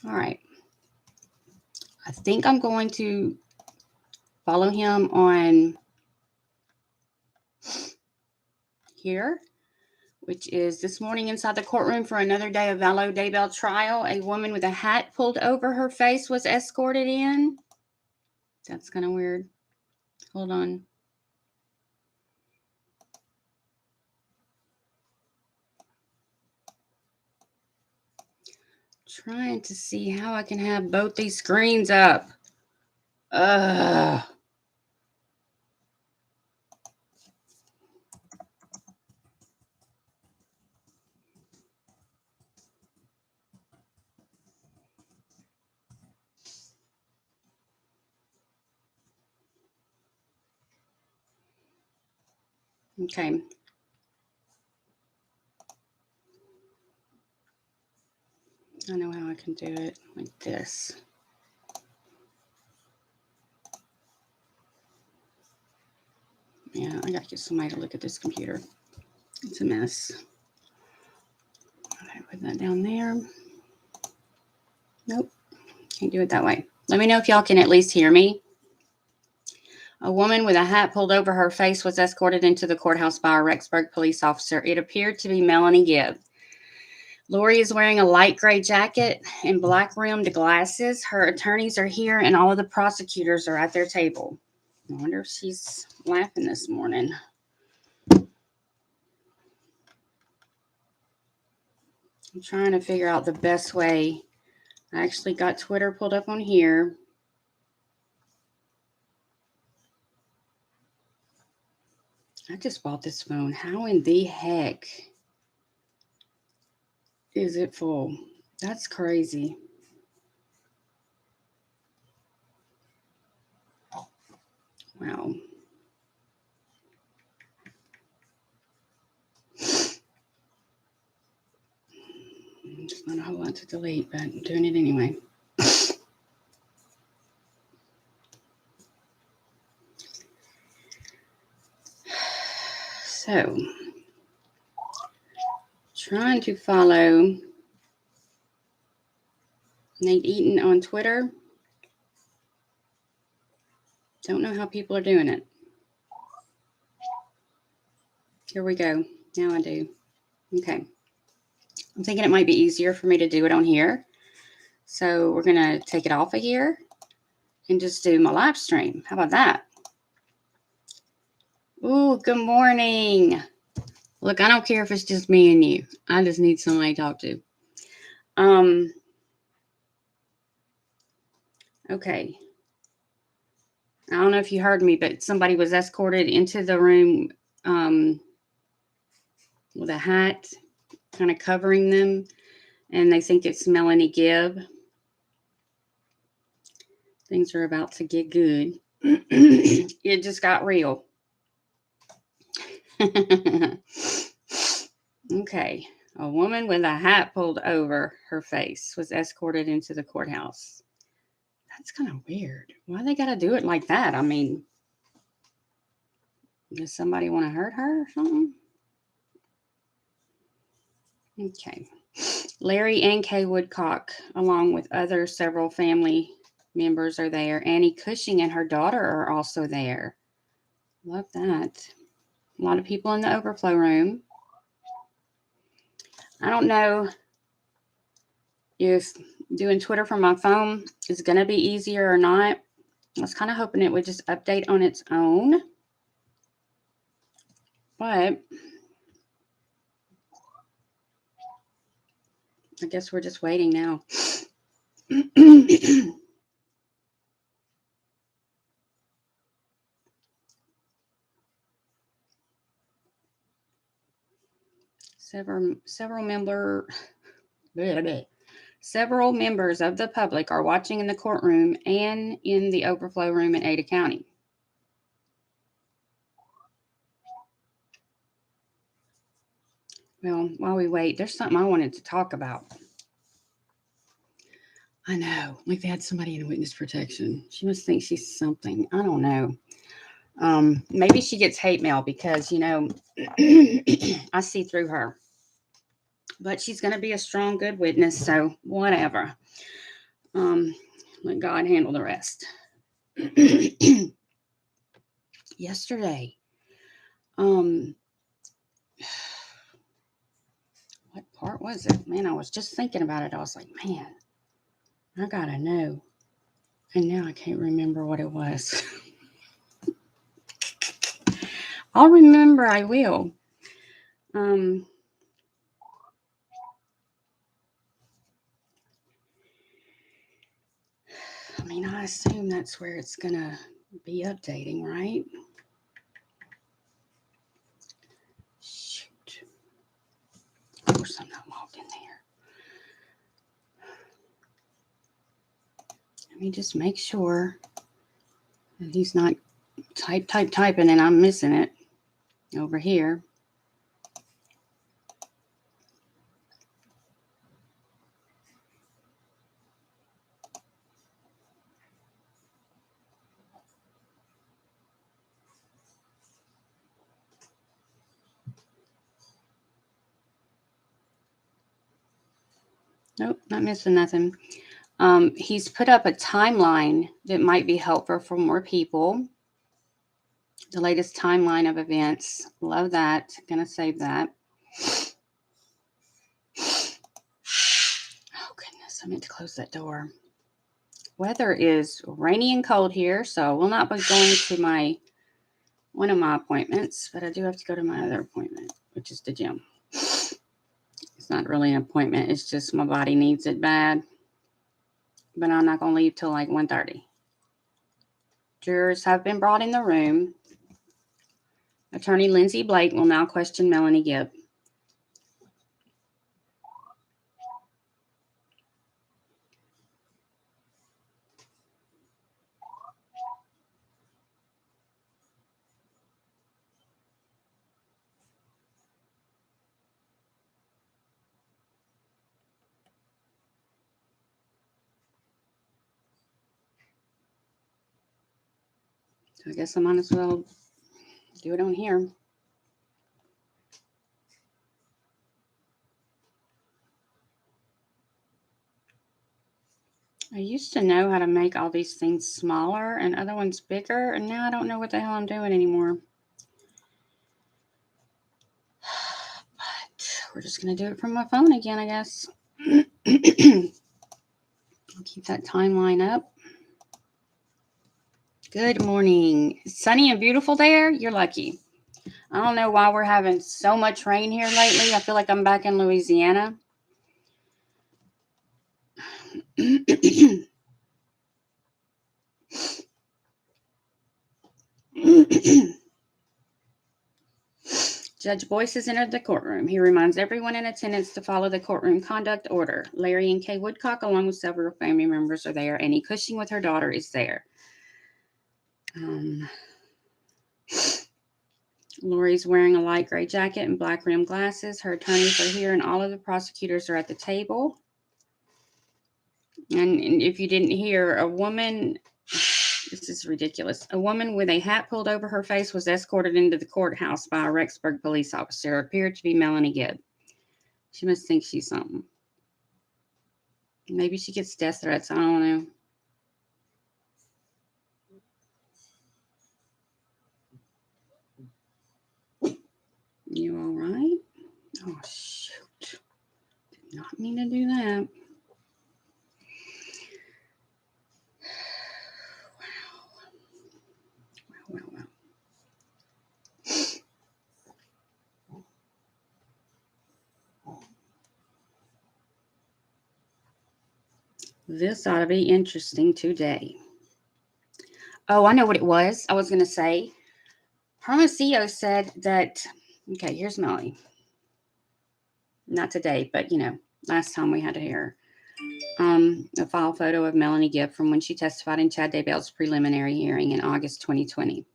All right. I think I'm going to follow him on here, which is this morning inside the courtroom for another day of Vallow daybell trial. A woman with a hat pulled over her face was escorted in. That's kind of weird. Hold on. Trying to see how I can have both these screens up. Ugh. Okay. I know how I can do it like this. Yeah, I gotta get somebody to look at this computer. It's a mess. Okay, put that down there. Nope, can't do it that way. Let me know if y'all can at least hear me. A woman with a hat pulled over her face was escorted into the courthouse by a Rexburg police officer. It appeared to be Melanie Gibb. Lori is wearing a light gray jacket and black rimmed glasses. Her attorneys are here and all of the prosecutors are at their table. I wonder if she's laughing this morning. I'm trying to figure out the best way. I actually got Twitter pulled up on here. I just bought this phone. How in the heck is it full? That's crazy. Wow. There's not a whole lot to delete, but I'm doing it anyway. So, trying to follow Nate Eaton on Twitter. Don't know how people are doing it. Here we go. Now I do. Okay. I'm thinking it might be easier for me to do it on here. So we're going to take it off of here and just do my live stream. How about that? Ooh, good morning. Look, I don't care if it's just me and you. I just need somebody to talk to. Okay. I don't know if you heard me, but somebody was escorted into the room with a hat kind of covering them, and they think it's Melanie Gibb. Things are about to get good. It just got real. Okay. A woman with a hat pulled over her face was escorted into the courthouse. That's kind of weird. Why they got to do it like that? I mean, does somebody want to hurt her or something? Okay. Larry and Kay Woodcock, along with other several family members, are there. Annie Cushing and her daughter are also there. Love that. A lot of people in the overflow room. I don't know if doing Twitter from my phone is going to be easier or not. I was kind of hoping it would just update on its own. But I guess we're just waiting now. Several members of the public are watching in the courtroom and in the overflow room in Ada County. Well, while we wait, there's something I wanted to talk about. I know, like they had somebody in witness protection. She must think she's something. I don't know. Maybe she gets hate mail because, I see through her. But she's going to be a strong, good witness, so whatever. Let God handle the rest. Yesterday, what part was it? Man, I was just thinking about it. I was like, man, I gotta know. And now I can't remember what it was. I'll remember, I will. I mean, I assume that's where it's gonna be updating, right? Shoot. Of course, I'm not logged in there. Let me just make sure that he's not typing and I'm missing it over here. Nope, not missing nothing. He's put up a timeline that might be helpful for more people. The latest timeline of events. Love that. Gonna save that. Oh, goodness. I meant to close that door. Weather is rainy and cold here, so I will not be going to one of my appointments, but I do have to go to my other appointment, which is the gym. It's not really an appointment. It's just my body needs it bad. But I'm not going to leave till like 1:30. Jurors have been brought in the room. Attorney Lindsay Blake will now question Melanie Gibb. So I guess I might as well do it on here. I used to know how to make all these things smaller and other ones bigger, and now I don't know what the hell I'm doing anymore. But we're just going to do it from my phone again, I guess. I'll keep that timeline up. Good morning. Sunny and beautiful there? You're lucky. I don't know why we're having so much rain here lately. I feel like I'm back in Louisiana. Judge Boyce has entered the courtroom. He reminds everyone in attendance to follow the courtroom conduct order. Larry and Kay Woodcock, along with several family members, are there. Annie Cushing with her daughter is there. Lori's wearing a light gray jacket and black rimmed glasses. Her attorneys are here, and all of the prosecutors are at the table. And if you didn't hear, a woman, this is ridiculous. A woman with a hat pulled over her face was escorted into the courthouse by a Rexburg police officer. It appeared to be Melanie Gibb. She must think she's something. Maybe she gets death threats. I don't know. You all right? Oh, shoot. Did not mean to do that. Wow. This ought to be interesting today. Oh, I know what it was. I was going to say, Hermosillo said that, okay, here's Melanie. Not today, but, last time we had to hear a file photo of Melanie Gibb from when she testified in Chad Daybell's preliminary hearing in August 2020.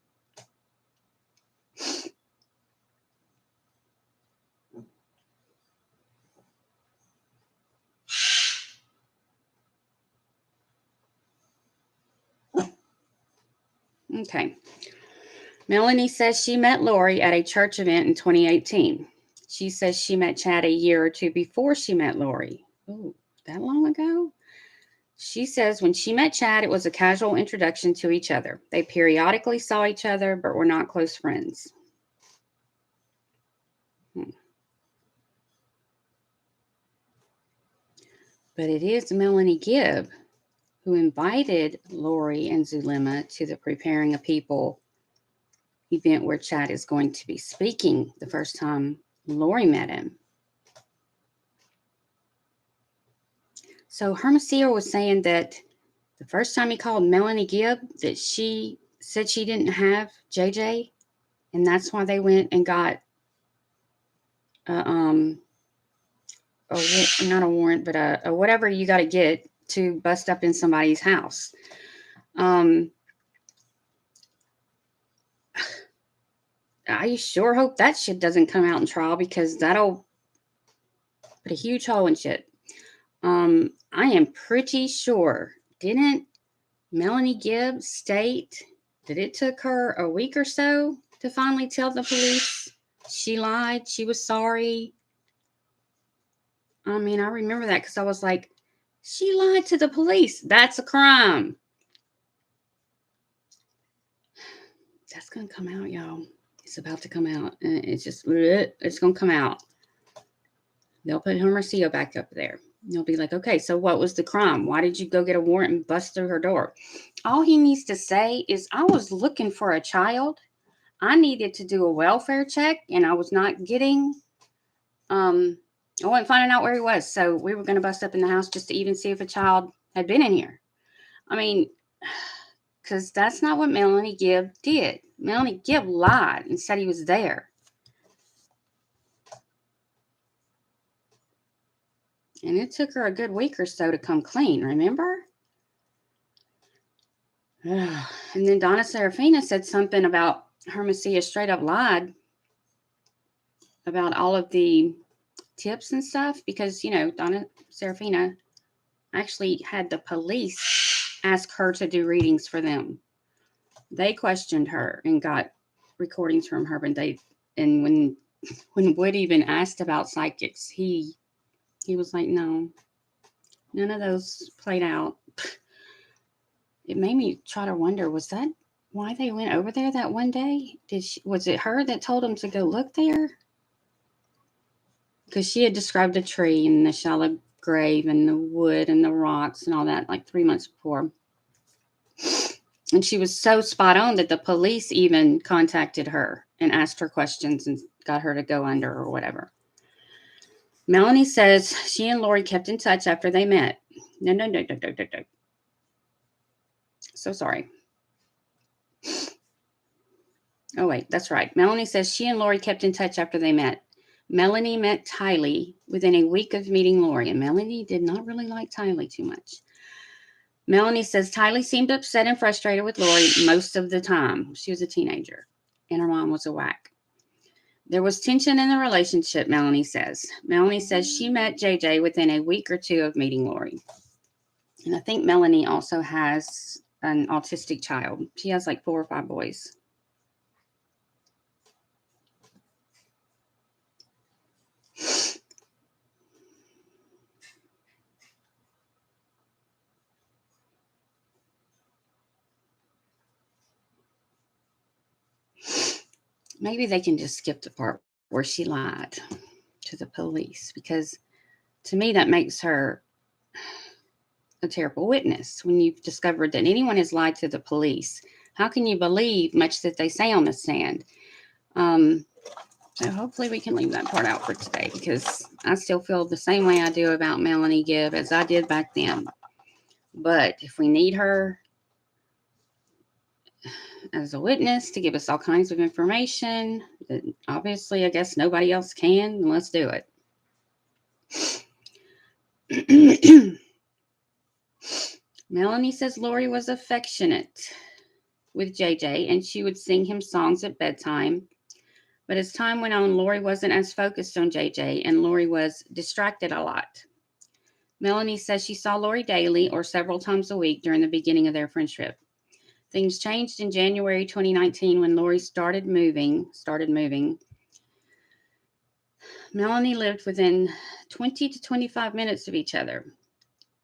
Okay. Melanie says she met Lori at a church event in 2018. She says she met Chad a year or two before she met Lori. Oh, that long ago? She says when she met Chad, it was a casual introduction to each other. They periodically saw each other, but were not close friends. But it is Melanie Gibb who invited Lori and Zulema to the Preparing a People event where Chad is going to be speaking the first time Lori met him. So Hermosillo was saying that the first time he called Melanie Gibb, that she said she didn't have JJ, and that's why they went and got not a warrant, but a whatever you got to get to bust up in somebody's house. I sure hope that shit doesn't come out in trial, because that'll put a huge hole in shit. I am pretty sure, didn't Melanie Gibb state that it took her a week or so to finally tell the police she lied, she was sorry? I mean, I remember that because I was like, she lied to the police. That's a crime. That's going to come out, y'all. It's about to come out. It's just, it's going to come out. They'll put Hermosillo back up there. They'll be like, okay, so what was the crime? Why did you go get a warrant and bust through her door? All he needs to say is, I was looking for a child. I needed to do a welfare check, and I was not getting, I wasn't finding out where he was. So we were going to bust up in the house just to even see if a child had been in here. I mean, because that's not what Melanie Gibb did. Melanie Gibb lied and said he was there. And it took her a good week or so to come clean, remember? And then Donna Serafina said something about Hermosillo straight up lied about all of the tips and stuff, because, you know, Donna Serafina actually had the police ask her to do readings for them. They questioned her and got recordings from her, and when Wood even asked about psychics, he was like, no, none of those played out. It made me try to wonder, was that why they went over there that one day? Was it her that told them to go look there? Because she had described the tree and the shallow grave and the wood and the rocks and all that like 3 months before. And she was so spot on that the police even contacted her and asked her questions and got her to go under or whatever. Melanie says she and Lori kept in touch after they met. No. So sorry. Oh, wait, that's right. Melanie says she and Lori kept in touch after they met. Melanie met Tylee within a week of meeting Lori, and Melanie did not really like Tylee too much. Melanie says Tylee seemed upset and frustrated with Lori most of the time. She was a teenager, and her mom was a whack. There was tension in the relationship, Melanie says. Melanie says she met JJ within a week or two of meeting Lori. And I think Melanie also has an autistic child. She has like 4 or 5 boys. Maybe they can just skip the part where she lied to the police, because to me that makes her a terrible witness. When you've discovered that anyone has lied to the police, how can you believe much that they say on the stand? So hopefully we can leave that part out for today, because I still feel the same way I do about Melanie Gibb as I did back then. But if we need her as a witness to give us all kinds of information, then obviously I guess nobody else can, then let's do it. Melanie says Lori was affectionate with JJ, and she would sing him songs at bedtime. But as time went on, Lori wasn't as focused on JJ, and Lori was distracted a lot. Melanie says she saw Lori daily or several times a week during the beginning of their friendship. Things changed in January 2019 when Lori started moving. Melanie lived within 20 to 25 minutes of each other.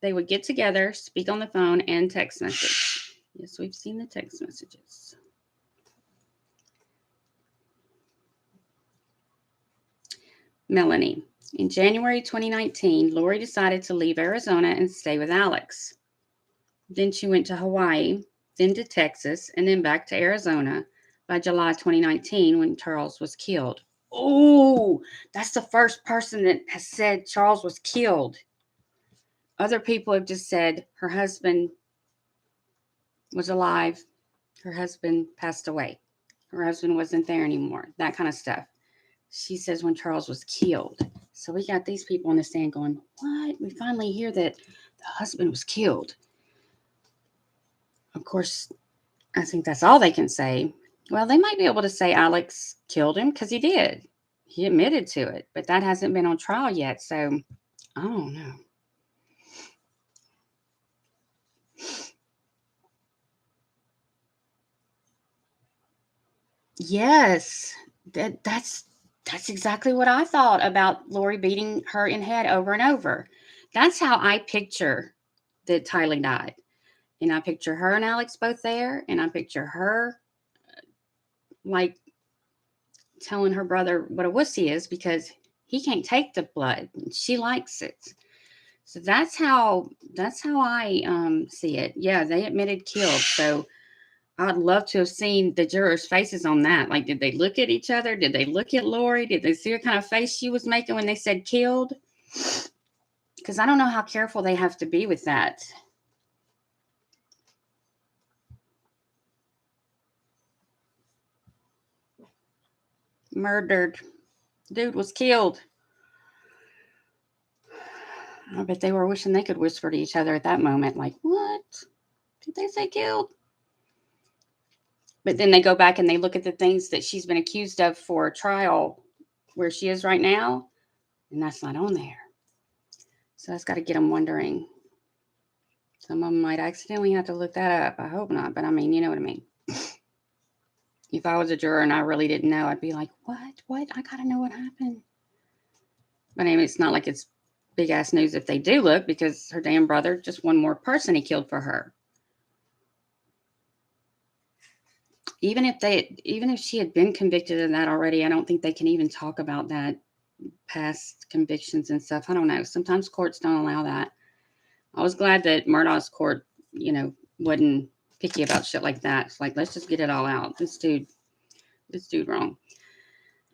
They would get together, speak on the phone, and text message. Yes, we've seen the text messages. Melanie. In January 2019, Lori decided to leave Arizona and stay with Alex. Then she went to Hawaii, then to Texas, and then back to Arizona by July 2019 when Charles was killed. Oh, that's the first person that has said Charles was killed. Other people have just said her husband was alive, her husband passed away, her husband wasn't there anymore, that kind of stuff. She says when Charles was killed. So we got these people on the stand going, what? We finally hear that the husband was killed. Of course, I think that's all they can say. Well, they might be able to say Alex killed him because he did. He admitted to it, but that hasn't been on trial yet. So I don't know. Yes, that's exactly what I thought about Lori beating her in head over and over. That's how I picture that Tylee died. And I picture her and Alex both there, and I picture her like telling her brother what a wussy is because he can't take the blood. She likes it. So that's how I see it. Yeah, they admitted killed. So I'd love to have seen the jurors' faces on that. Like, did they look at each other? Did they look at Lori? Did they see what kind of face she was making when they said killed? Because I don't know how careful they have to be with that. Murdered. Dude was killed. I bet they were wishing they could whisper to each other at that moment, like, what? Did they say killed? But then they go back and they look at the things that she's been accused of for trial where she is right now, and that's not on there. So that's got to get them wondering. Some of them might accidentally have to look that up. I hope not, but I mean, you know what I mean. If I was a juror and I really didn't know, I'd be like, what? I got to know what happened. But I mean, it's not like it's big ass news if they do look, because her damn brother, just one more person he killed for her. Even if she had been convicted of that already, I don't think they can even talk about that, past convictions and stuff. I don't know. Sometimes courts don't allow that. I was glad that Murdaugh's court, wasn't picky about shit like that. It's like, let's just get it all out. This dude wrong.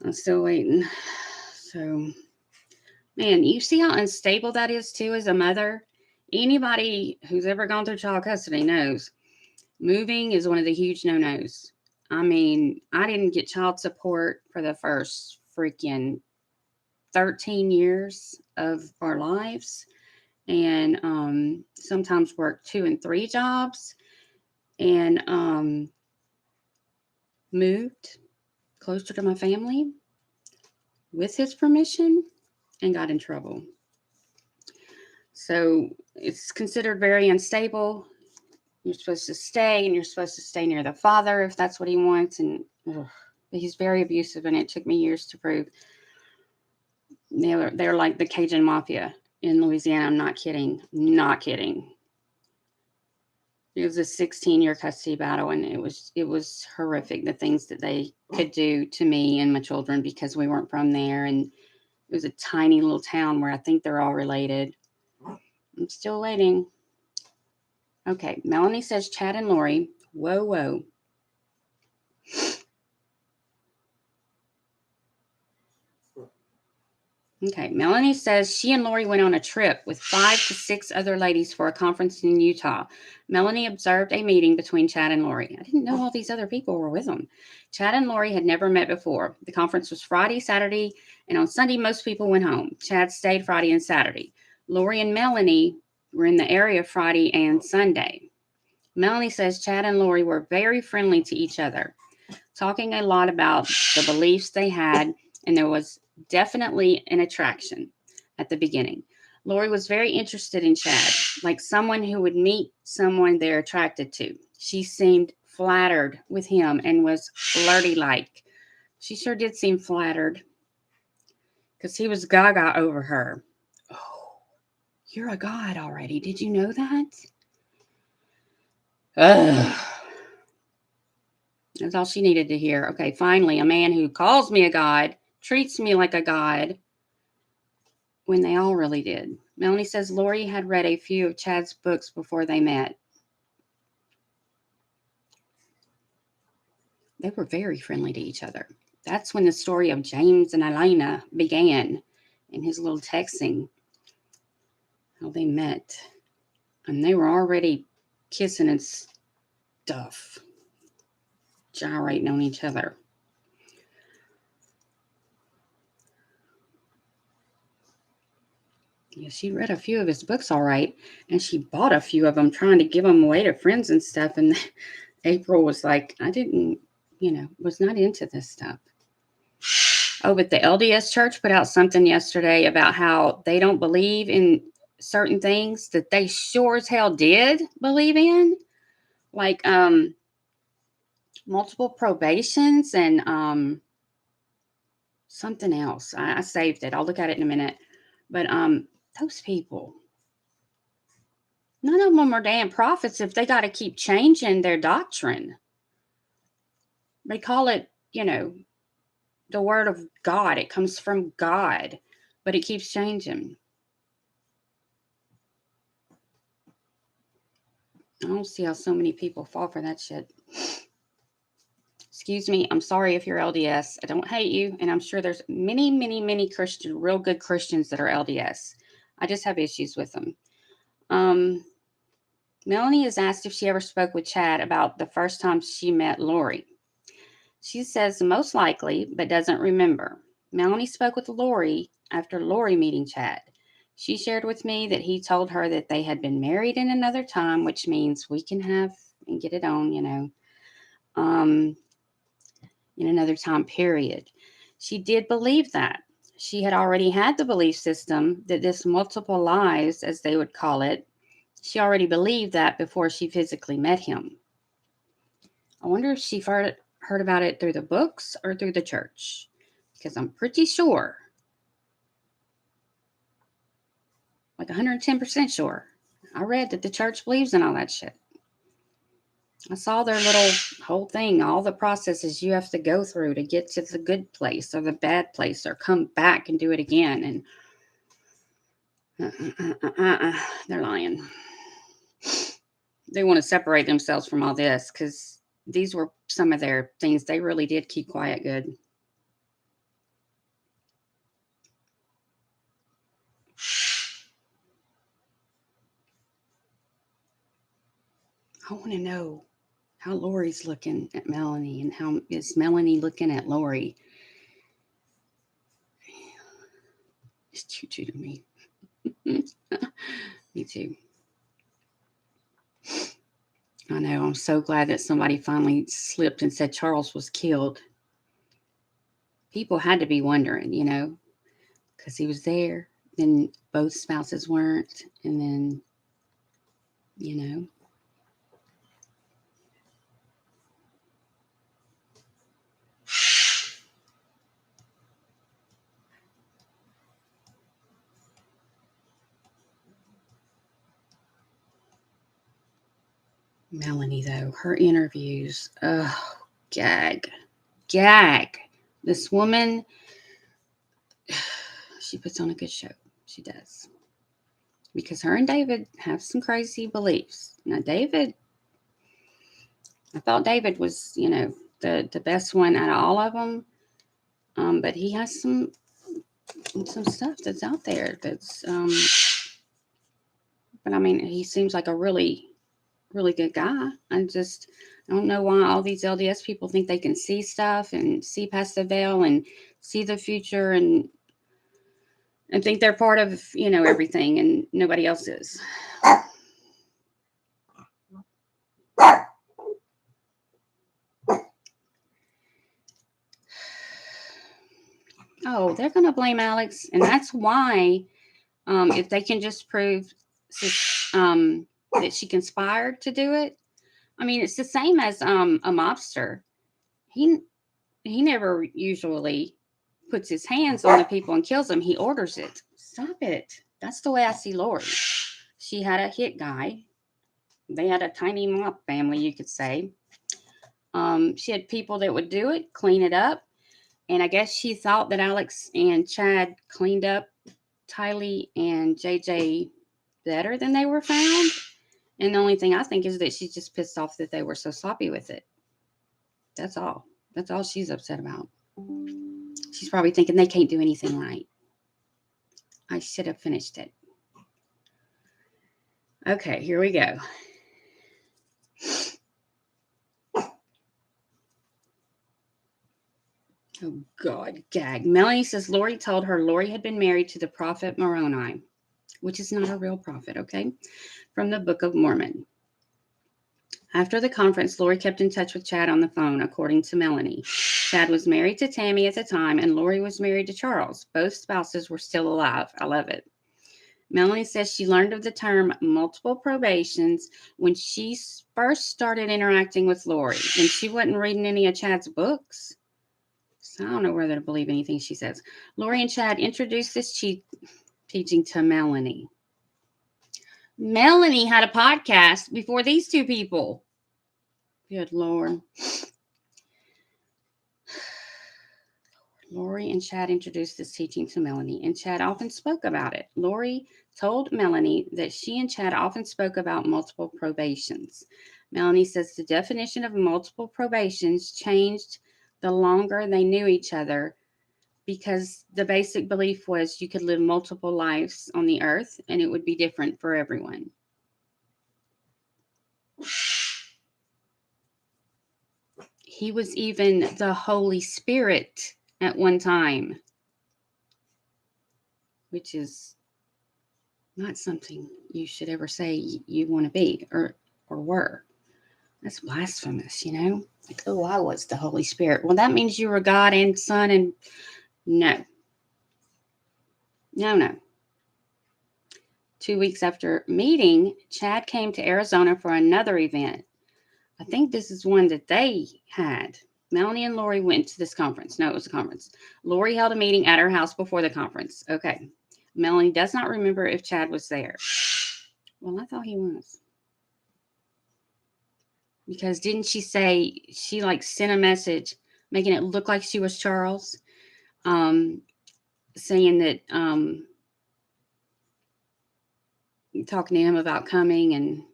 I'm still waiting. So, man, you see how unstable that is too as a mother? Anybody who's ever gone through child custody knows moving is one of the huge no-nos. I mean, I didn't get child support for the first freaking 13 years of our lives, and sometimes worked 2 and 3 jobs, and moved closer to my family with his permission and got in trouble. So it's considered very unstable. You're supposed to stay, and you're supposed to stay near the father if that's what he wants. And he's very abusive, and it took me years to prove. They're like the Cajun Mafia in Louisiana. I'm not kidding. Not kidding. It was a 16-year custody battle, and it was horrific, the things that they could do to me and my children because we weren't from there. And it was a tiny little town where I think they're all related. I'm still waiting. Okay, Melanie says Chad and Lori. Whoa. Okay, Melanie says she and Lori went on a trip with 5 to 6 other ladies for a conference in Utah. Melanie observed a meeting between Chad and Lori. I didn't know all these other people were with them. Chad and Lori had never met before. The conference was Friday, Saturday, and on Sunday, most people went home. Chad stayed Friday and Saturday. Lori and Melanie were in the area Friday and Sunday. Melanie says Chad and Lori were very friendly to each other, talking a lot about the beliefs they had, and there was definitely an attraction at the beginning. Lori was very interested in Chad, like someone who would meet someone they're attracted to. She seemed flattered with him and was flirty-like. She sure did seem flattered because he was gaga over her. Oh, You're a god already. Did you know that? Ugh. That's all she needed to hear. Okay, finally, a man who calls me a god, treats me like a god, when they all really did. Melanie says Lori had read a few of Chad's books before they met. They were very friendly to each other. That's when the story of James and Elena began in his little texting, how they met. And they were already kissing and stuff, gyrating on each other. Yeah, she read a few of his books all right, and she bought a few of them, trying to give them away to friends and stuff. And April was like, I didn't, was not into this stuff. Oh, but the LDS Church put out something yesterday about how they don't believe in certain things that they sure as hell did believe in, like multiple probations and something else. I saved it. I'll look at it in a minute. But those people, none of them are damn prophets if they got to keep changing their doctrine. They call it, the word of God. It comes from God, but it keeps changing. I don't see how so many people fall for that shit. Excuse me. I'm sorry if you're LDS. I don't hate you. And I'm sure there's many, many, many real good Christians that are LDS. I just have issues with them. Melanie is asked if she ever spoke with Chad about the first time she met Lori. She says most likely, but doesn't remember. Melanie spoke with Lori after Lori meeting Chad. She shared with me that he told her that they had been married in another time, which means we can have and get it on, in another time period. She did believe that. She had already had the belief system that this multiple lives, as they would call it, she already believed that before she physically met him. I wonder if she heard about it through the books or through the church, because I'm pretty sure, like 110% sure, I read that the church believes in all that shit. I saw their little whole thing, all the processes you have to go through to get to the good place or the bad place or come back and do it again. And they're lying. They want to separate themselves from all this because these were some of their things they really did keep quiet good. I want to know how Lori's looking at Melanie and how is Melanie looking at Lori. It's choo-choo to me. Me too. I know. I'm so glad that somebody finally slipped and said Charles was killed. People had to be wondering, because he was there. Then both spouses weren't. And then, Melanie, though, her interviews, gag. This woman, she puts on a good show. She does. Because her and David have some crazy beliefs. Now, I thought David was, the best one out of all of them. But he has some stuff that's out there that's, but I mean, he seems like a really, really good guy. I don't know why all these LDS people think they can see stuff and see past the veil and see the future and think they're part of, everything and nobody else is. Oh, they're going to blame Alex. And that's why, if they can just prove that she conspired to do it. I mean, it's the same as a mobster. He never usually puts his hands on the people and kills them. He orders it. Stop it. That's the way I see Lori. She had a hit guy. They had a tiny mop family, you could say. She had people that would do it, clean it up. And I guess she thought that Alex and Chad cleaned up Tylee and JJ better than they were found. And the only thing I think is that she's just pissed off that they were so sloppy with it. That's all. That's all she's upset about. She's probably thinking they can't do anything right. I should have finished it. Okay, here we go. Oh, God, gag. Melanie says Lori told her Lori had been married to the prophet Moroni, which is not a real prophet, okay? From the Book of Mormon. After the conference, Lori kept in touch with Chad on the phone, according to Melanie. Chad was married to Tammy at the time, and Lori was married to Charles. Both spouses were still alive. I love it. Melanie says she learned of the term multiple probations when she first started interacting with Lori, and she wasn't reading any of Chad's books. So I don't know whether to believe anything she says. Lori and Chad introduced this teaching to Melanie. Melanie had a podcast before these two people. Good Lord. Lori and Chad introduced this teaching to Melanie, and Chad often spoke about it. Lori told Melanie that she and Chad often spoke about multiple probations. Melanie says the definition of multiple probations changed the longer they knew each other, because the basic belief was you could live multiple lives on the earth and it would be different for everyone. He was even the Holy Spirit at one time, which is not something you should ever say you want to be or were. That's blasphemous, you know? Like, oh, I was the Holy Spirit. Well, that means you were God and Son, and no. No. 2 weeks after meeting, Chad came to Arizona for another event. I think this is one that they had. Melanie and Lori went to this conference. No, it was a conference. Lori held a meeting at her house before the conference. Okay. Melanie does not remember if Chad was there. Well, I thought he was. Because didn't she say she sent a message making it look like she was Charles, saying that talking to him about coming, and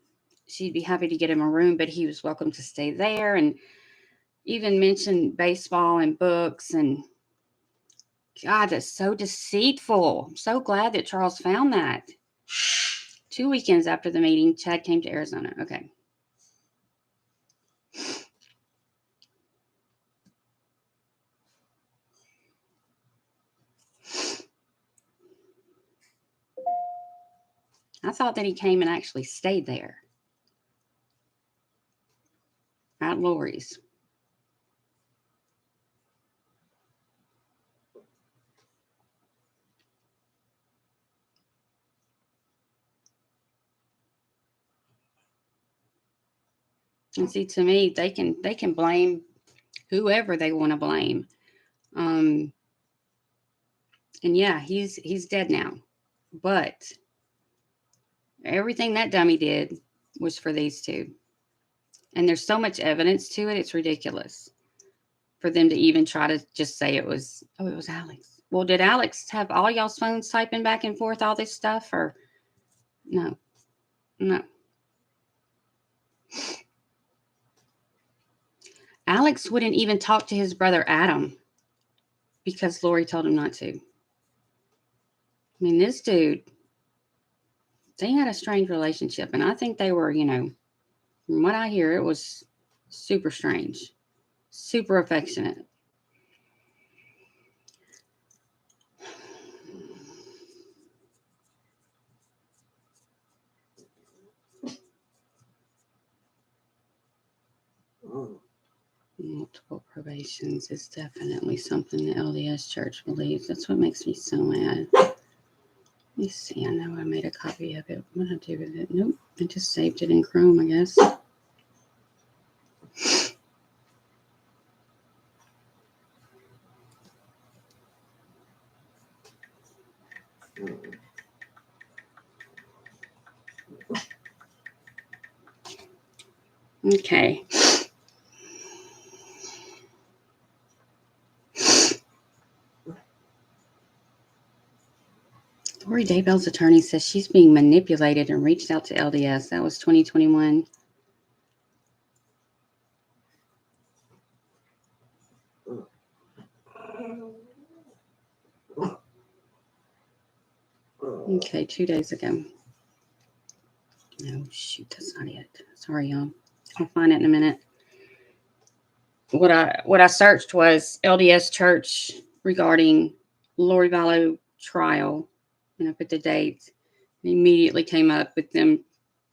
she'd be happy to get him a room, but he was welcome to stay there, and even mentioned baseball and books. And God, that's so deceitful. I'm so glad that Charles found that. 2 weekends after the meeting, Chad came to Arizona. Okay. I thought that he came and actually stayed there at Lori's. And see, to me, they can blame whoever they want to blame. And yeah, he's dead now. But everything that dummy did was for these two. And there's so much evidence to it, it's ridiculous for them to even try to just say it was Alex. Well, did Alex have all y'all's phones typing back and forth all this stuff, or no? Alex wouldn't even talk to his brother Adam because Lori told him not to. I mean, this dude, they had a strange relationship, and I think they were, from what I hear, it was super strange, super affectionate. Multiple probations is definitely something the LDS Church believes. That's what makes me so mad. Let me see. I know I made a copy of it. What did I do with it? Nope. I just saved it in Chrome, I guess. Okay. Lori Daybell's attorney says she's being manipulated and reached out to LDS. That was 2021. Okay, 2 days ago. No, shoot, that's not it. Sorry, y'all. I'll find it in a minute. What I searched was LDS Church regarding Lori Vallow trial, and I put the date. It immediately came up with them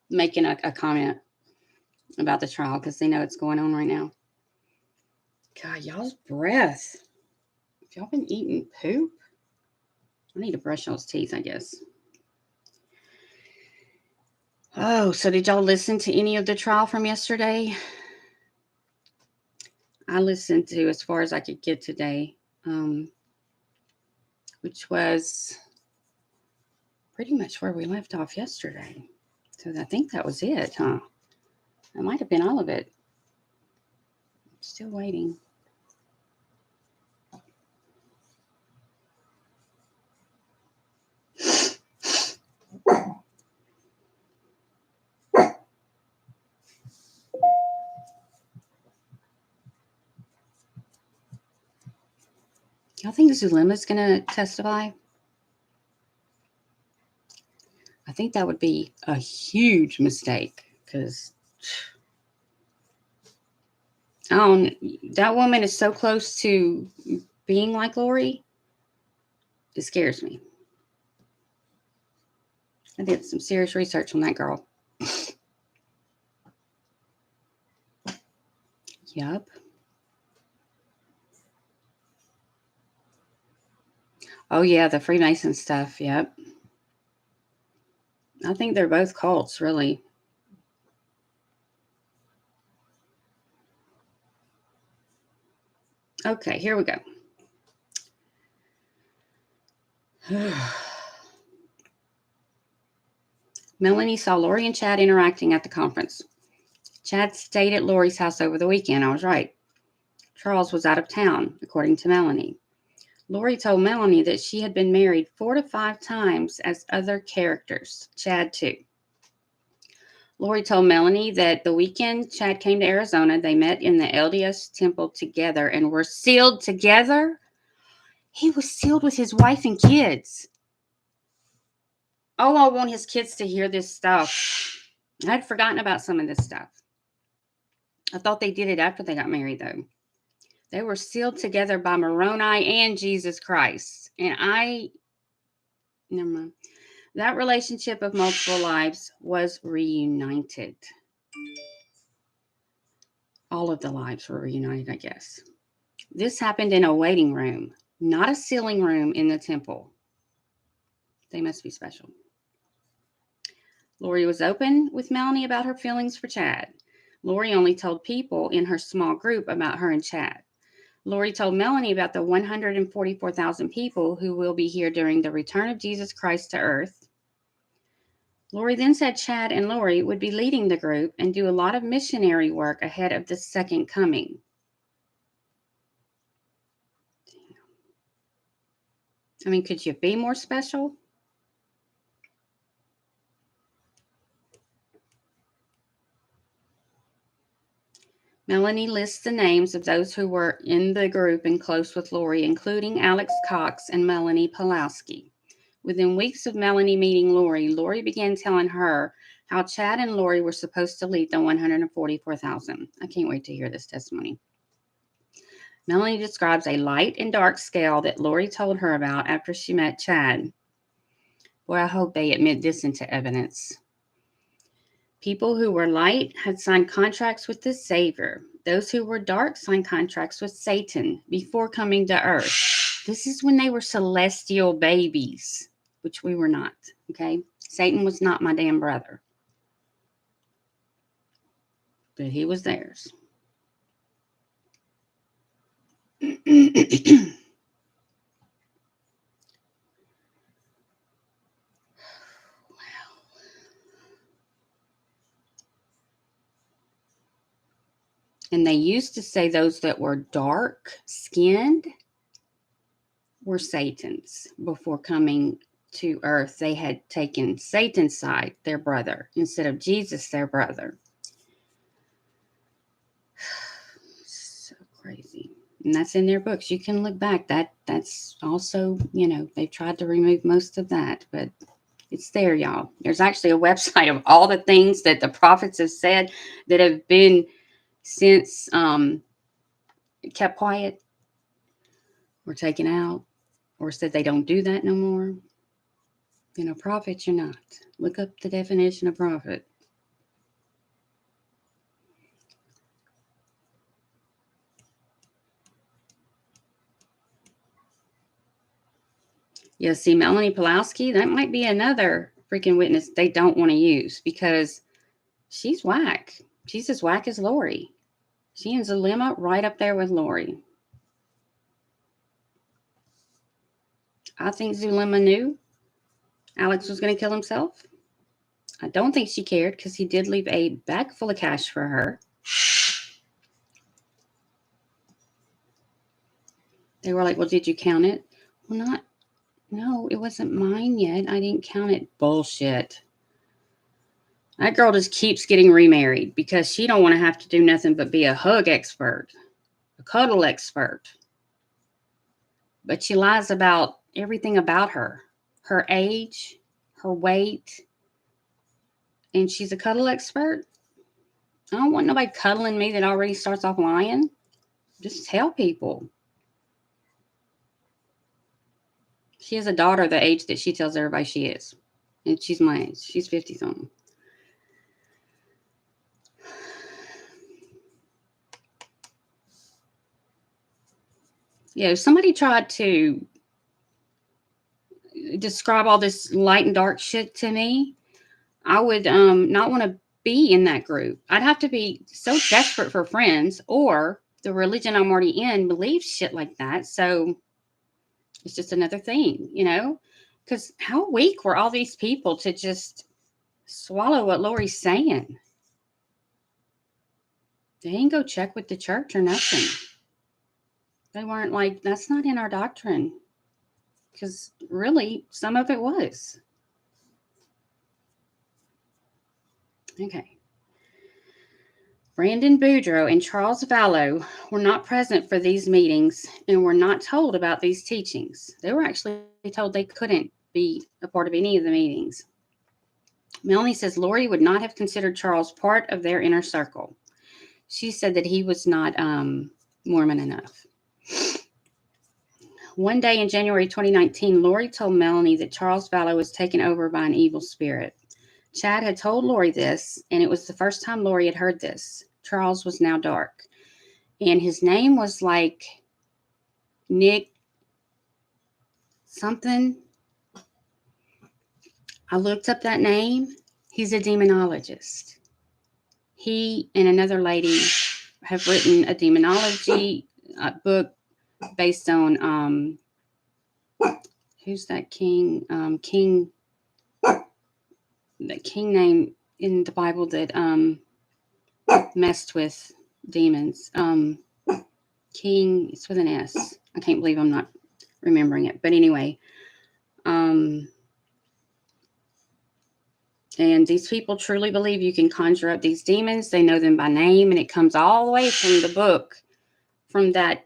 making a comment about the trial because they know it's going on right now. God, y'all's breath. Have y'all been eating poop? I need to brush y'all's teeth, I guess. Oh, so did y'all listen to any of the trial from yesterday? I listened to as far as I could get today, which was pretty much where we left off yesterday. So I think that was it, huh? That might have been all of it. Still waiting. Y'all think Zulema's going to testify? I think that would be a huge mistake because that woman is so close to being like Lori. It scares me. I did some serious research on that girl. Yep. Oh, yeah, the Freemason stuff. Yep. I think they're both cults, really. Okay, here we go. Melanie saw Lori and Chad interacting at the conference. Chad stayed at Lori's house over the weekend. I was right. Charles was out of town, according to Melanie. Lori told Melanie that she had been married 4 to 5 times as other characters. Chad, too. Lori told Melanie that the weekend Chad came to Arizona, they met in the LDS temple together and were sealed together. He was sealed with his wife and kids. Oh, I want his kids to hear this stuff. I had forgotten about some of this stuff. I thought they did it after they got married, though. They were sealed together by Moroni and Jesus Christ. Never mind. That relationship of multiple lives was reunited. All of the lives were reunited, I guess. This happened in a waiting room, not a sealing room in the temple. They must be special. Lori was open with Melanie about her feelings for Chad. Lori only told people in her small group about her and Chad. Lori told Melanie about the 144,000 people who will be here during the return of Jesus Christ to earth. Lori then said Chad and Lori would be leading the group and do a lot of missionary work ahead of the second coming. I mean, could you be more special? Melanie lists the names of those who were in the group and close with Lori, including Alex Cox and Melanie Pulowski. Within weeks of Melanie meeting Lori, Lori began telling her how Chad and Lori were supposed to lead the 144,000. I can't wait to hear this testimony. Melanie describes a light and dark scale that Lori told her about after she met Chad. Boy, I hope they admit this into evidence. People who were light had signed contracts with the Savior. Those who were dark signed contracts with Satan before coming to earth. This is when they were celestial babies, which we were not, okay? Satan was not my damn brother. But he was theirs. And they used to say those that were dark-skinned were Satan's. Before coming to earth, they had taken Satan's side, their brother, instead of Jesus, their brother. So crazy. And that's in their books. You can look back. That's also, they've tried to remove most of that, but it's there, y'all. There's actually a website of all the things that the prophets have said that have been since kept quiet or taken out or said they don't do that no more. Prophet, you're not. Look up the definition of prophet. Yeah, see, Melanie Pulowski, that might be another freaking witness they don't want to use because she's whack. She's as whack as Lori. She and Zulema right up there with Lori. I think Zulema knew Alex was going to kill himself. I don't think she cared because he did leave a bag full of cash for her. They were like, well, did you count it? Well, no, it wasn't mine yet. I didn't count it. Bullshit. That girl just keeps getting remarried because she don't want to have to do nothing but be a hug expert, a cuddle expert. But she lies about everything about her age, her weight, and she's a cuddle expert. I don't want nobody cuddling me that already starts off lying. Just tell people. She has a daughter the age that she tells everybody she is. And she's my age. She's 50-something. Yeah, if somebody tried to describe all this light and dark shit to me, I would not want to be in that group. I'd have to be so desperate for friends, or the religion I'm already in believes shit like that. So it's just another thing, because how weak were all these people to just swallow what Lori's saying? They didn't go check with the church or nothing. They weren't like, that's not in our doctrine. Because really, some of it was. Okay. Brandon Boudreaux and Charles Vallow were not present for these meetings and were not told about these teachings. They were actually told they couldn't be a part of any of the meetings. Melanie says Lori would not have considered Charles part of their inner circle. She said that he was not Mormon enough. One day in January 2019, Lori told Melanie that Charles Vallow was taken over by an evil spirit. Chad had told Lori this, and it was the first time Lori had heard this. Charles was now dark. And his name was like Nick something. I looked up that name. He's a demonologist. He and another lady have written a demonology book based on who's that king? The king name in the Bible that messed with demons. King, it's with an S. I can't believe I'm not remembering it. But anyway, and these people truly believe you can conjure up these demons. They know them by name, and it comes all the way from the book, from that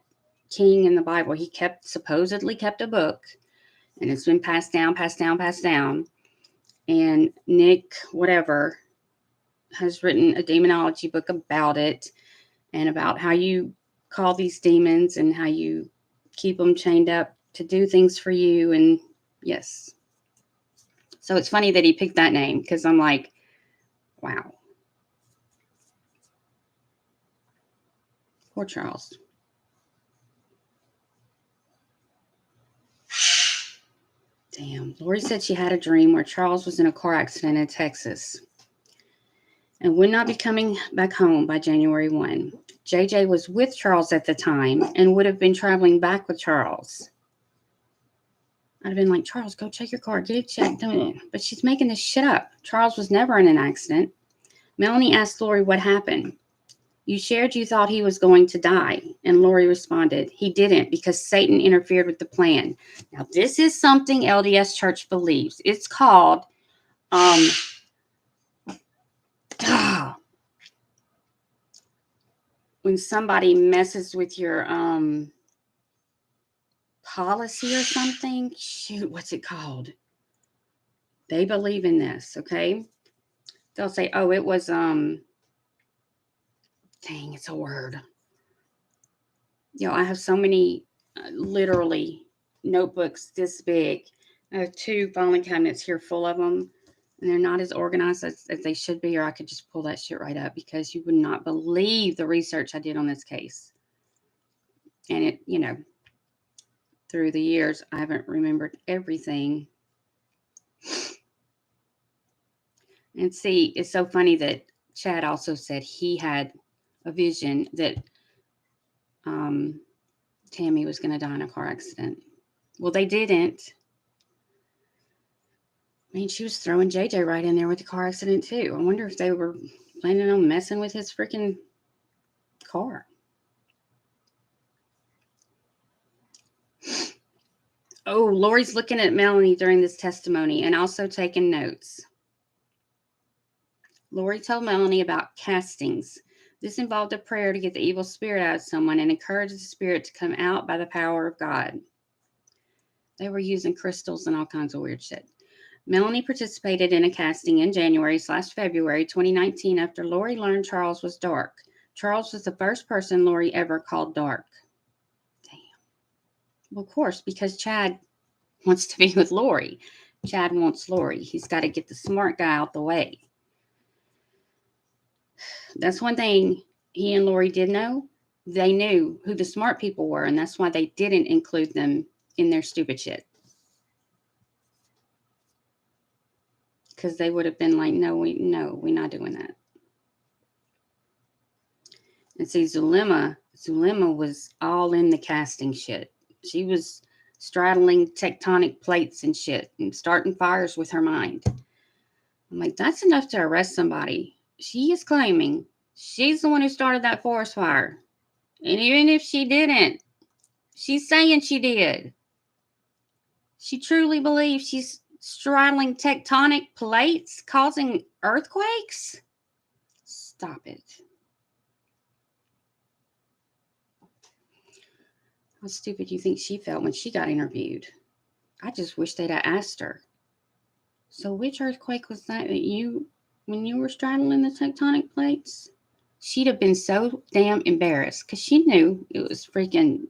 king in the Bible. He supposedly kept a book, and it's been passed down. And Nick, whatever, has written a demonology book about it and about how you call these demons and how you keep them chained up to do things for you. And yes. So it's funny that he picked that name because I'm like, wow. Poor Charles. Damn. Lori said she had a dream where Charles was in a car accident in Texas and would not be coming back home by January 1. JJ was with Charles at the time and would have been traveling back with Charles. I'd have been like, Charles, go check your car. Get it checked. But she's making this shit up. Charles was never in an accident. Melanie asked Lori what happened. You shared you thought he was going to die. And Lori responded, he didn't because Satan interfered with the plan. Now, this is something LDS Church believes. It's called, when somebody messes with your policy or something. Shoot, what's it called? They believe in this, okay? They'll say, oh, it was, dang, it's a word. I have so many, literally, notebooks this big. I have 2 filing cabinets here full of them, and they're not as organized as they should be, or I could just pull that shit right up because you would not believe the research I did on this case. And it, through the years, I haven't remembered everything. And see, it's so funny that Chad also said he had a vision that Tammy was going to die in a car accident. Well, they didn't. I mean, she was throwing JJ right in there with the car accident, too. I wonder if they were planning on messing with his freaking car. Oh, Lori's looking at Melanie during this testimony and also taking notes. Lori told Melanie about castings. This involved a prayer to get the evil spirit out of someone and encourage the spirit to come out by the power of God. They were using crystals and all kinds of weird shit. Melanie participated in a casting in January/February 2019 after Lori learned Charles was dark. Charles was the first person Lori ever called dark. Damn. Well, of course, because Chad wants to be with Lori. Chad wants Lori. He's got to get the smart guy out the way. That's one thing he and Lori did know. They knew who the smart people were, and that's why they didn't include them in their stupid shit. Because they would have been like, no, we're not doing that. And see, Zulema was all in the casting shit. She was straddling tectonic plates and shit and starting fires with her mind. I'm like, that's enough to arrest somebody. She is claiming she's the one who started that forest fire. And even if she didn't, she's saying she did. She truly believes she's straddling tectonic plates, causing earthquakes? Stop it. How stupid do you think she felt when she got interviewed? I just wish they'd have asked her. So which earthquake was that when you were straddling the tectonic plates? She'd have been so damn embarrassed because she knew it was freaking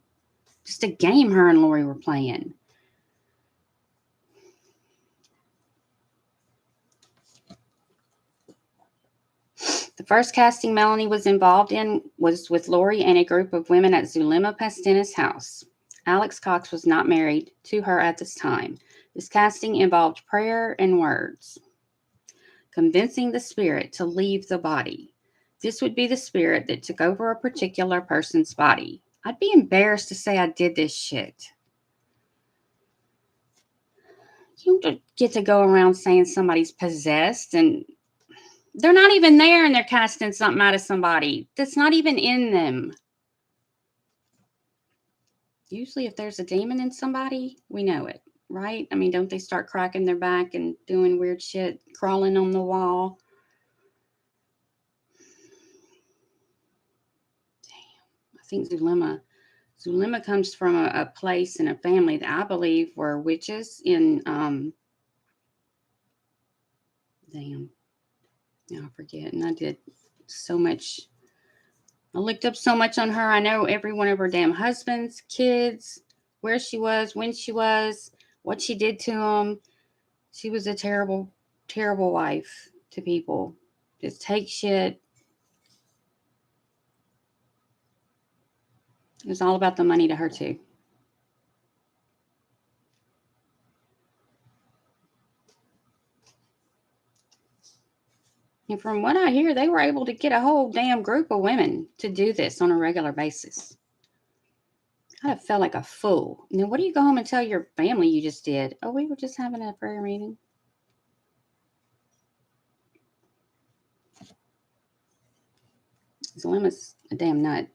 just a game her and Lori were playing. The first casting Melanie was involved in was with Lori and a group of women at Zulema Pastina's house. Alex Cox was not married to her at this time. This casting involved prayer and words, convincing the spirit to leave the body. This would be the spirit that took over a particular person's body. I'd be embarrassed to say I did this shit. You don't get to go around saying somebody's possessed and they're not even there and they're casting something out of somebody that's not even in them. Usually if there's a demon in somebody, we know it, right? I mean, don't they start cracking their back and doing weird shit, crawling on the wall? Damn. I think Zulema comes from a place and a family that I believe were witches in, damn. I forget. And I did so much. I looked up so much on her. I know every one of her damn husbands, kids, where she was, when she was, what she did to them. She was a terrible, terrible wife to people. Just take shit. It was all about the money to her, too. And from what I hear, they were able to get a whole damn group of women to do this on a regular basis. I'd have felt like a fool. And then what do you go home and tell your family you just did? Oh, we were just having a prayer meeting. Zulema's a damn nut.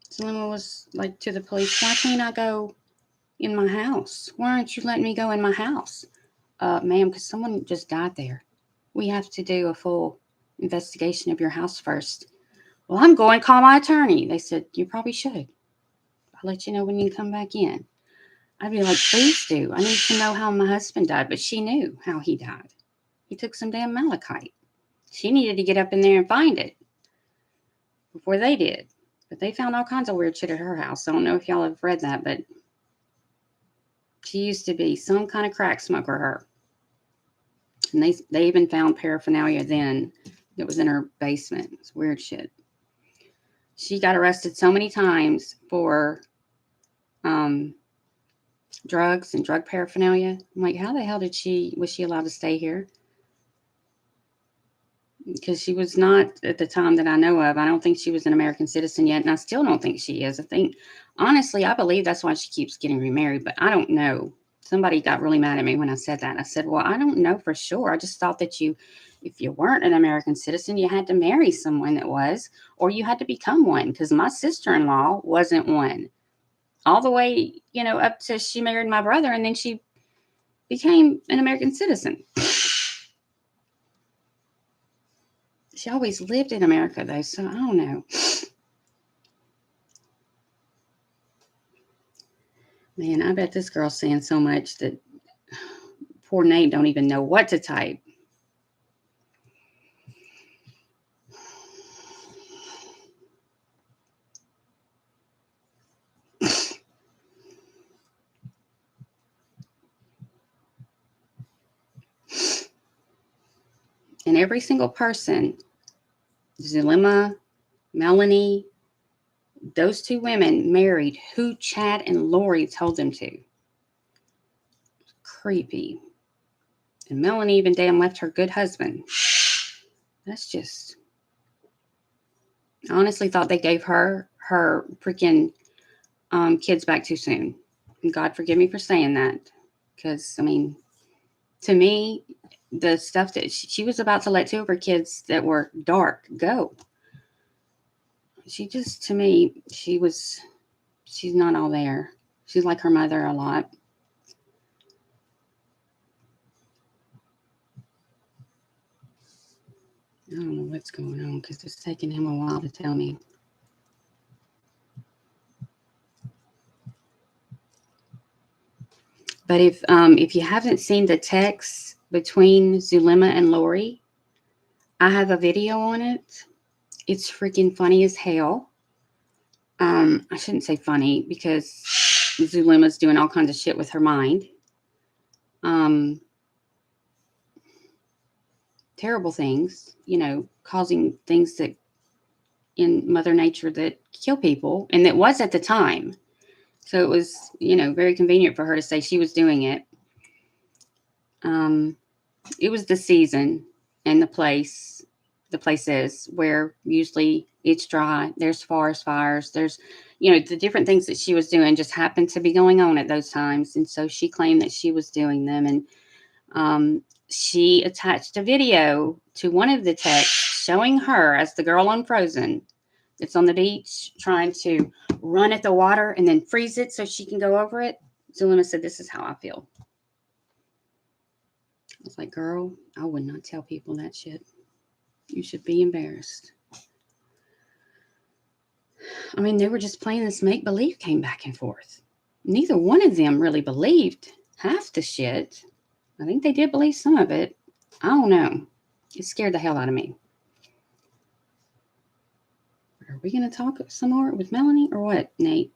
Zulema was like to the police, why can't I go in my house? Why aren't you letting me go in my house? Ma'am, because someone just died there. We have to do a full investigation of your house first. Well, I'm going to call my attorney. They said, you probably should. I'll let you know when you come back in. I'd be like, please do. I need to know how my husband died. But she knew how he died. He took some damn malachite. She needed to get up in there and find it before they did. But they found all kinds of weird shit at her house. I don't know if y'all have read that, but she used to be some kind of crack smoker, her. And they even found paraphernalia then that was in her basement. It's weird shit. She got arrested so many times for drugs and drug paraphernalia. I'm like, how the hell was she allowed to stay here? Because she was not, at the time that I know of, I don't think she was an American citizen yet, and I still don't think she is. Honestly, I believe that's why she keeps getting remarried, but I don't know. Somebody got really mad at me when I said that. I said, well, I don't know for sure. I just thought that if you weren't an American citizen, you had to marry someone that was, or you had to become one, because my sister-in-law wasn't one. All the way, up to she married my brother, and then she became an American citizen. She always lived in America, though, so I don't know. Man, I bet this girl's saying so much that poor Nate don't even know what to type. And every single person, Zulema, Melanie, those two women married who Chad and Lori told them to. Creepy. And Melanie even damn left her good husband. That's just... I honestly thought they gave her freaking kids back too soon. And God forgive me for saying that. Because, to me, the stuff that she was about to let two of her kids that were dark go. She just, to me, she's not all there. She's like her mother a lot. I don't know what's going on because it's taking him a while to tell me. But if you haven't seen the text between Zulema and Lori, I have a video on it. It's freaking funny as hell. I shouldn't say funny because Zulema's doing all kinds of shit with her mind. Terrible things, causing things that in Mother Nature that kill people, and that was at the time. So it was, very convenient for her to say she was doing it. It was the season and the places where usually it's dry. There's forest fires. There's, the different things that she was doing just happened to be going on at those times. And so she claimed that she was doing them. And she attached a video to one of the texts showing her as the girl on Frozen that's on the beach trying to run at the water and then freeze it so she can go over it. Zulema said, this is how I feel. I was like, girl, I would not tell people that shit. You should be embarrassed. They were just playing this make-believe game back and forth. Neither one of them really believed half the shit. I think they did believe some of it. I don't know. It scared the hell out of me. Are we going to talk some more with Melanie or what, Nate?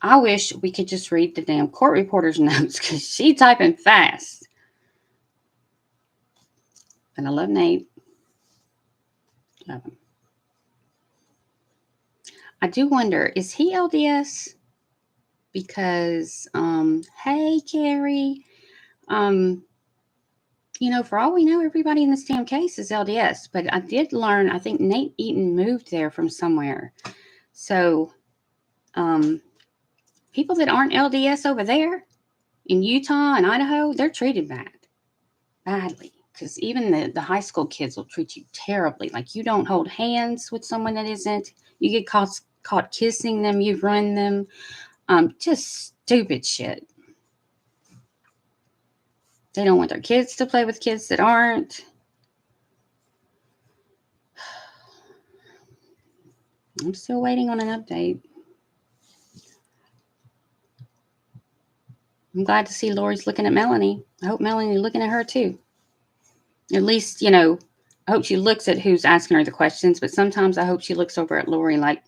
I wish we could just read the damn court reporter's notes because she's typing fast. And I love Nate. Love him. I do wonder, is he LDS? Because, hey, Carrie, For all we know, everybody in this damn case is LDS. But I did learn, I think Nate Eaton moved there from somewhere. So, people that aren't LDS over there in Utah and Idaho, they're treated badly. Because even the high school kids will treat you terribly. Like, you don't hold hands with someone that isn't. You get caught kissing them, you've ruined them. Just stupid shit. They don't want their kids to play with kids that aren't. I'm still waiting on an update. I'm glad to see Lori's looking at Melanie. I hope Melanie's looking at her too. At least, I hope she looks at who's asking her the questions, but sometimes I hope she looks over at Lori like,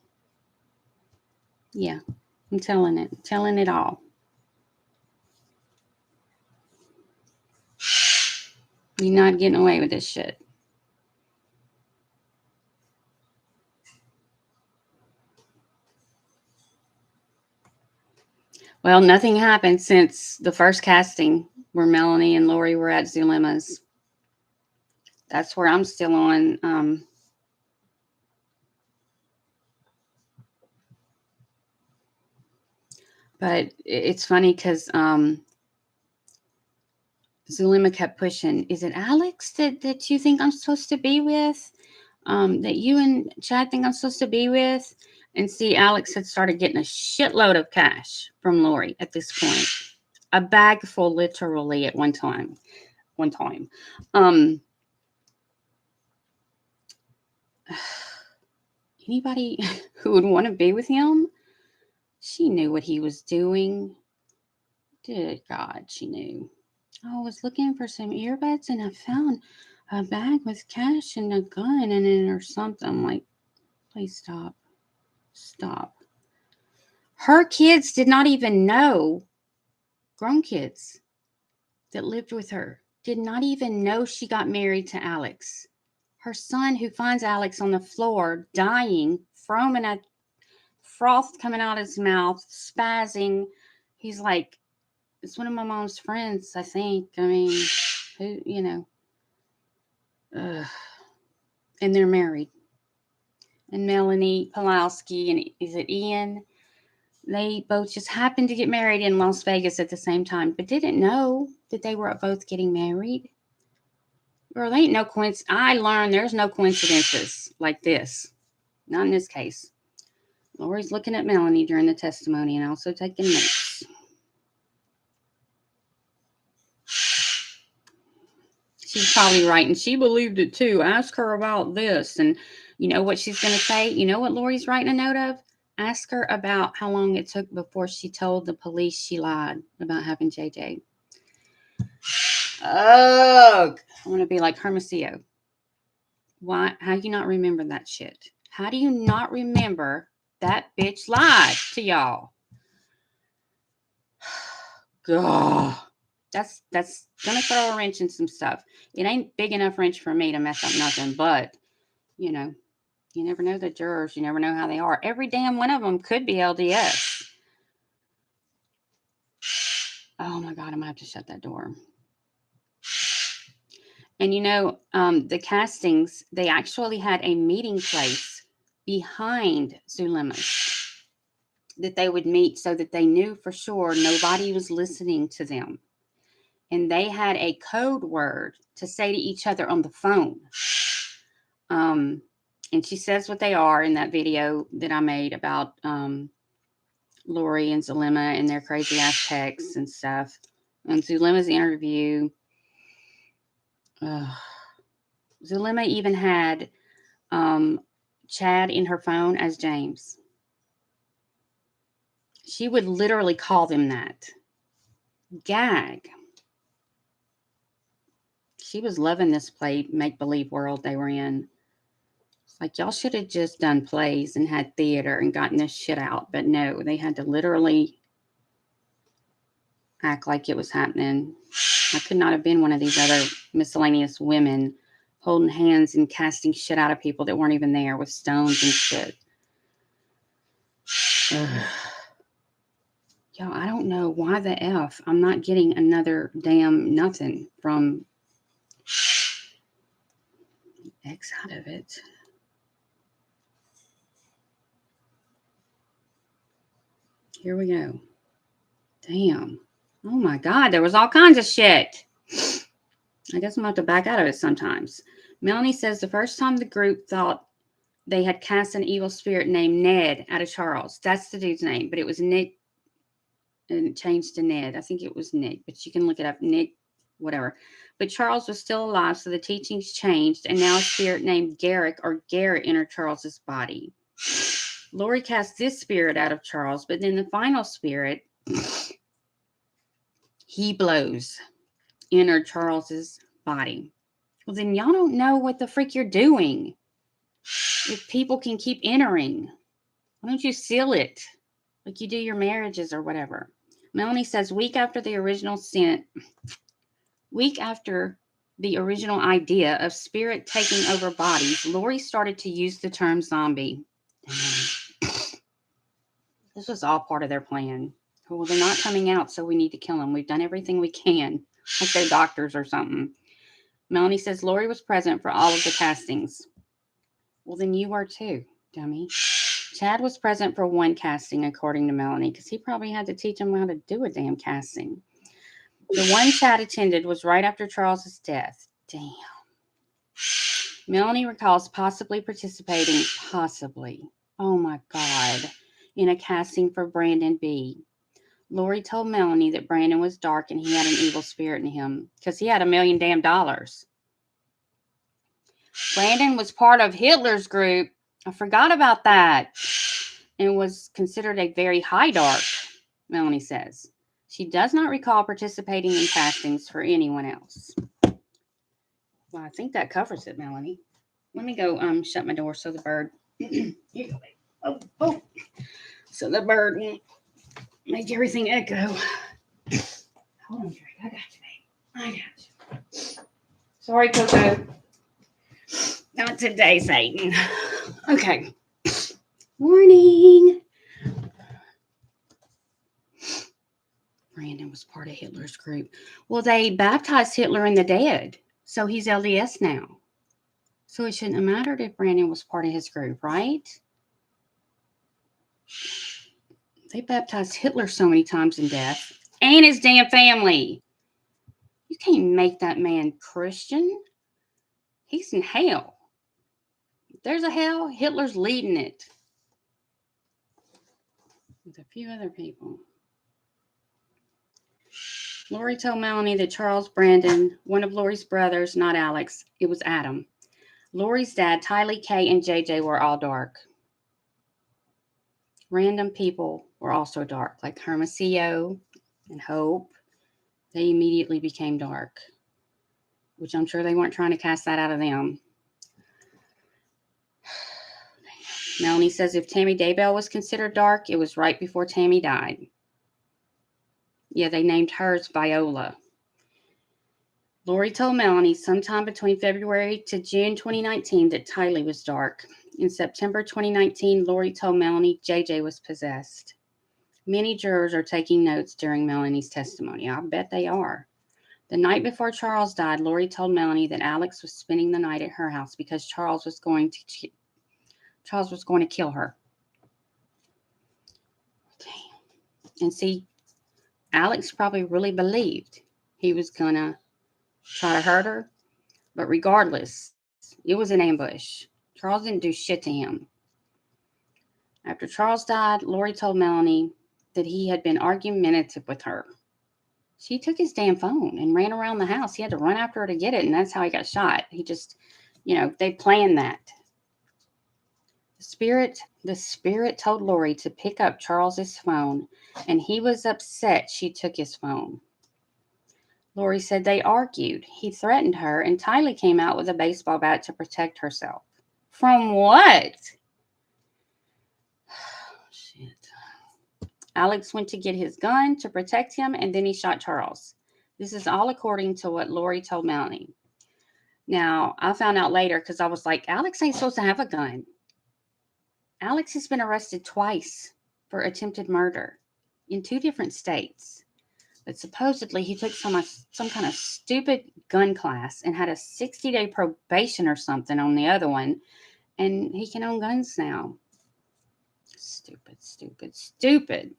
yeah, I'm telling it all. You're not getting away with this shit. Well, nothing happened since the first casting where Melanie and Lori were at Zulema's. That's where I'm still on. But it's funny because Zulema kept pushing. Is it Alex that you think I'm supposed to be with? That you and Chad think I'm supposed to be with? And see, Alex had started getting a shitload of cash from Lori at this point. A bag full, literally, at one time. Anybody who would want to be with him, she knew what he was doing. Good God, she knew. I was looking for some earbuds and I found a bag with cash and a gun in it or something. I'm like, please stop. Stop. Her kids did not even know, grown kids that lived with her, did not even know she got married to Alex. Her son, who finds Alex on the floor, dying, foaming at froth coming out of his mouth, spazzing. He's like, it's one of my mom's friends, I think. I mean, who. Ugh. And they're married. And Melanie Pulowski and is it Ian? They both just happened to get married in Las Vegas at the same time, but didn't know that they were both getting married. Girl, there ain't no coincidence. I learned there's no coincidences like this. Not in this case. Lori's looking at Melanie during the testimony and also taking notes. She's probably right, and she believed it too. Ask her about this. And you know what she's going to say? You know what Lori's writing a note of? Ask her about how long it took before she told the police she lied about having JJ. Oh, I want to be like Hermosillo. Why? How do you not remember that shit? How do you not remember that bitch lied to y'all? God. That's gonna throw a wrench in some stuff. It ain't big enough wrench for me to mess up nothing, but you never know the jurors. You never know how they are. Every damn one of them could be LDS. Oh my God, I'm gonna have to shut that door. And the castings, they actually had a meeting place behind Zulema's that they would meet so that they knew for sure nobody was listening to them. And they had a code word to say to each other on the phone. And she says what they are in that video that I made about Lori and Zulema and their crazy ass texts and stuff. And Zulema's interview. Zulema even had Chad in her phone as James. She would literally call them that. Gag. She was loving this make-believe world they were in. It's like, y'all should have just done plays and had theater and gotten this shit out. But no, they had to literally act like it was happening. I could not have been one of these other miscellaneous women holding hands and casting shit out of people that weren't even there with stones and shit. Ugh. Yo, I don't know why the F I'm not getting another damn nothing from X out of it. Here we go. Damn. Oh my God, there was all kinds of shit. I guess I'm going to have to back out of it sometimes. Melanie says the first time the group thought they had cast an evil spirit named Ned out of Charles. That's the dude's name, but it was Nick, and it changed to Ned. I think it was Nick, but you can look it up. Nick, whatever. But Charles was still alive, so the teachings changed, and now a spirit named Garrick or Garrett entered Charles's body. Lori cast this spirit out of Charles, but then the final spirit, he blows, entered Charles's body. Well, then y'all don't know what the freak you're doing. If people can keep entering, why don't you seal it like you do your marriages or whatever? Melanie says week after the original idea of spirit taking over bodies, Lori started to use the term zombie. This was all part of their plan. Well, they're not coming out, so we need to kill them. We've done everything we can, like they're doctors or something. Melanie says Lori was present for all of the castings. Well, then you were too, dummy. Chad was present for one casting, according to Melanie, because he probably had to teach him how to do a damn casting. The one Chad attended was right after Charles's death. Damn. Melanie recalls possibly participating, oh my God, in a casting for Brandon B. Lori told Melanie that Brandon was dark and he had an evil spirit in him because he had $1 million damn dollars. Brandon was part of Hitler's group. I forgot about that. And was considered a very high dark, Melanie says. She does not recall participating in castings for anyone else. Well, I think that covers it, Melanie. Let me go shut my door so the bird... Here you go, babe. Oh. So the bird won't make everything echo. Hold on, Jerry. I got you, babe. I got you. Sorry, Coco. Not today, Satan. Okay. Morning. Brandon was part of Hitler's group. Well, they baptized Hitler in the dead, so he's LDS now. So it shouldn't have mattered if Brandon was part of his group, right? They baptized Hitler so many times in death and his damn family. You can't make that man Christian. He's in hell. If there's a hell, Hitler's leading it. With a few other people. Lori told Melanie that Charles Brandon, one of Lori's brothers, not Alex, it was Adam. Lori's dad, Tylee, Kay, and JJ were all dark. Random people were also dark, like Hermosillo and Hope. They immediately became dark, which I'm sure they weren't trying to cast that out of them. Melanie says if Tammy Daybell was considered dark, it was right before Tammy died. Yeah, they named hers Viola. Lori told Melanie sometime between February to June 2019 that Tylee was dark. In September 2019, Lori told Melanie JJ was possessed. Many jurors are taking notes during Melanie's testimony. I bet they are. The night before Charles died, Lori told Melanie that Alex was spending the night at her house because Charles was going to kill her. Okay. And see, Alex probably really believed he was going to try to hurt her. But regardless, it was an ambush. Charles didn't do shit to him. After Charles died, Lori told Melanie that he had been argumentative with her. She took his damn phone and ran around the house. He had to run after her to get it, and that's how he got shot. He just, they planned that. The spirit told Lori to pick up Charles's phone, and he was upset she took his phone. Lori said they argued. He threatened her, and Tylee came out with a baseball bat to protect herself. From what? Shit. Alex went to get his gun to protect him, and then he shot Charles. This is all according to what Lori told Melanie. Now, I found out later because I was like, Alex ain't supposed to have a gun. Alex has been arrested twice for attempted murder in 2 different states. But supposedly he took some kind of stupid gun class and had a 60-day probation or something on the other one, and he can own guns now. Stupid, stupid, stupid.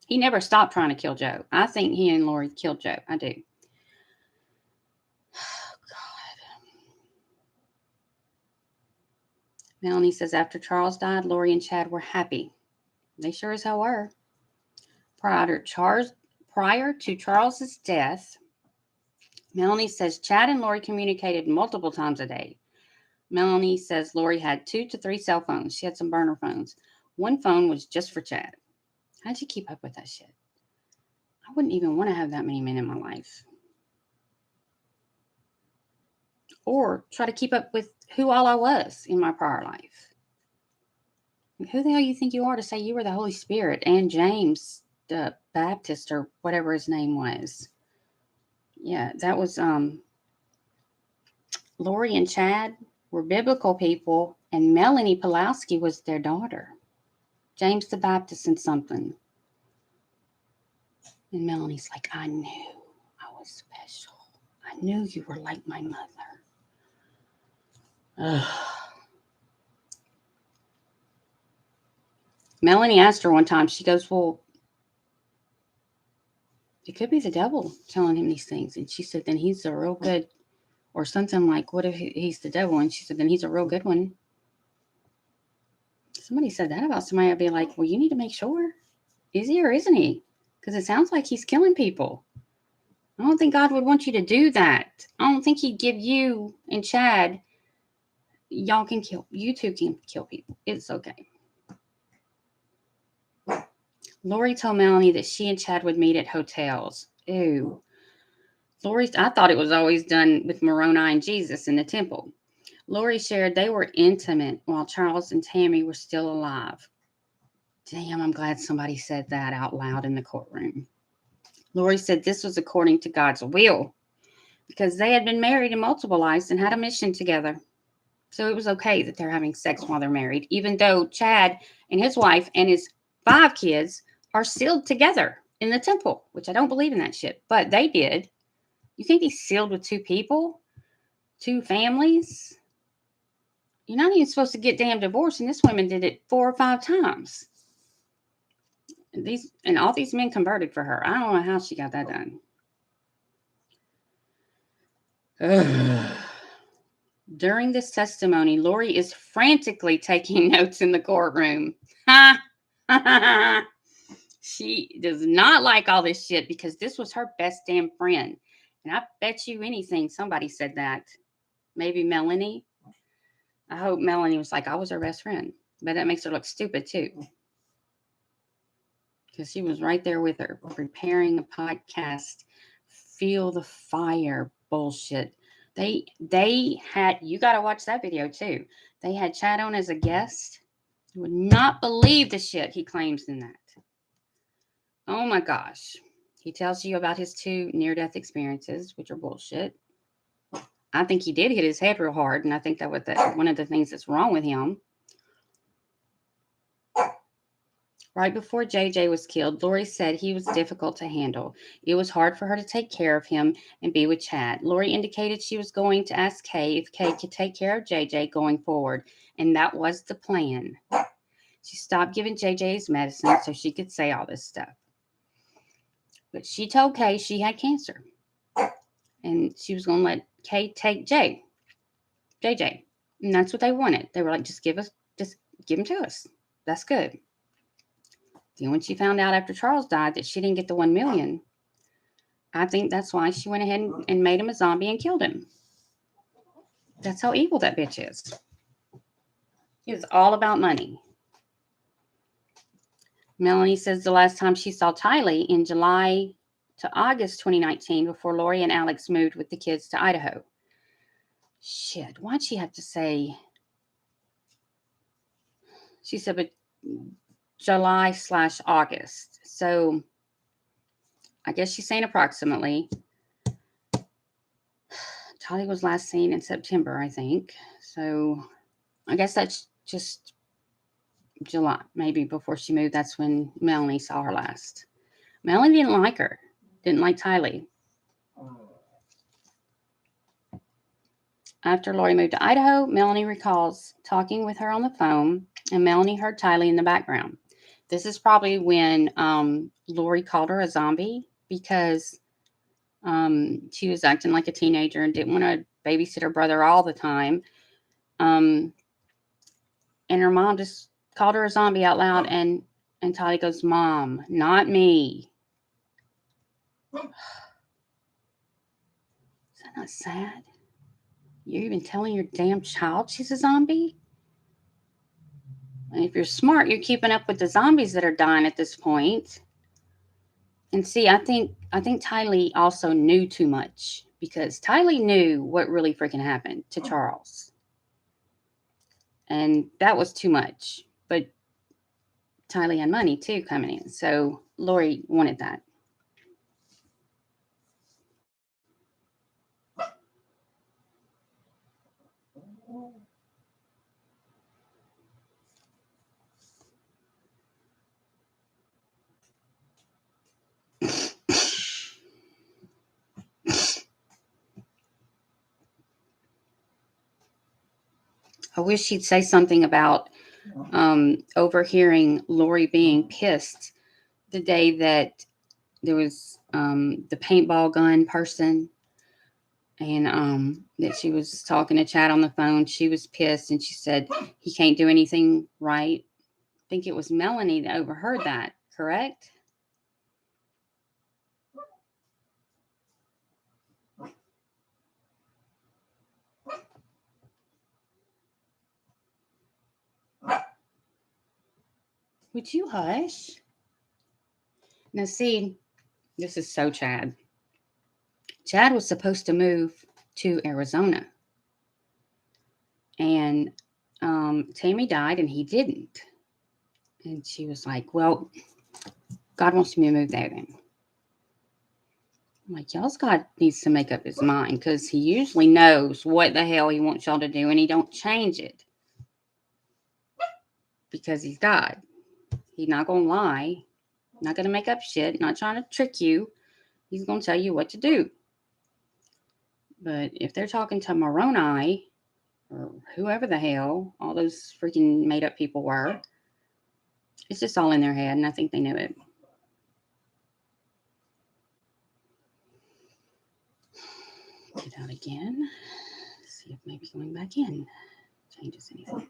He never stopped trying to kill Joe. I think he and Lori killed Joe. I do. Oh, God. Melanie says after Charles died, Lori and Chad were happy. They sure as hell were. Prior to Charles's death, Melanie says Chad and Lori communicated multiple times a day. Melanie says Lori had 2 to 3 cell phones. She had some burner phones. One phone was just for Chad. How'd you keep up with that shit? I wouldn't even want to have that many men in my life. Or try to keep up with who all I was in my prior life. Who the hell you think you are to say you were the Holy Spirit and James the Baptist or whatever his name was? Yeah, that was Lori and Chad were biblical people, and Melanie Pulowski was their daughter. James the Baptist and something. And Melanie's like, I knew I was special. I knew you were like my mother. Ugh. Melanie asked her one time, she goes, well, it could be the devil telling him these things. And she said, then he's a real good, or something like, what if he's the devil? And she said, then he's a real good one. Somebody said that about somebody, I'd be like, well, you need to make sure. Is he or isn't he? Because it sounds like he's killing people. I don't think God would want you to do that. I don't think he'd give you and Chad, y'all can kill, you two can kill people. It's okay. Lori told Melanie that she and Chad would meet at hotels. Ew. I thought it was always done with Moroni and Jesus in the temple. Lori shared they were intimate while Charles and Tammy were still alive. Damn, I'm glad somebody said that out loud in the courtroom. Lori said this was according to God's will because they had been married in multiple lives and had a mission together. So it was okay that they're having sex while they're married, even though Chad and his wife and his 5 kids are sealed together in the temple, which I don't believe in that shit, but they did. You can't be sealed with 2 people, 2 families. You're not even supposed to get damn divorced, and this woman did it 4 or 5 times. And all these men converted for her. I don't know how she got that done. Ugh. During this testimony, Lori is frantically taking notes in the courtroom. She does not like all this shit because this was her best damn friend. And I bet you anything somebody said that. Maybe Melanie. I hope Melanie was like, I was her best friend. But that makes her look stupid too. Because she was right there with her, preparing a podcast. Feel the fire bullshit. They had, you got to watch that video too. They had Chad on as a guest. You would not believe the shit he claims in that. Oh my gosh. He tells you about his 2 near-death experiences, which are bullshit. I think he did hit his head real hard, and I think that was one of the things that's wrong with him. Right before JJ was killed, Lori said he was difficult to handle. It was hard for her to take care of him and be with Chad. Lori indicated she was going to ask Kay if Kay could take care of JJ going forward, and that was the plan. She stopped giving JJ his medicine so she could say all this stuff. But she told Kay she had cancer, and she was going to let Kay take JJ. And that's what they wanted. They were like, just give him to us. That's good. Then when she found out after Charles died that she didn't get the $1 million, I think that's why she went ahead and made him a zombie and killed him. That's how evil that bitch is. It was all about money. Melanie says the last time she saw Tylee in July to August 2019 before Lori and Alex moved with the kids to Idaho. Shit, why'd she have to say? She said, but July/August. So I guess she's saying approximately. Tylee was last seen in September, I think. So I guess that's just July, maybe before she moved. That's when Melanie saw her last. Melanie didn't like her. didn't like Tylee. After Lori moved to Idaho, Melanie recalls talking with her on the phone, and Melanie heard Tylee in the background. This is probably when Lori called her a zombie because she was acting like a teenager and didn't want to babysit her brother all the time. And her mom just called her a zombie out loud, and Tylee goes, "Mom, not me." Is that not sad? You're even telling your damn child she's a zombie? And if you're smart, you're keeping up with the zombies that are dying at this point. And see, I think Tylee also knew too much, because Tylee knew what really freaking happened to Charles. And that was too much. But Tylee had money too coming in. So Lori wanted that. I wish she'd say something about overhearing Lori being pissed the day that there was the paintball gun person, and that she was talking to Chad on the phone. She was pissed, and she said he can't do anything right. I think it was Melanie that overheard that, correct? Would you hush? Now, see, this is so Chad. Chad was supposed to move to Arizona. And Tammy died, and he didn't. And she was like, well, God wants me to move there then. I'm like, y'all's God needs to make up his mind, because he usually knows what the hell he wants y'all to do, and he don't change it. Because he's God. He's not going to lie. Not going to make up shit. Not trying to trick you. He's going to tell you what to do. But if they're talking to Moroni, or whoever the hell all those freaking made up people were, it's just all in their head, and I think they knew it. Get out again. See if maybe going back in changes anything.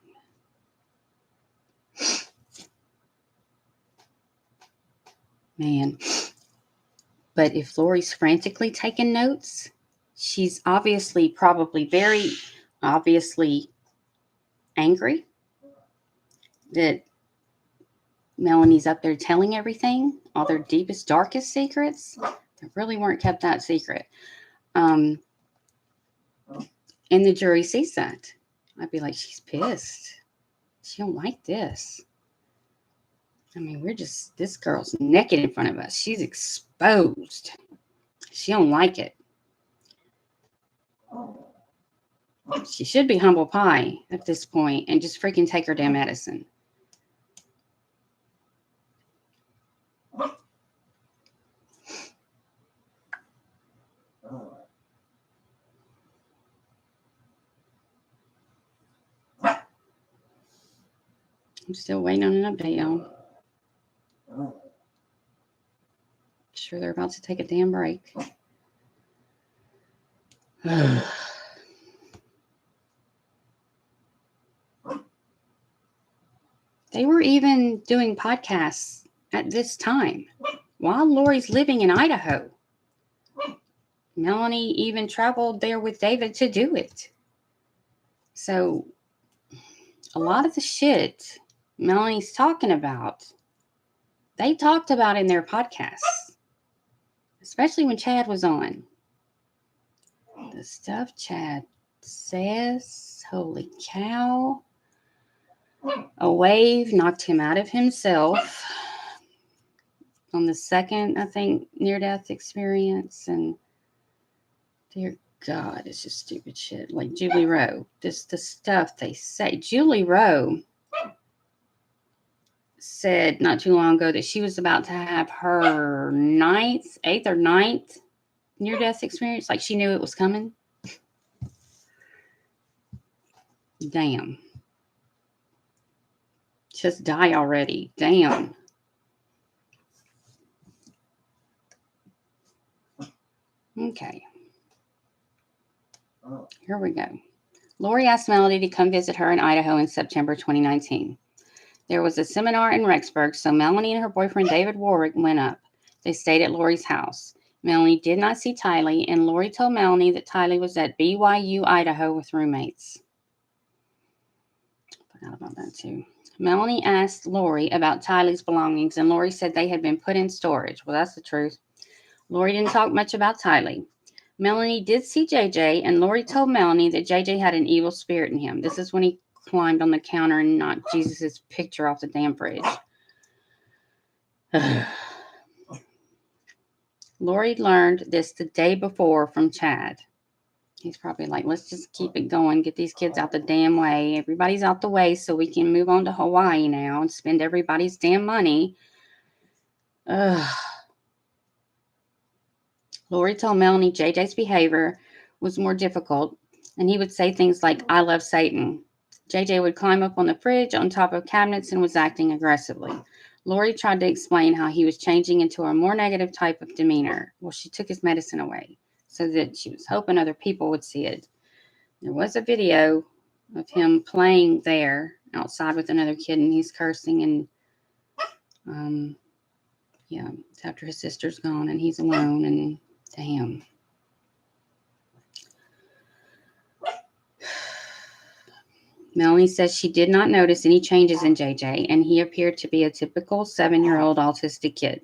Man. But if Lori's frantically taking notes, she's obviously probably very obviously angry that Melanie's up there telling everything, all their deepest, darkest secrets that really weren't kept that secret. And the jury sees that. I'd be like, she's pissed. She don't like this. I mean, this girl's naked in front of us. She's exposed. She don't like it. She should be humble pie at this point and just freaking take her damn medicine. I'm still waiting on an update, y'all. Sure they're about to take a damn break. They were even doing podcasts at this time while Lori's living in Idaho. Melanie even traveled there with David to do it. So a lot of the shit Melanie's talking about, they talked about in their podcasts, especially when Chad was on. The stuff Chad says, holy cow. A wave knocked him out of himself on the second, I think, near-death experience. And dear God, it's just stupid shit. Like Julie Rowe, the stuff they say. Julie Rowe said not too long ago that she was about to have her eighth or ninth near-death experience. Like she knew it was coming. Damn. Just die already. Damn. Okay. Here we go. Lori asked Melody to come visit her in Idaho in September 2019. There was a seminar in Rexburg, so Melanie and her boyfriend David Warwick went up. They stayed at Lori's house. Melanie did not see Tylee, and Lori told Melanie that Tylee was at BYU, Idaho with roommates. I forgot about that too. Melanie asked Lori about Tylee's belongings, and Lori said they had been put in storage. Well, that's the truth. Lori didn't talk much about Tylee. Melanie did see JJ, and Lori told Melanie that JJ had an evil spirit in him. This is when he climbed on the counter and knocked Jesus' picture off the damn fridge. Lori learned this the day before from Chad. He's probably like, let's just keep it going, get these kids out the damn way. Everybody's out the way so we can move on to Hawaii now and spend everybody's damn money. Lori told Melanie JJ's behavior was more difficult, and he would say things like, I love Satan. JJ would climb up on the fridge on top of cabinets and was acting aggressively. Lori tried to explain how he was changing into a more negative type of demeanor. Well, she took his medicine away so that she was hoping other people would see it. There was a video of him playing there outside with another kid, and he's cursing, and it's after his sister's gone and he's alone, and damn. Melanie says she did not notice any changes in JJ, and he appeared to be a typical 7-year-old autistic kid.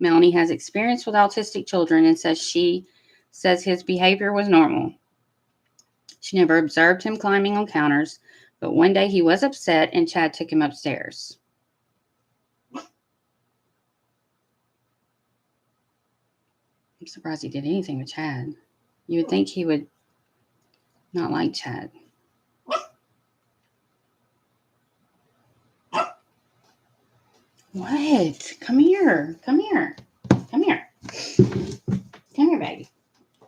Melanie has experience with autistic children and says his behavior was normal. She never observed him climbing on counters, but one day he was upset and Chad took him upstairs. I'm surprised he did anything with Chad. You would think he would not like Chad. What? Come here. Come here. Come here. Come here, baby.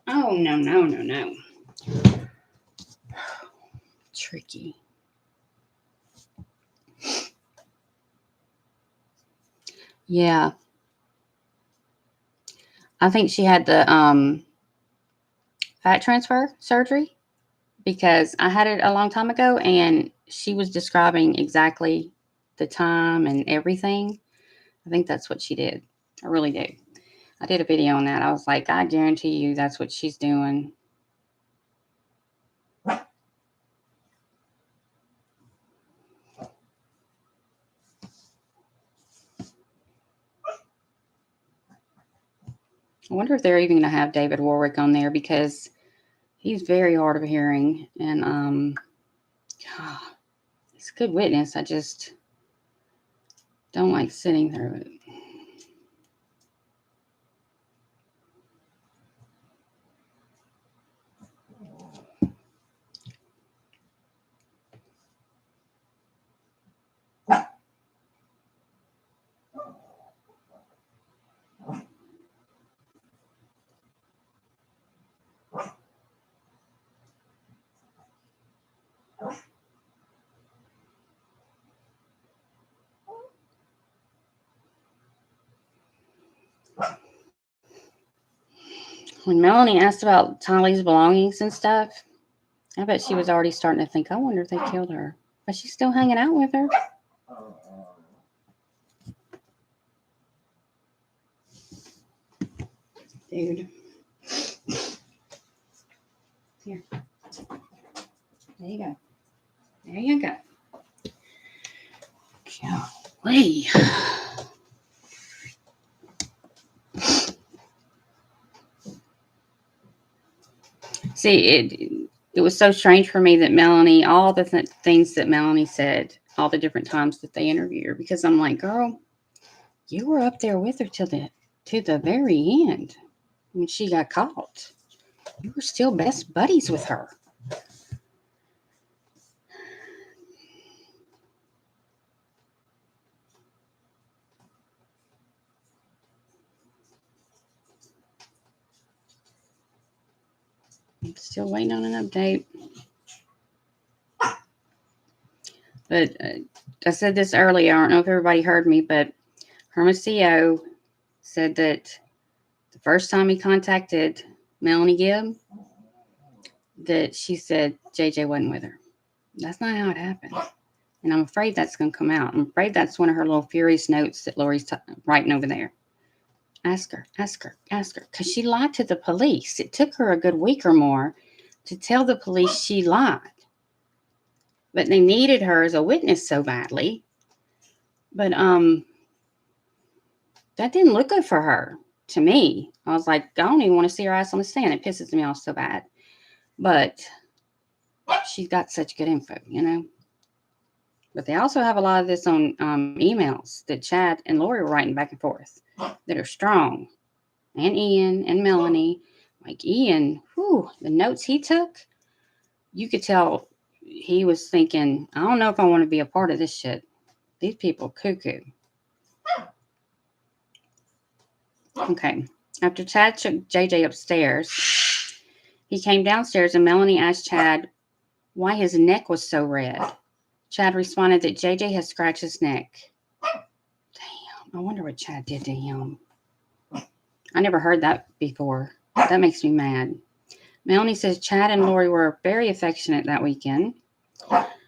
Oh, no. Tricky. Yeah. I think she had the fat transfer surgery because I had it a long time ago, and she was describing exactly the time and everything. I think that's what she did. I really do. I did a video on that. I was like, I guarantee you that's what she's doing. I wonder if they're even going to have David Warwick on there, because he's very hard of hearing, and he's a good witness. I just don't like sitting through it. When Melanie asked about Tylee's belongings and stuff, I bet she was already starting to think, I wonder if they killed her. But she's still hanging out with her. Dude. Here. There you go. There you go. Golly. See, it was so strange for me that Melanie, all the things that Melanie said, all the different times that they interviewed her, because I'm like, girl, you were up there with her to the very end when she got caught. You were still best buddies with her. Still waiting on an update. But I said this earlier. I don't know if everybody heard me, but Hermosillo said that the first time he contacted Melanie Gibb, that she said JJ wasn't with her. That's not how it happened. And I'm afraid that's going to come out. I'm afraid that's one of her little furious notes that Lori's writing over there. Ask her. Because she lied to the police. It took her a good week or more to tell the police she lied. But they needed her as a witness so badly. But that didn't look good for her, to me. I was like, I don't even want to see her ass on the stand. It pisses me off so bad. But she's got such good info, you know. But they also have a lot of this on emails that Chad and Lori were writing back and forth that are strong. And Ian and Melanie. Like Ian, the notes he took, you could tell he was thinking, I don't know if I want to be a part of this shit. These people cuckoo. Okay. After Chad took JJ upstairs, he came downstairs and Melanie asked Chad why his neck was so red. Chad responded that JJ had scratched his neck. Damn, I wonder what Chad did to him. I never heard that before. That makes me mad. Melanie says Chad and Lori were very affectionate that weekend.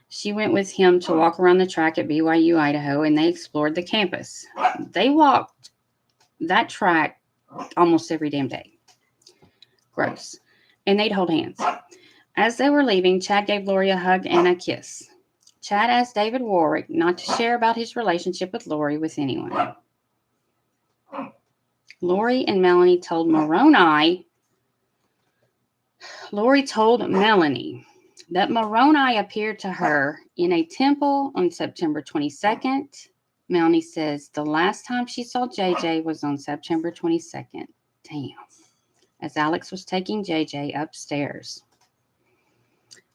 She went with him to walk around the track at BYU, Idaho, and they explored the campus. They walked that track almost every damn day. Gross. And they'd hold hands. As they were leaving, Chad gave Lori a hug and a kiss. Chad asked David Warwick not to share about his relationship with Lori with anyone. Lori and Melanie told Moroni. Lori told Melanie that Moroni appeared to her in a temple on September 22nd. Melanie says the last time she saw JJ was on September 22nd. Damn. As Alex was taking JJ upstairs.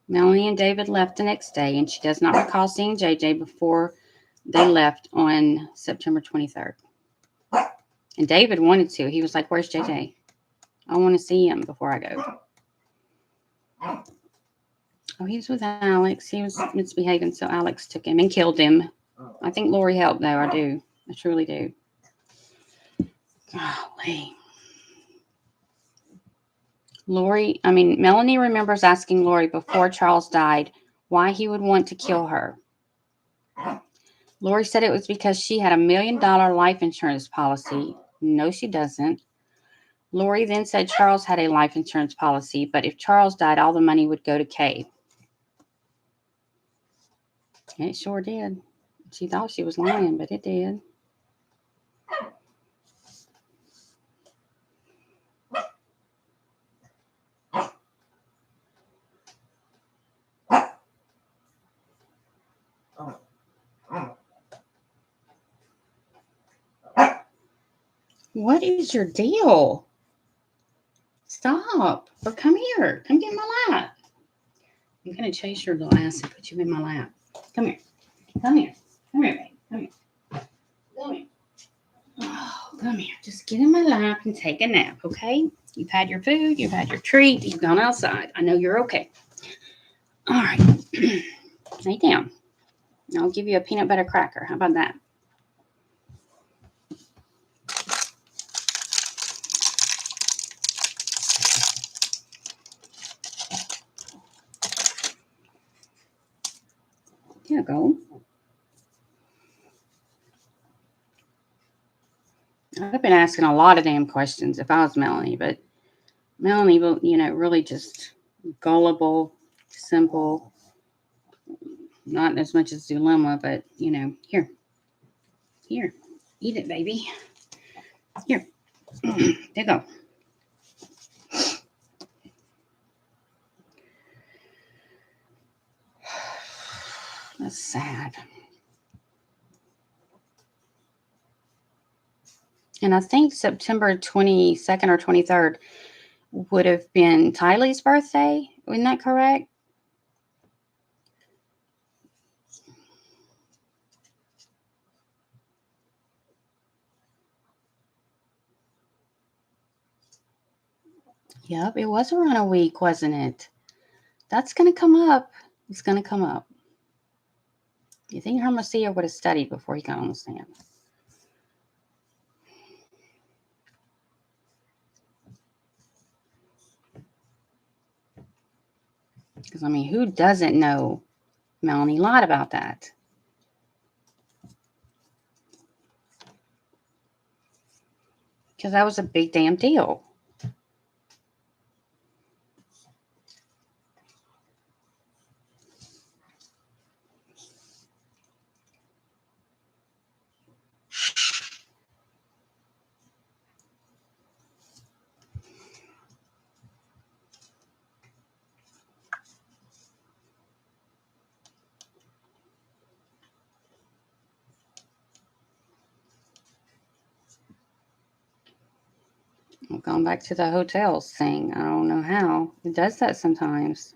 Melanie and David left the next day, and she does not recall seeing JJ before they left on September 23rd. And David wanted to. He was like, where's JJ? I want to see him before I go. Oh, he was with Alex. He was misbehaving, so Alex took him and killed him. I think Lori helped, though. I do. I truly do. Golly. Melanie remembers asking Lori before Charles died why he would want to kill her. Lori said it was because she had $1 million life insurance policy. No, she doesn't. Lori then said Charles had a life insurance policy, but if Charles died, all the money would go to Kay. It sure did. She thought she was lying, but it did. What is your deal? Stop. Or come here. Come get in my lap. I'm going to chase your little ass and put you in my lap. Come here. Come here. Come here, babe. Come here. Come here. Oh, come here. Just get in my lap and take a nap, okay? You've had your food. You've had your treat. You've gone outside. I know you're okay. All right. Lay down. I'll give you a peanut butter cracker. How about that? There you go. I've been asking a lot of damn questions if I was Melanie, but Melanie, really just gullible, simple, not as much as Dilemma, but, here, eat it, baby. Here, there you go. That's sad. And I think September 22nd or 23rd would have been Tylee's birthday. Isn't that correct? Yep, it was around a week, wasn't it? That's going to come up. It's going to come up. You think Hermosia would have studied before he got on the stand? Because, I mean, who doesn't know Melanie lied about that? Because that was a big damn deal. I'm going back to the hotels thing. I don't know how. It does that sometimes.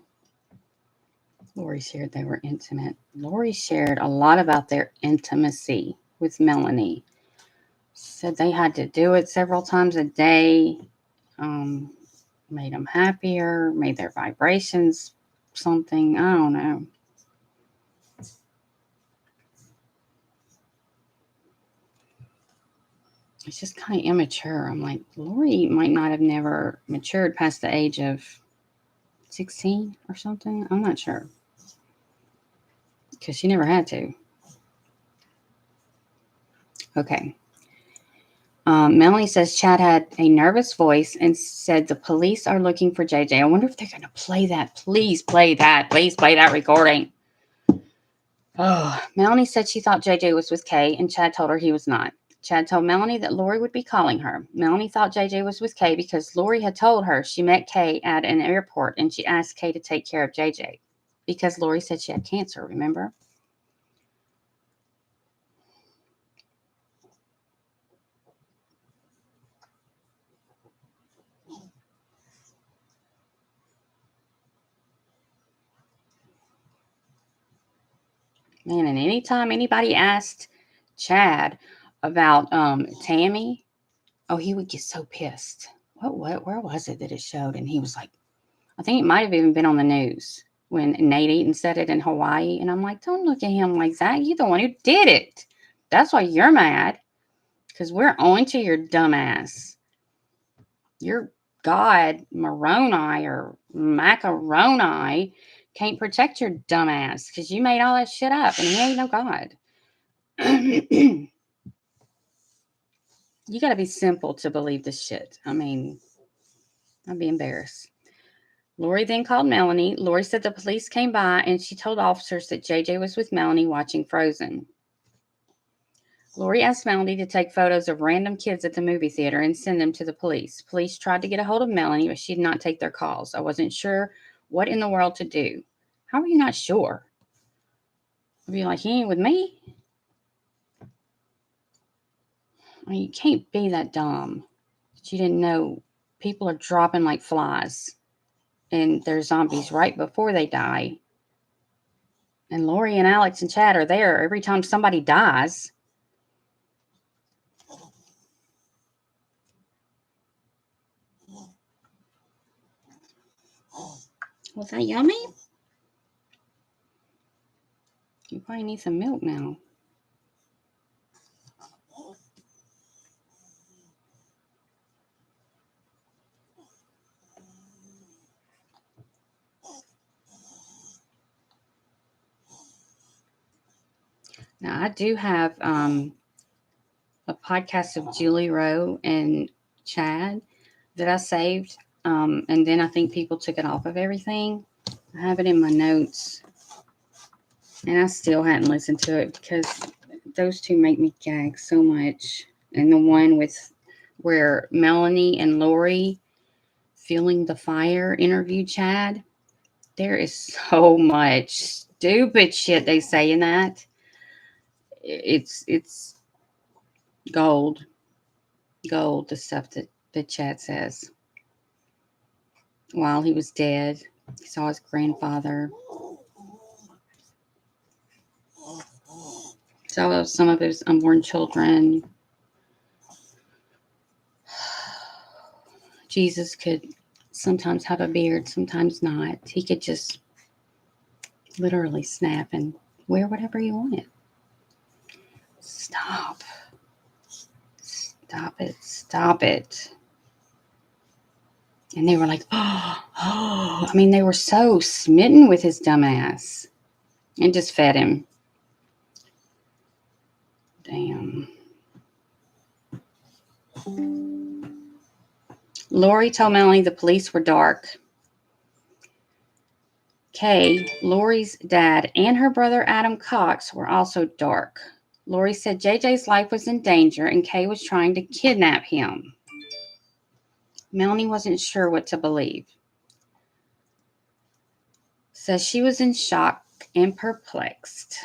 Lori shared they were intimate. Lori shared a lot about their intimacy with Melanie. Said they had to do it several times a day. Made them happier, made their vibrations something. I don't know. It's just kind of immature. I'm like, Lori might not have never matured past the age of 16 or something. I'm not sure. Because she never had to. Okay. Melanie says Chad had a nervous voice and said the police are looking for JJ. I wonder if they're going to play that. Please play that. Please play that recording. Oh, Melanie said she thought JJ was with Kay, and Chad told her he was not. Chad told Melanie that Lori would be calling her. Melanie thought JJ was with Kay because Lori had told her she met Kay at an airport and she asked Kay to take care of JJ because Lori said she had cancer, remember? Man, and anytime anybody asked Chad about Tammy, oh, he would get so pissed. Where was it that it showed? And he was like, I think it might have even been on the news when Nate Eaton said it in Hawaii. And I'm like, don't look at him like that. You're the one who did it. That's why you're mad. Because we're on to your dumbass. Your God, Moroni or Macaroni, can't protect your dumbass because you made all that shit up and he ain't no God. You got to be simple to believe this shit. I mean, I'd be embarrassed. Lori then called Melanie. Lori said the police came by and she told officers that JJ was with Melanie watching Frozen. Lori asked Melanie to take photos of random kids at the movie theater and send them to the police. Police tried to get a hold of Melanie, but she did not take their calls. I wasn't sure what in the world to do. How are you not sure? I'd be like, he ain't with me? I mean, you can't be that dumb that you didn't know people are dropping like flies and they're zombies right before they die. And Lori and Alex and Chad are there every time somebody dies. Was that yummy? You probably need some milk now. Now, I do have a podcast of Julie Rowe and Chad that I saved. And then I think people took it off of everything. I have it in my notes. And I still hadn't listened to it because those two make me gag so much. And the one with where Melanie and Lori feeling the fire interviewed Chad. There is so much stupid shit they say in that. It's gold. Gold, the stuff that Chad says. While he was dead, he saw his grandfather. Saw some of his unborn children. Jesus could sometimes have a beard, sometimes not. He could just literally snap and wear whatever he wanted. Stop. Stop it. Stop it. And they were like, oh. I mean, they were so smitten with his dumb ass. And just fed him. Damn. Lori told Melanie the police were dark. Kay, Lori's dad, and her brother Adam Cox were also dark. Lori said JJ's life was in danger and Kay was trying to kidnap him. Melanie wasn't sure what to believe. Says she was in shock and perplexed.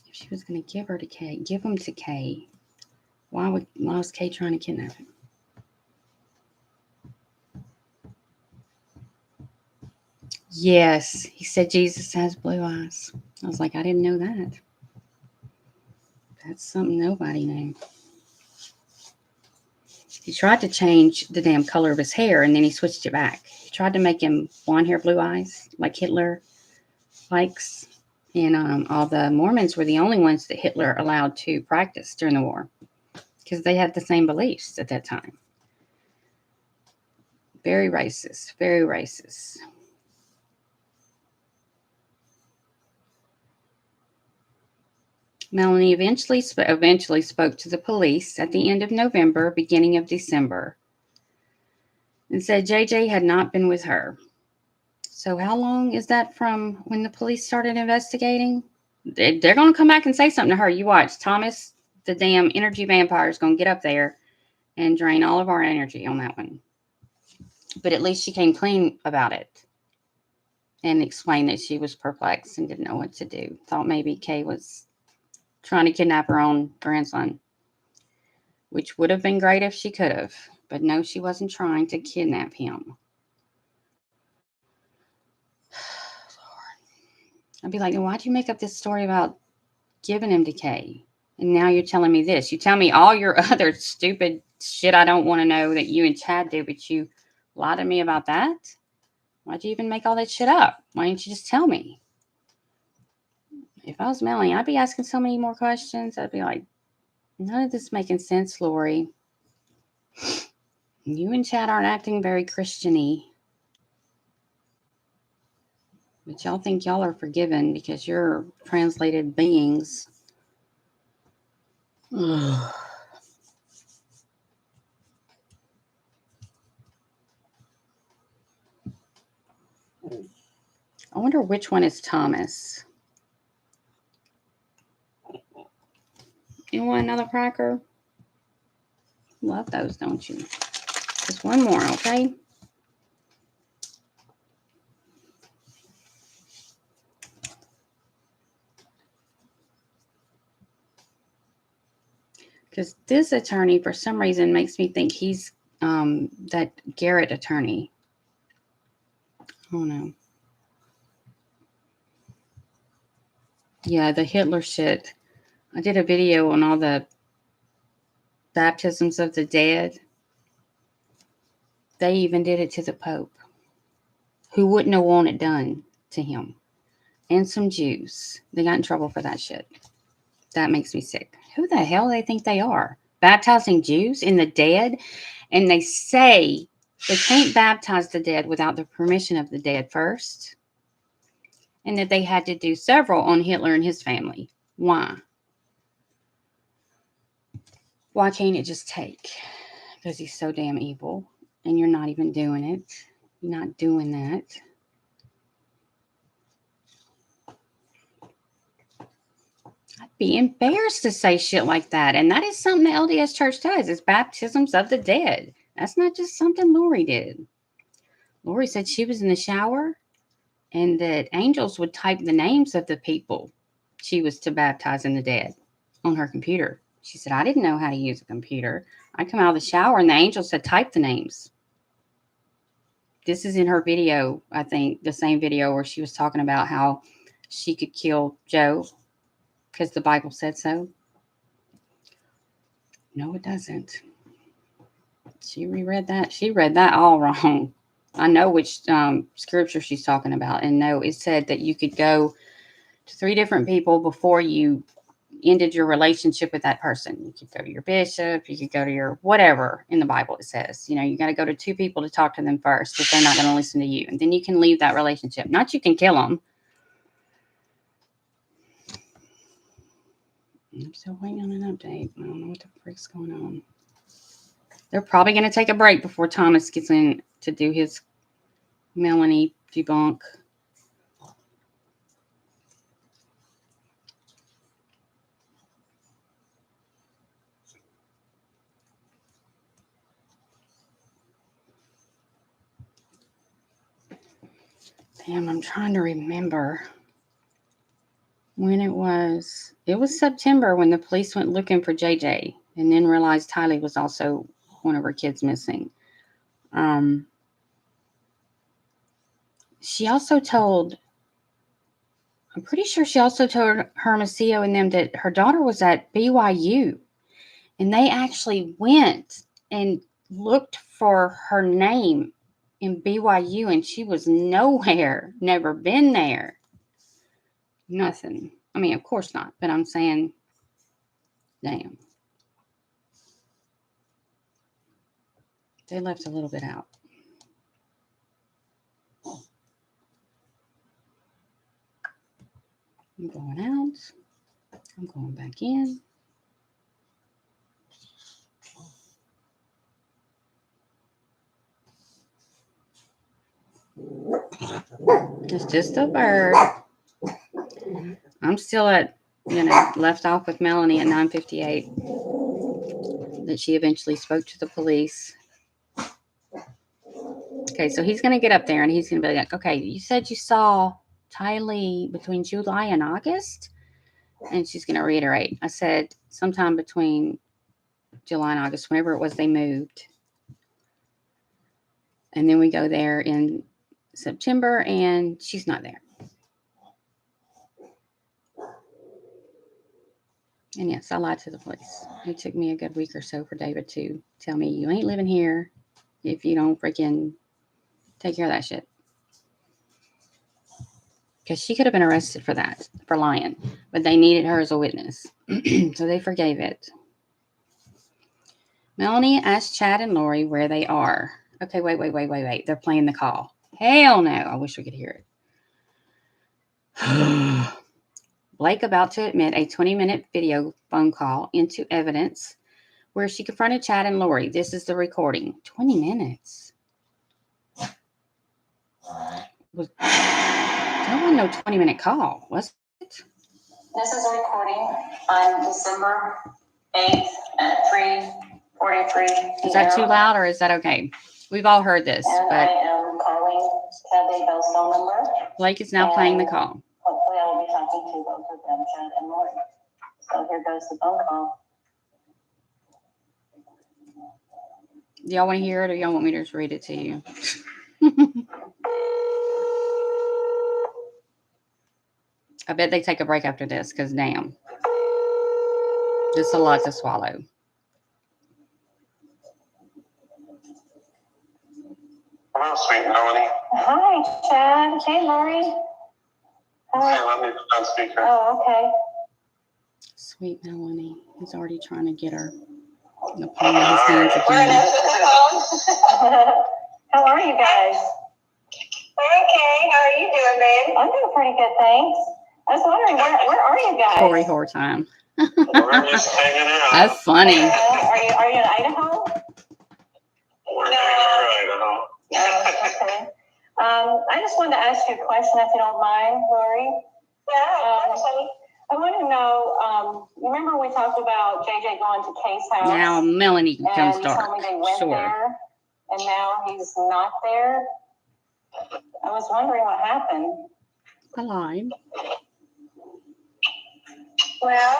If she was going to give him to Kay, why was Kay trying to kidnap him? Yes, he said Jesus has blue eyes. I was like, I didn't know that. That's something nobody knew. He tried to change the damn color of his hair, and then he switched it back. He tried to make him blonde hair, blue eyes, like Hitler likes. And all the Mormons were the only ones that Hitler allowed to practice during the war because they had the same beliefs at that time. Very racist, very racist. Melanie eventually spoke to the police at the end of November, beginning of December, and said JJ had not been with her. So how long is that from when the police started investigating? They're going to come back and say something to her. You watch. Thomas, the damn energy vampire, is going to get up there and drain all of our energy on that one. But at least she came clean about it and explained that she was perplexed and didn't know what to do. Thought maybe Kay was trying to kidnap her own grandson, which would have been great if she could have. But no, she wasn't trying to kidnap him. I'd be like, why'd you make up this story about giving him to Kay? And now you're telling me this. You tell me all your other stupid shit I don't want to know that you and Chad do, but you lie to me about that? Why'd you even make all that shit up? Why didn't you just tell me? If I was Melanie, I'd be asking so many more questions. I'd be like, none of this making sense, Lori. You and Chad aren't acting very Christian-y. But y'all think y'all are forgiven because you're translated beings. Ugh. I wonder which one is Thomas. You want another cracker? Love those, don't you? Just one more, okay? Because this attorney, for some reason, makes me think he's that Garrett attorney. Oh, no. Yeah, the Hitler shit. I did a video on all the baptisms of the dead. They even did it to the Pope, who wouldn't have wanted it done to him. And some Jews. They got in trouble for that shit. That makes me sick. Who the hell do they think they are? Baptizing Jews in the dead? And they say they can't baptize the dead without the permission of the dead first. And that they had to do several on Hitler and his family. Why? Why can't it just take? Because he's so damn evil. And you're not even doing it. You're not doing that. I'd be embarrassed to say shit like that. And that is something the LDS Church does. It's baptisms of the dead. That's not just something Lori did. Lori said she was in the shower and that angels would type the names of the people she was to baptize in the dead on her computer. She said, I didn't know how to use a computer. I come out of the shower and the angels said, type the names. This is in her video, I think, the same video where she was talking about how she could kill Joe because the Bible said so. No, it doesn't. She reread that. She read that all wrong. I know which scripture she's talking about. And no, it said that you could go to 3 different people before you ended your relationship with that person. You could go to your bishop, you could go to your whatever in the Bible it says. You got to go to 2 people to talk to them first if they're not going to listen to you. And then you can leave that relationship. Not you can kill them. I'm still waiting on an update. I don't know what the frick's going on. They're probably going to take a break before Thomas gets in to do his Melanie debunk. Damn, I'm trying to remember when it was. It was September when the police went looking for JJ and then realized Tylee was also one of her kids missing. She also told, I'm pretty sure she also told Hermosillo and them that her daughter was at BYU. And they actually went and looked for her name in BYU, and she was nowhere, never been there. Nothing. I mean, of course not, but I'm saying, damn. They left a little bit out. I'm going out. I'm going back in. It's just a bird. I'm still at, left off with Melanie at 9:58. That she eventually spoke to the police. Okay, so he's going to get up there and he's going to be like, okay, you said you saw Tylee between July and August? And she's going to reiterate. I said sometime between July and August, whenever it was they moved. And then we go there in September and she's not there. And yes, I lied to the police. It took me a good week or so for David to tell me, you ain't living here if you don't freaking take care of that shit. Because she could have been arrested for that, for lying. But they needed her as a witness. So they forgave it. Melanie asked Chad and Lori where they are. Okay, wait. They're playing the call. Hell no. I wish we could hear it. Blake about to admit a 20-minute video phone call into evidence where she confronted Chad and Lori. This is the recording. 20 minutes. That wasn't no 20-minute call, was it? This is a recording on December 8th at 3:43. Is that too loud or is that okay? We've all heard this. And but I am calling Chad Daybell's phone number. Blake is now playing the call. Hopefully I will be talking to both of them, Chad and Lori. So here goes the phone call. Do y'all want to hear it or y'all want me to just read it to you? I bet they take a break after this because damn. This is a lot to swallow. Hello, sweet Melanie. Hi, Chad. Hey, Lori. Hey, let me put on speaker. Oh, okay. Sweet Melanie. He's already trying to get her in the palm of his hands again. How are you guys? Okay, how are you doing, babe? I'm doing pretty good, thanks. I was wondering, where are you guys? Corey whore time. We're just hanging out. That's funny. Are you in Idaho? We're hanging in Idaho. Okay. I just wanted to ask you a question, if you don't mind, Lori. Yeah, of course, honey. I want to know, remember we talked about JJ going to Kay's house? Now Melanie and comes you dark. told me they went Sure. there, and now he's not there. I was wondering what happened. I lied. Well,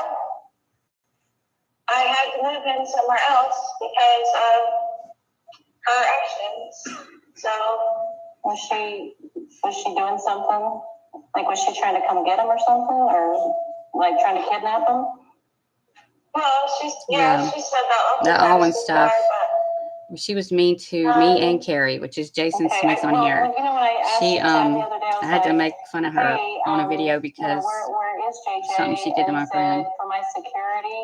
I had to move him somewhere else because of her actions. So, Was she doing something? Like, was she trying to come get him or something? Or, like, trying to kidnap him? well, she Yeah. said that. That Owen stuff. She was mean to me and Carrie, which is Jason Okay, Smith on here. You know, when I asked She you Chad, the other day, I I had to was make fun of her hey, on a video you know, because where is JJ? something she did to And my he friend. said, for my security,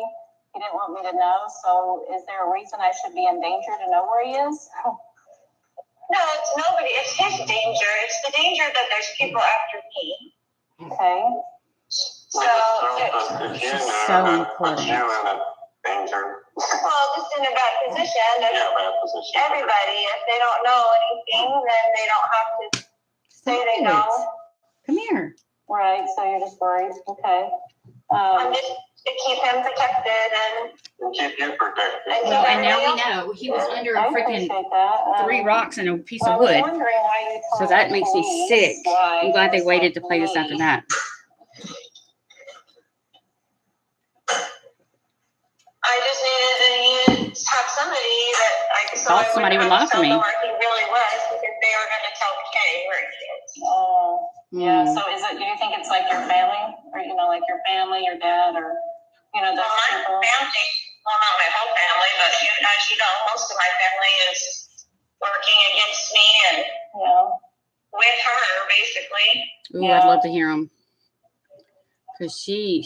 he didn't want me to know. So is there a reason I should be in danger to know where he is? No, it's nobody. It's his danger. It's the danger that there's people after me. Okay. So, If you This is know, so that puts you important. in a danger. well, just in a bad position. Yeah, bad position. Everybody, if they don't know anything, then they don't have to say Stop they it. know. Come here. Right. So you're just worried. Okay. I'm just to keep him protected and Keep you protected. Well, and now we know he was under a I freaking appreciate that. 3 rocks and a piece I of was wood. wondering why you So told that the makes me police sick. why I'm glad they it was waited like to play this after me. that. I just needed to have somebody that Thought somebody would lie for me. Where he really was, because they were going to tell Kay where he is. Oh, yeah. Hmm. So do you think it's like your family, or you know, like your family, your dad, or you know, those Well, my people? family, well, not my whole family, but as you know, most of my family is working against me and Yeah. with her, basically. Ooh, Yeah. I'd love to hear them. Because she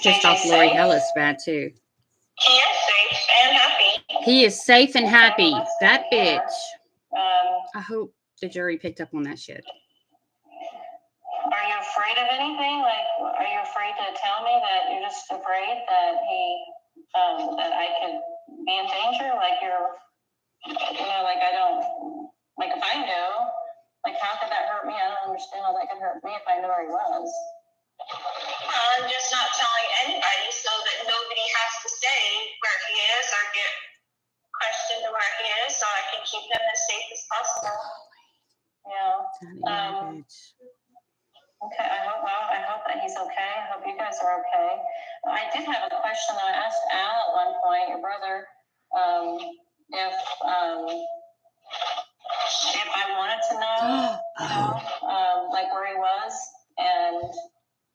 pissed off Lori Ellis bad too. He is safe and happy. He is safe and happy. Well, that's That good to hear. bitch. I hope the jury picked up on that shit. Are you afraid of anything? Like, are you afraid to tell me that you're just afraid that that I could be in danger? Like you know, like I don't, like if I knew, like how could that hurt me? I don't understand how that could hurt me if I knew where he was. I'm just not telling anybody so that nobody has to say where he is or get questioned where he is, so I can keep him as safe as possible. Yeah. That bitch. Okay. I hope that he's okay. I hope you guys are okay. I did have a question that I asked Al at one point, your brother, if I wanted to know, you know, like where he was, and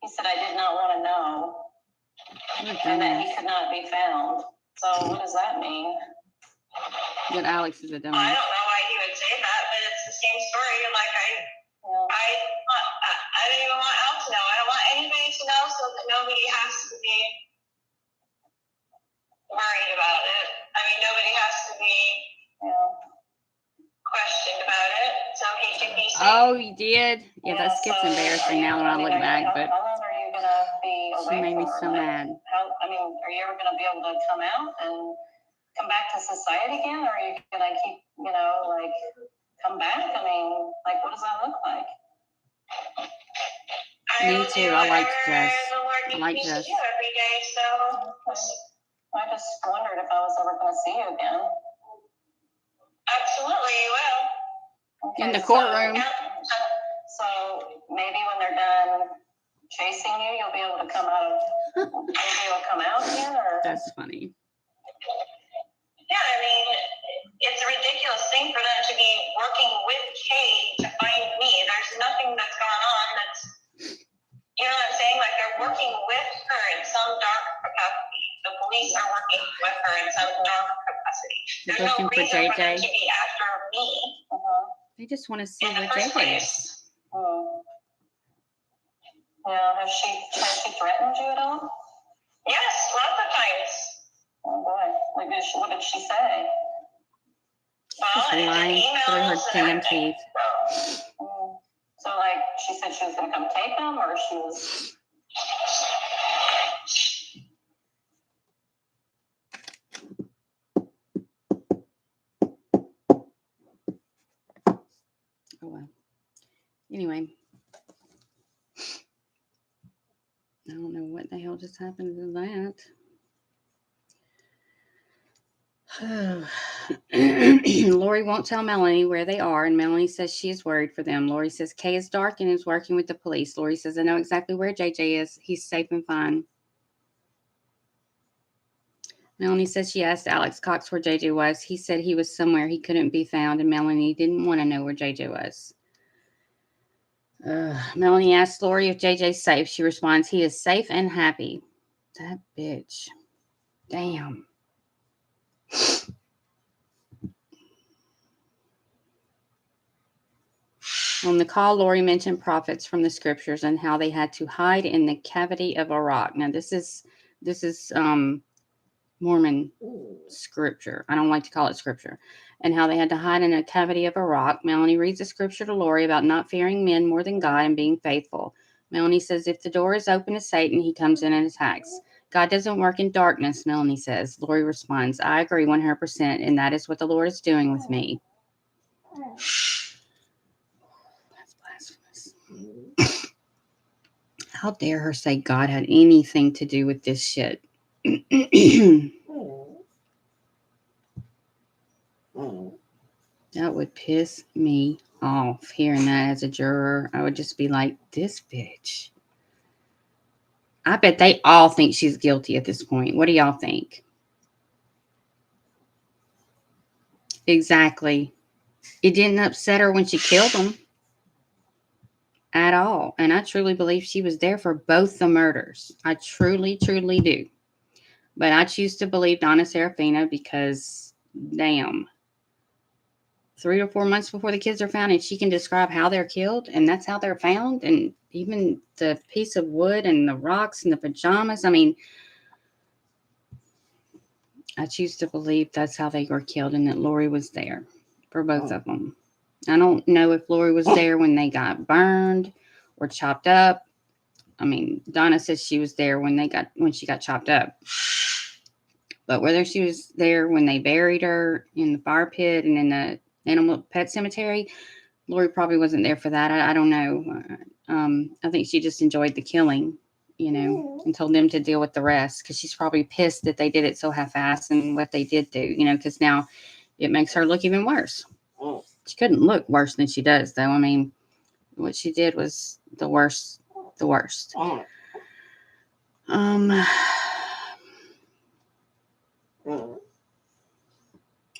he said I did not want to know, and that he could not be found. So what does that mean? That Alex is a I dumbass. don't know why he would say that, but it's the same story. Like I don't even want Al to know. I don't want anybody to know, so that nobody has to be worried about it. I mean, nobody has to be questioned about it, so he can be safe. Oh, you did? Yeah, that gets embarrassing now when I look back, but how long are you gonna be away she made me for? so mad. Are you ever gonna be able to come out and come back to society again, or are you gonna keep, you know, like come back? I mean, like what does that look like? Me too. I like Jess. I like Jess. Every day, so I just wondered if I was ever gonna see you again. absolutely, you will. Okay, In the courtroom. So maybe when they're done chasing you, you'll be able to come out of. You'll be able to come out again, or That's funny. Yeah, I mean, it's a ridiculous thing for them to be working with Kay to find me. There's nothing that's gone on that's, you know what I'm saying? Like they're working with her in some dark capacity. The police are working with her in some dark capacity. There's no Looking for reason for them JJ. to be after me. They just want to see In the where first JJ place. is. Yeah, has she threatened you at all? Yes, lots of times. Oh boy, like what did she say? Well, She's lying through her damn teeth. So like she said she was gonna come take him, or she was. Oh well. Anyway. I don't know what the hell just happened to that. Lori won't tell Melanie where they are, and Melanie says she is worried for them. Lori says Kay is dark and is working with the police. Lori says I know exactly where JJ is. He's safe and fine. Melanie says she asked Alex Cox where JJ was. He said he was somewhere he couldn't be found, and Melanie didn't want to know where JJ was. Melanie asks Lori if JJ's safe. She responds, he is safe and happy. That bitch. Damn. On the call, Lori mentioned prophets from the scriptures and how they had to hide in the cavity of a rock. Now, this is Mormon scripture. I don't like to call it scripture. And how they had to hide in a cavity of a rock. Melanie reads a scripture to Lori about not fearing men more than God and being faithful. Melanie says, if the door is open to Satan, he comes in and attacks. God doesn't work in darkness, Melanie says. Lori responds, I agree 100%, and that is what the Lord is doing with me. That's blasphemous. How dare her say God had anything to do with this shit? That would piss me off hearing that as a juror. I would just be like, this bitch. I bet they all think she's guilty at this point. What do y'all think? Exactly. It didn't upset her when she killed him at all. And I truly believe she was there for both the murders. I truly, truly do. But I choose to believe Donna Serafina because, damn, 3 or 4 months before the kids are found, and she can describe how they're killed, and that's how they're found, and even the piece of wood and the rocks and the pajamas. I mean, I choose to believe that's how they were killed and that Lori was there for both of them. I don't know if Lori was there when they got burned or chopped up. I mean, Donna says she was there when she got chopped up. But whether she was there when they buried her in the fire pit and in the animal pet cemetery, Lori probably wasn't there for that. I don't know. I think she just enjoyed the killing, and told them to deal with the rest, because she's probably pissed that they did it so half-assed and what they did do, because now it makes her look even worse. She couldn't look worse than she does, though. I mean, what she did was the worst.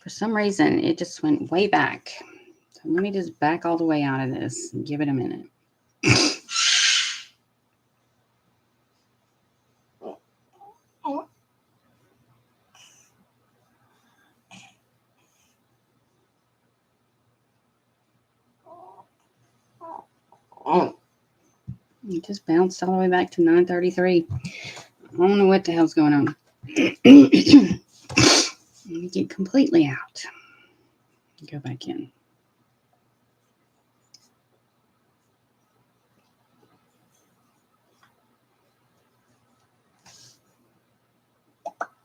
For some reason, it just went way back. So let me just back all the way out of this and give it a minute. It just bounced all the way back to 9:33. I don't know what the hell's going on. Let me get completely out. Go back in.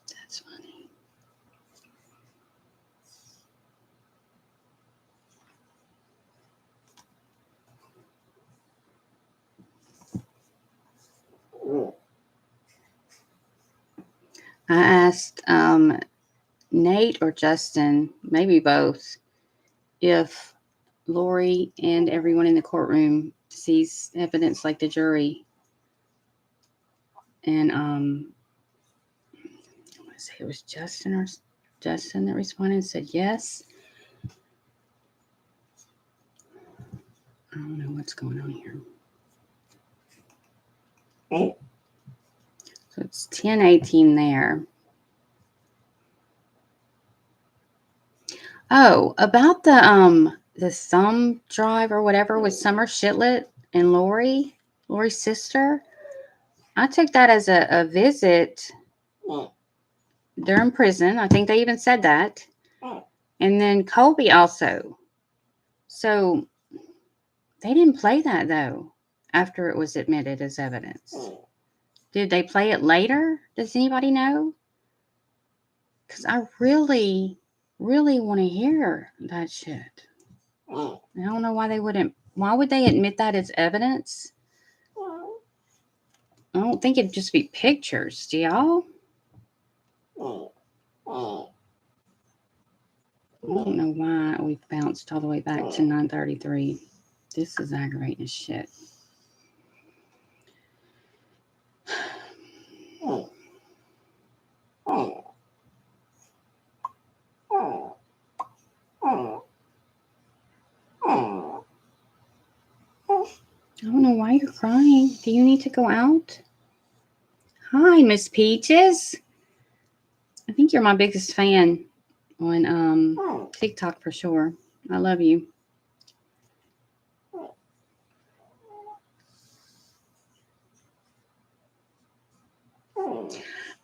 That's funny. I asked Nate or Justin, maybe both, if Lori and everyone in the courtroom sees evidence like the jury. And I want to say it was Justin that responded and said yes. I don't know what's going on here. So it's 10:18 there. Oh, about the thumb drive or whatever with Summer Shitlett and Lori's sister. I took that as a visit during prison. I think they even said that. And then Colby also. So they didn't play that, though, after it was admitted as evidence. Did they play it later? Does anybody know? Because I really, really want to hear that shit. I don't know why they wouldn't. Why would they admit that as evidence? I don't think it'd just be pictures. Do y'all? I don't know why we bounced all the way back to 9:33. This is aggravating as shit. I don't know why you're crying. Do you need to go out? Hi, Miss Peaches. I think you're my biggest fan on TikTok for sure. I love you.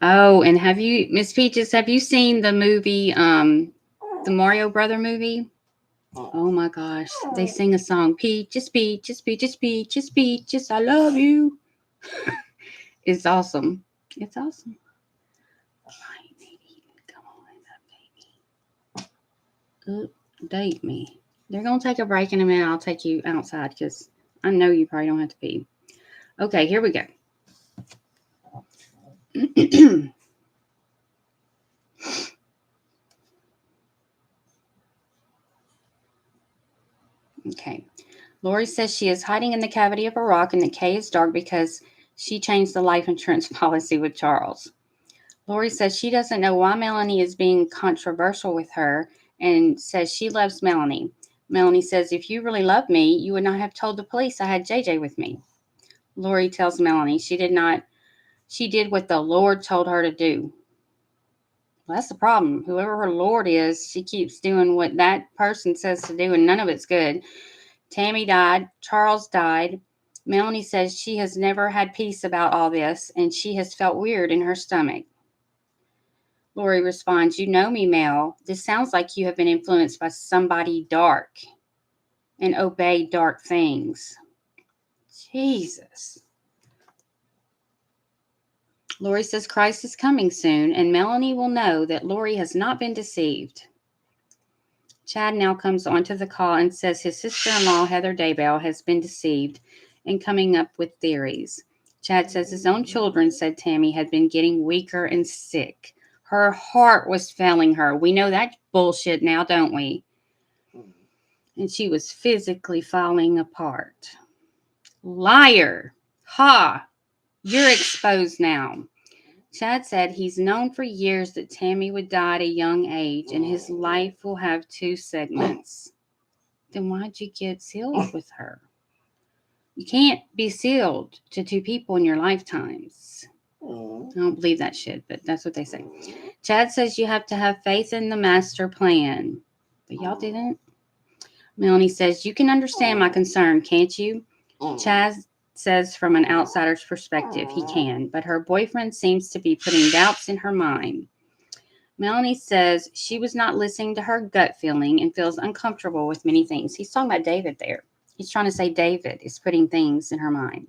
Oh, and Miss Peaches, have you seen the movie, the Mario Brother movie? Oh my gosh. They sing a song, Peaches, Peaches, Peaches, Peaches, Peaches, I love you. It's awesome. It's awesome. All right, Nate Eaton, come on up, baby. Date me. They're going to take a break in a minute. I'll take you outside because I know you probably don't have to pee. Okay, here we go. Okay. Lori says she is hiding in the cavity of a rock and the cave is dark because she changed the life insurance policy with Charles. Lori says she doesn't know why Melanie is being controversial with her and says she loves Melanie. Melanie says, if you really love me, you would not have told the police I had JJ with me. Lori tells Melanie she did what the Lord told her to do. Well, that's the problem. Whoever her Lord is, she keeps doing what that person says to do, and none of it's good. Tammy died. Charles died. Melanie says she has never had peace about all this, and she has felt weird in her stomach. Lori responds, you know me, Mel. This sounds like you have been influenced by somebody dark and obey dark things. Jesus. Lori says Christ is coming soon, and Melanie will know that Lori has not been deceived. Chad now comes onto the call and says his sister-in-law, Heather Daybell, has been deceived and coming up with theories. Chad says his own children, said Tammy, had been getting weaker and sick. Her heart was failing her. We know that bullshit now, don't we? And she was physically falling apart. Liar. Ha! You're exposed now. Chad said he's known for years that Tammy would die at a young age and his life will have 2 segments. Then why'd you get sealed with her? You can't be sealed to 2 people in your lifetimes. I don't believe that shit, but that's what they say. Chad says you have to have faith in the master plan. But y'all didn't. Melanie says, you can understand my concern, can't you? Chad says from an outsider's perspective, he can, but her boyfriend seems to be putting doubts in her mind. Melanie says she was not listening to her gut feeling and feels uncomfortable with many things. He's talking about David there. He's trying to say David is putting things in her mind.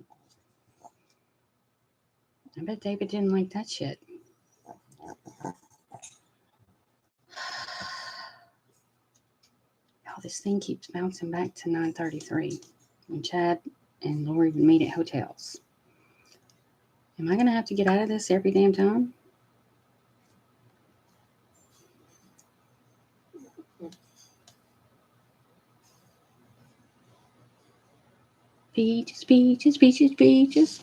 I bet David didn't like that shit. Oh, this thing keeps bouncing back to 9:33 when Chad and Lori would meet at hotels. Am I going to have to get out of this every damn time? Peaches, peaches, peaches, peaches.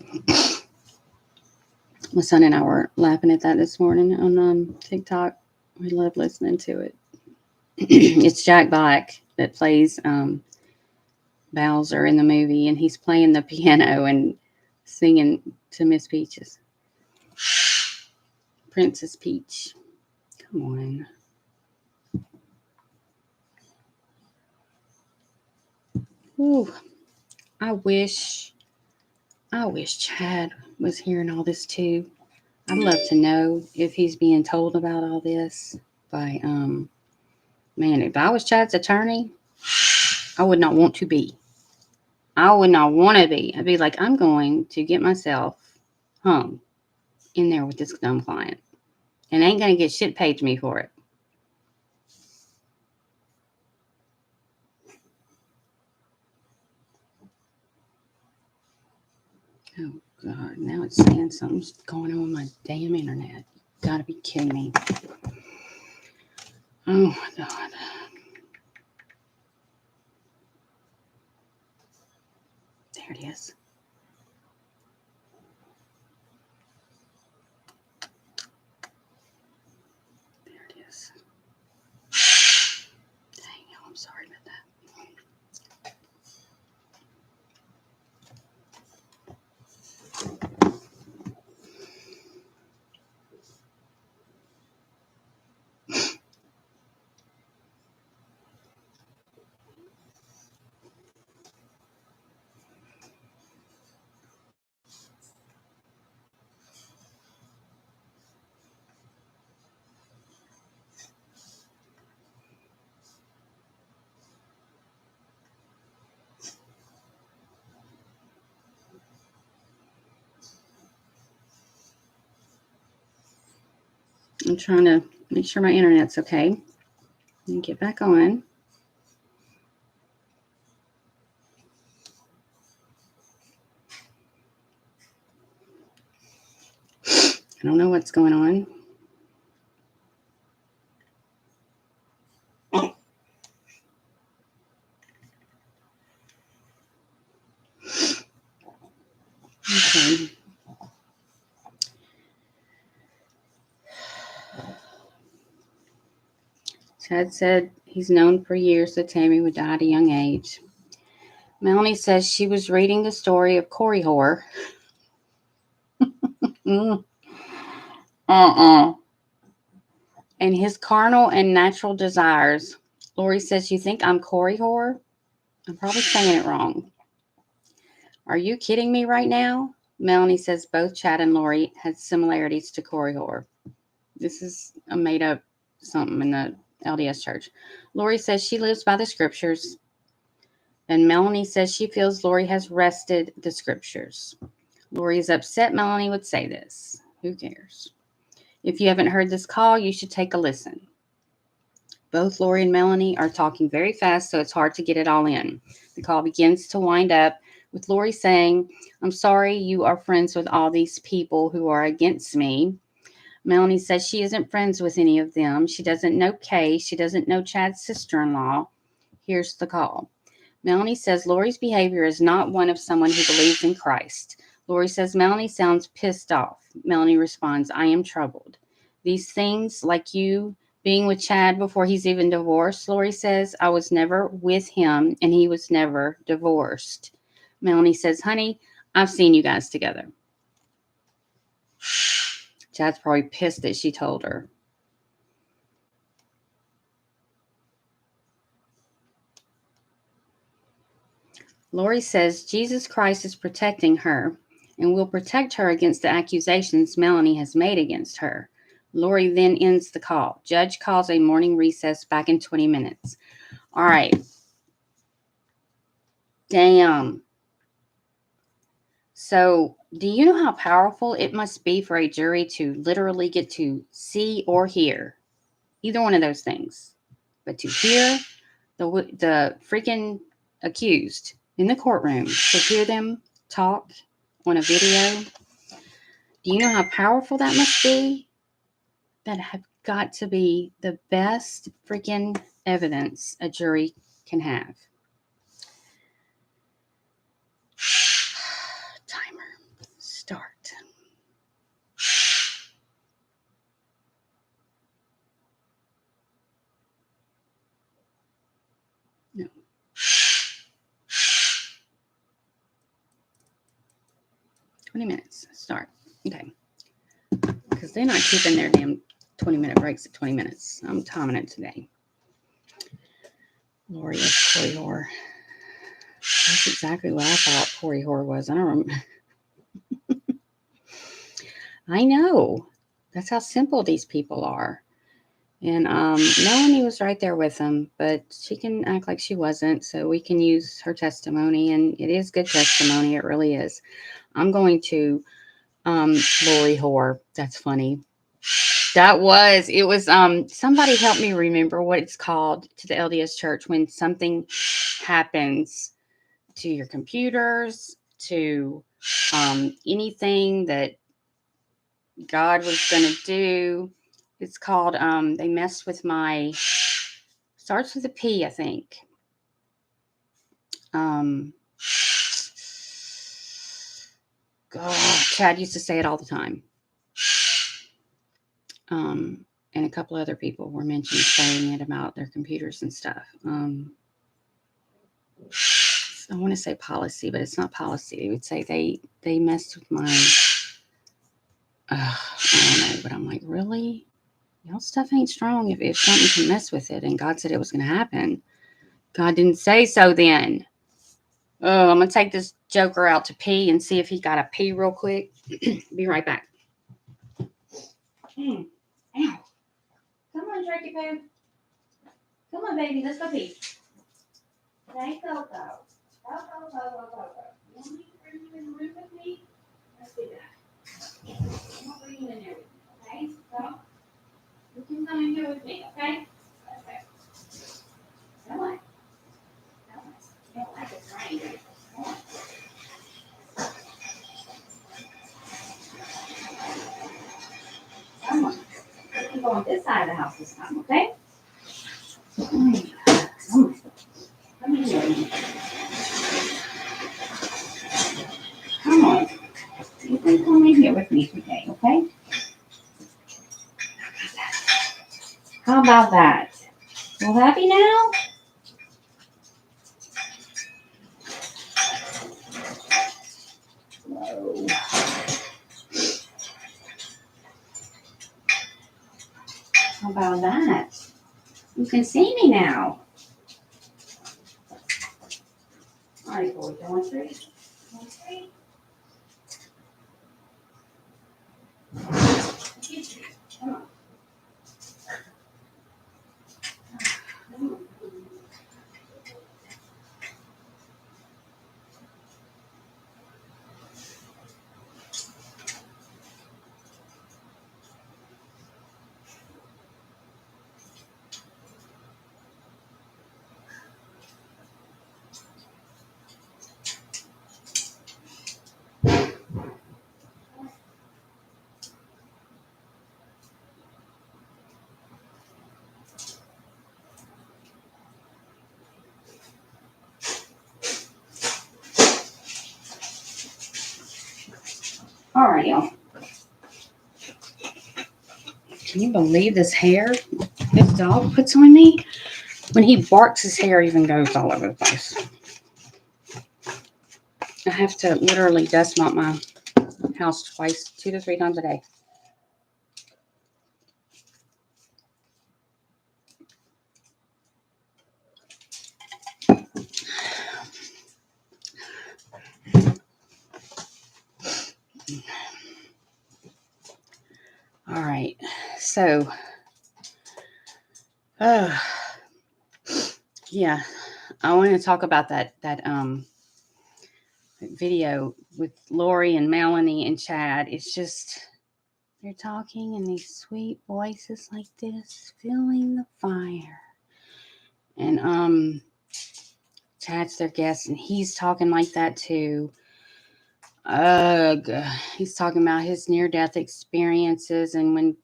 My son and I were laughing at that this morning on TikTok. We love listening to it. It's Jack Black that plays Bowser in the movie, and he's playing the piano and singing to Miss Peaches. Princess Peach. Come on. Ooh, I wish Chad was hearing all this too. I'd love to know if he's being told about all this by man, if I was Chad's attorney, I would not want to be. I would not want to be. I'd be like, I'm going to get myself hung in there with this dumb client. And ain't going to get shit paid to me for it. Oh, God. Now it's saying something's going on with my damn internet. Gotta be kidding me. Oh, my God. There it is. There it is. Dang, I'm sorry about that. I'm trying to make sure my internet's okay. Let me get back on. I don't know what's going on. Okay. Chad said he's known for years that Tammy would die at a young age. Melanie says she was reading the story of Corey Whore. And his carnal and natural desires. Lori says, you think I'm Corey Whore? I'm probably saying it wrong. Are you kidding me right now? Melanie says both Chad and Lori had similarities to Corey Whore. This is a made up something in the LDS church. Lori says she lives by the scriptures. And Melanie says she feels Lori has wrested the scriptures. Lori is upset Melanie would say this. Who cares? If you haven't heard this call, you should take a listen. Both Lori and Melanie are talking very fast, so it's hard to get it all in. The call begins to wind up with Lori saying, I'm sorry you are friends with all these people who are against me. Melanie says she isn't friends with any of them. She doesn't know Kay. She doesn't know Chad's sister-in-law. Here's the call. Melanie says Lori's behavior is not one of someone who believes in Christ. Lori says Melanie sounds pissed off. Melanie responds, I am troubled. These things, like you being with Chad before he's even divorced, Lori says, I was never with him and he was never divorced. Melanie says, honey, I've seen you guys together. Chad's probably pissed that she told her. Lori says Jesus Christ is protecting her and will protect her against the accusations Melanie has made against her. Lori then ends the call. Judge calls a morning recess back in 20 minutes. All right. Damn. So, do you know how powerful it must be for a jury to literally get to see or hear either one of those things, but to hear the freaking accused in the courtroom, to hear them talk on a video? Do you know how powerful that must be? That have got to be the best freaking evidence a jury can have. Timer. Start. No. 20 minutes. Start. Okay. Because they're not keeping their damn 20-minute breaks at 20 minutes. I'm timing it today. Lori is Corey Whore. That's exactly what I thought Corey Whore was. I don't remember. I know. That's how simple these people are. And Melanie was right there with them, but she can act like she wasn't, so we can use her testimony, and it is good testimony. It really is. I'm going to Lori Whore. That's funny. It was somebody help me remember what it's called to the LDS church when something happens to your computers, to anything that God was going to do. It's called, they messed with my, starts with a P, I think. God, Chad used to say it all the time. And a couple other people were mentioned saying it about their computers and stuff. I want to say policy, but it's not policy. They would say they messed with my, I don't know, but I'm like, really? Y'all stuff ain't strong if something can mess with it. And God said it was going to happen. God didn't say so then. Oh, I'm going to take this joker out to pee and see if he got a pee real quick. Be right back. Ow. Come on, Turkey Poo. Come on, baby. Let's go pee. Hey, Coco. Go. You want me to bring you in the room with me? Let's do that. I'm going to bring you in there with me, okay? Go. come in here with me, okay? Okay. Come on. Come on. You don't like it's rain, do you? Come on. Come on. You can go on this side of the house this time, okay? Come on. Come on. Come here. Come on. You can come in here with me today, okay? How about that? You happy now? Whoa. How about that? You can see me now. All right, boy, going through. Going through. Come on. Come on. All right, y'all. Can you believe this hair this dog puts on me? When he barks, his hair even goes all over the place. I have to literally dust mop my house twice, 2 to 3 times a day. All right, so, yeah, I want to talk about that video with Lori and Melanie and Chad. It's just, they're talking in these sweet voices like this, feeling the fire. And Chad's their guest, and he's talking like that too. He's talking about his near-death experiences and when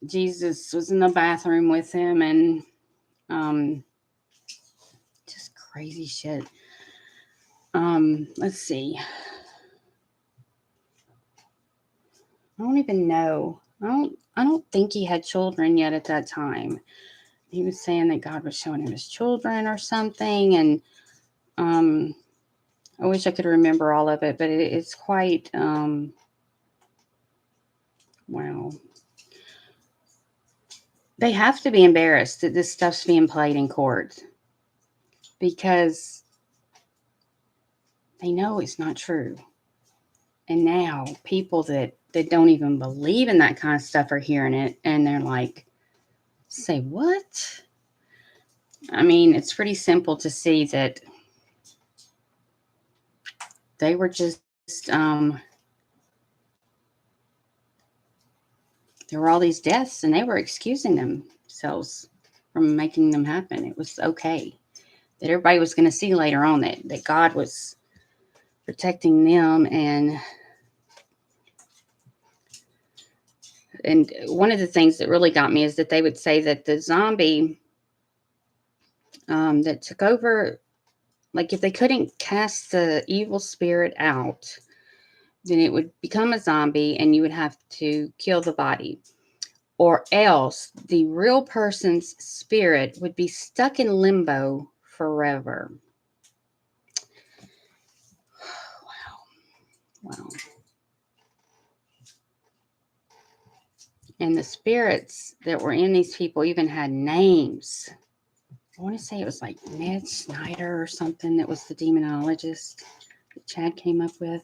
Jesus was in the bathroom with him, and just crazy shit. Let's see. I don't even know. I don't think he had children yet at that time. He was saying that God was showing him his children or something, and I wish I could remember all of it, but it's quite wow. They have to be embarrassed that this stuff's being played in court because they know it's not true. And now people that don't even believe in that kind of stuff are hearing it, and they're like, say what? I mean, it's pretty simple to see that they were just, there were all these deaths and they were excusing themselves from making them happen. It was okay. That everybody was going to see later on that God was protecting them. And one of the things that really got me is that they would say that the zombie that took over, like if they couldn't cast the evil spirit out, then it would become a zombie and you would have to kill the body. Or else the real person's spirit would be stuck in limbo forever. Wow. And the spirits that were in these people even had names. I want to say it was like Ned Snyder or something that was the demonologist that Chad came up with.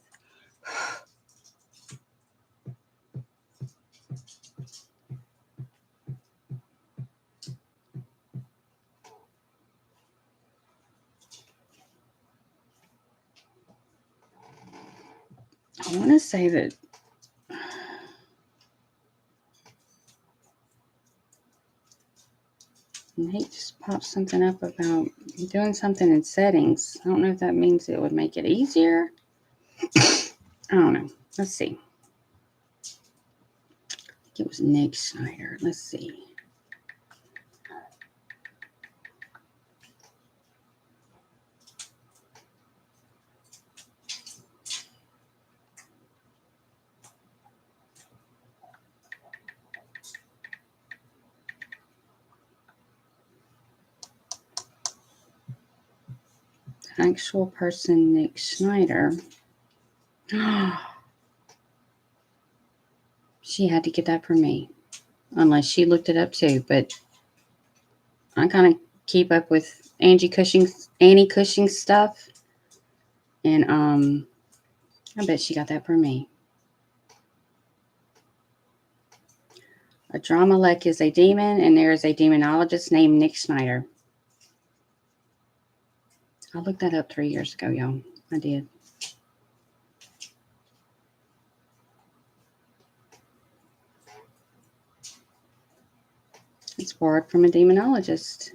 I want to say that Nate just popped something up about doing something in settings. I don't know if that means it would make it easier. I don't know. Let's see. I think it was Nick Snyder. Let's see. Actual person, Nick Schneider. She had to get that for me, unless she looked it up too. But I kind of keep up with Annie Cushing's stuff, and I bet she got that for me. A Dramalek is a demon, and there is a demonologist named Nick Snyder. I looked that up 3 years ago, y'all. I did. It's borrowed from a demonologist.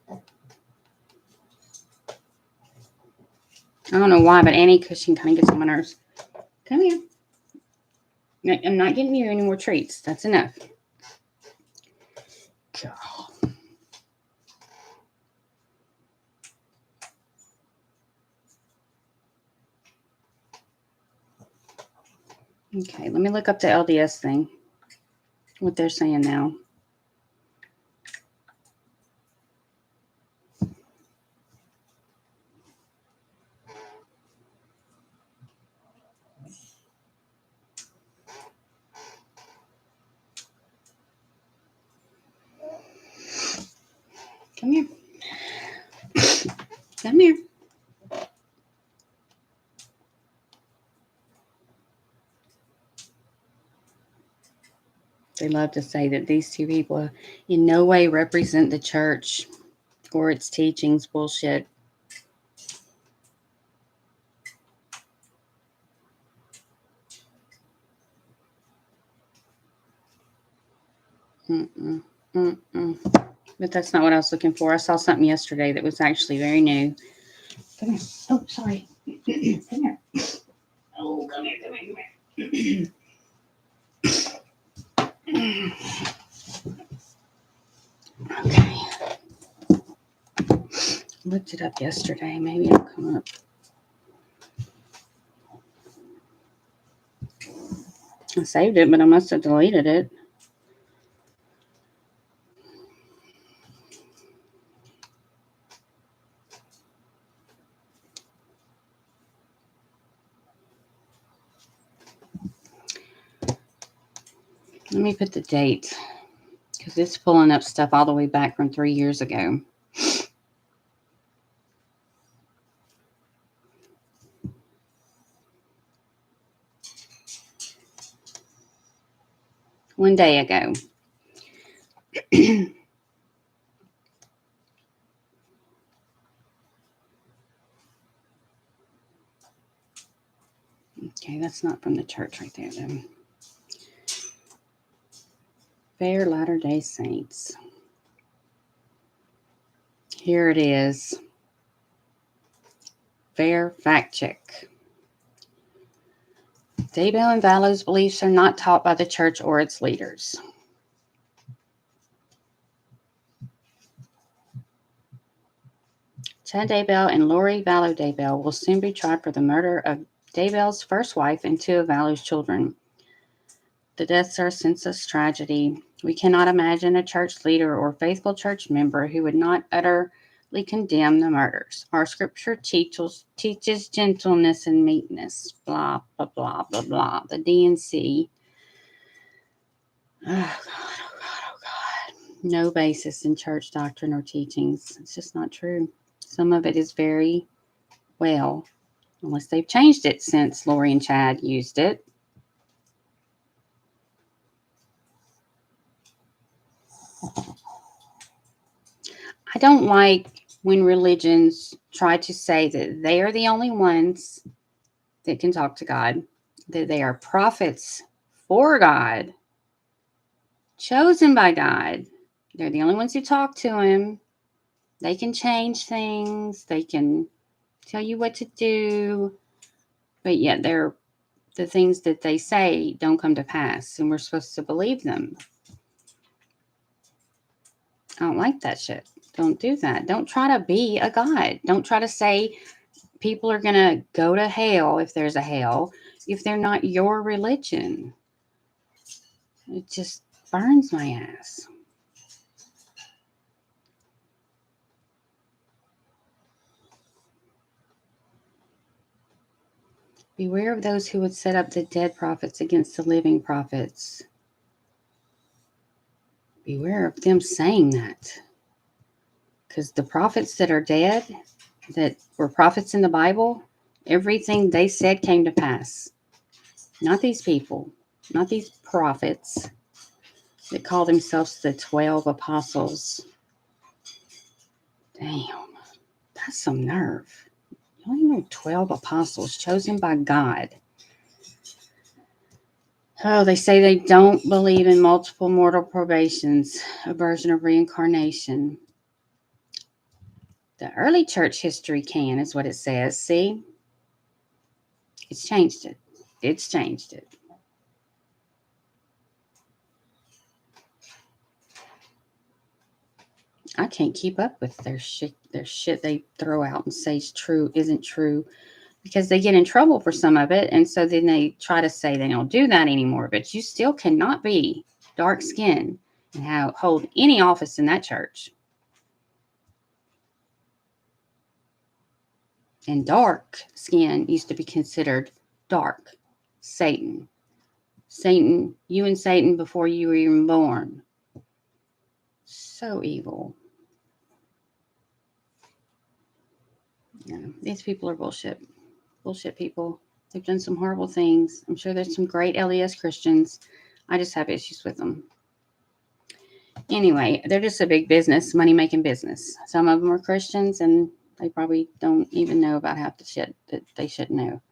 I don't know why, but Annie Cushing kind of gets on my nerves. Come here. I'm not getting you any more treats. That's enough. God. Okay, let me look up the LDS thing. What they're saying now. Come here. Come here. They love to say that these two people in no way represent the church or its teachings. Bullshit. But that's not what I was looking for. I saw something yesterday that was actually very new. Come here. Oh, sorry. Come here. Oh, come here, come here, Okay. Looked it up yesterday. Maybe it'll come up. I saved it, but I must have deleted it. Let me put the date, because it's pulling up stuff all the way back from 3 years ago. One day ago. Okay, that's not from the church right there, though. Fair Latter-day Saints. Here it is. Fair fact check. Daybell and Vallow's beliefs are not taught by the church or its leaders. Chad Daybell and Lori Vallow Daybell will soon be tried for the murder of Daybell's first wife and 2 of Vallow's children. The deaths are a senseless tragedy. We cannot imagine a church leader or faithful church member who would not utterly condemn the murders. Our scripture teaches gentleness and meekness. Blah, blah, blah, blah, blah. The DNC. Oh, God, oh, God, oh, God. No basis in church doctrine or teachings. It's just not true. Some of it is very well, unless they've changed it since Lori and Chad used it. I don't like when religions try to say that they are the only ones that can talk to God, that they are prophets for God, chosen by God. They're the only ones who talk to him. They can change things. They can tell you what to do. But yet the things that they say don't come to pass. And we're supposed to believe them. I don't like that shit. Don't do that. Don't try to be a God. Don't try to say people are going to go to hell if there's a hell if they're not your religion. It just burns my ass. Beware of those who would set up the dead prophets against the living prophets. Beware of them saying that. Because the prophets that are dead, that were prophets in the Bible, everything they said came to pass. Not these people, not these prophets that call themselves the 12 apostles. Damn, that's some nerve. You only know 12 apostles chosen by God. Oh, they say they don't believe in multiple mortal probations, a version of reincarnation. The early church history can, is what it says. See? It's changed it. It's changed it. I can't keep up with their shit they throw out and say is true, isn't true, because they get in trouble for some of it. And so then they try to say they don't do that anymore. But you still cannot be dark skinned and hold any office in that church. And dark skin used to be considered dark. Satan. Satan, you and Satan before you were even born. So evil. Yeah, these people are bullshit. Bullshit people. They've done some horrible things. I'm sure there's some great LDS Christians. I just have issues with them. Anyway, they're just a big business, money-making business. Some of them are Christians, and they probably don't even know about half the shit that they should know.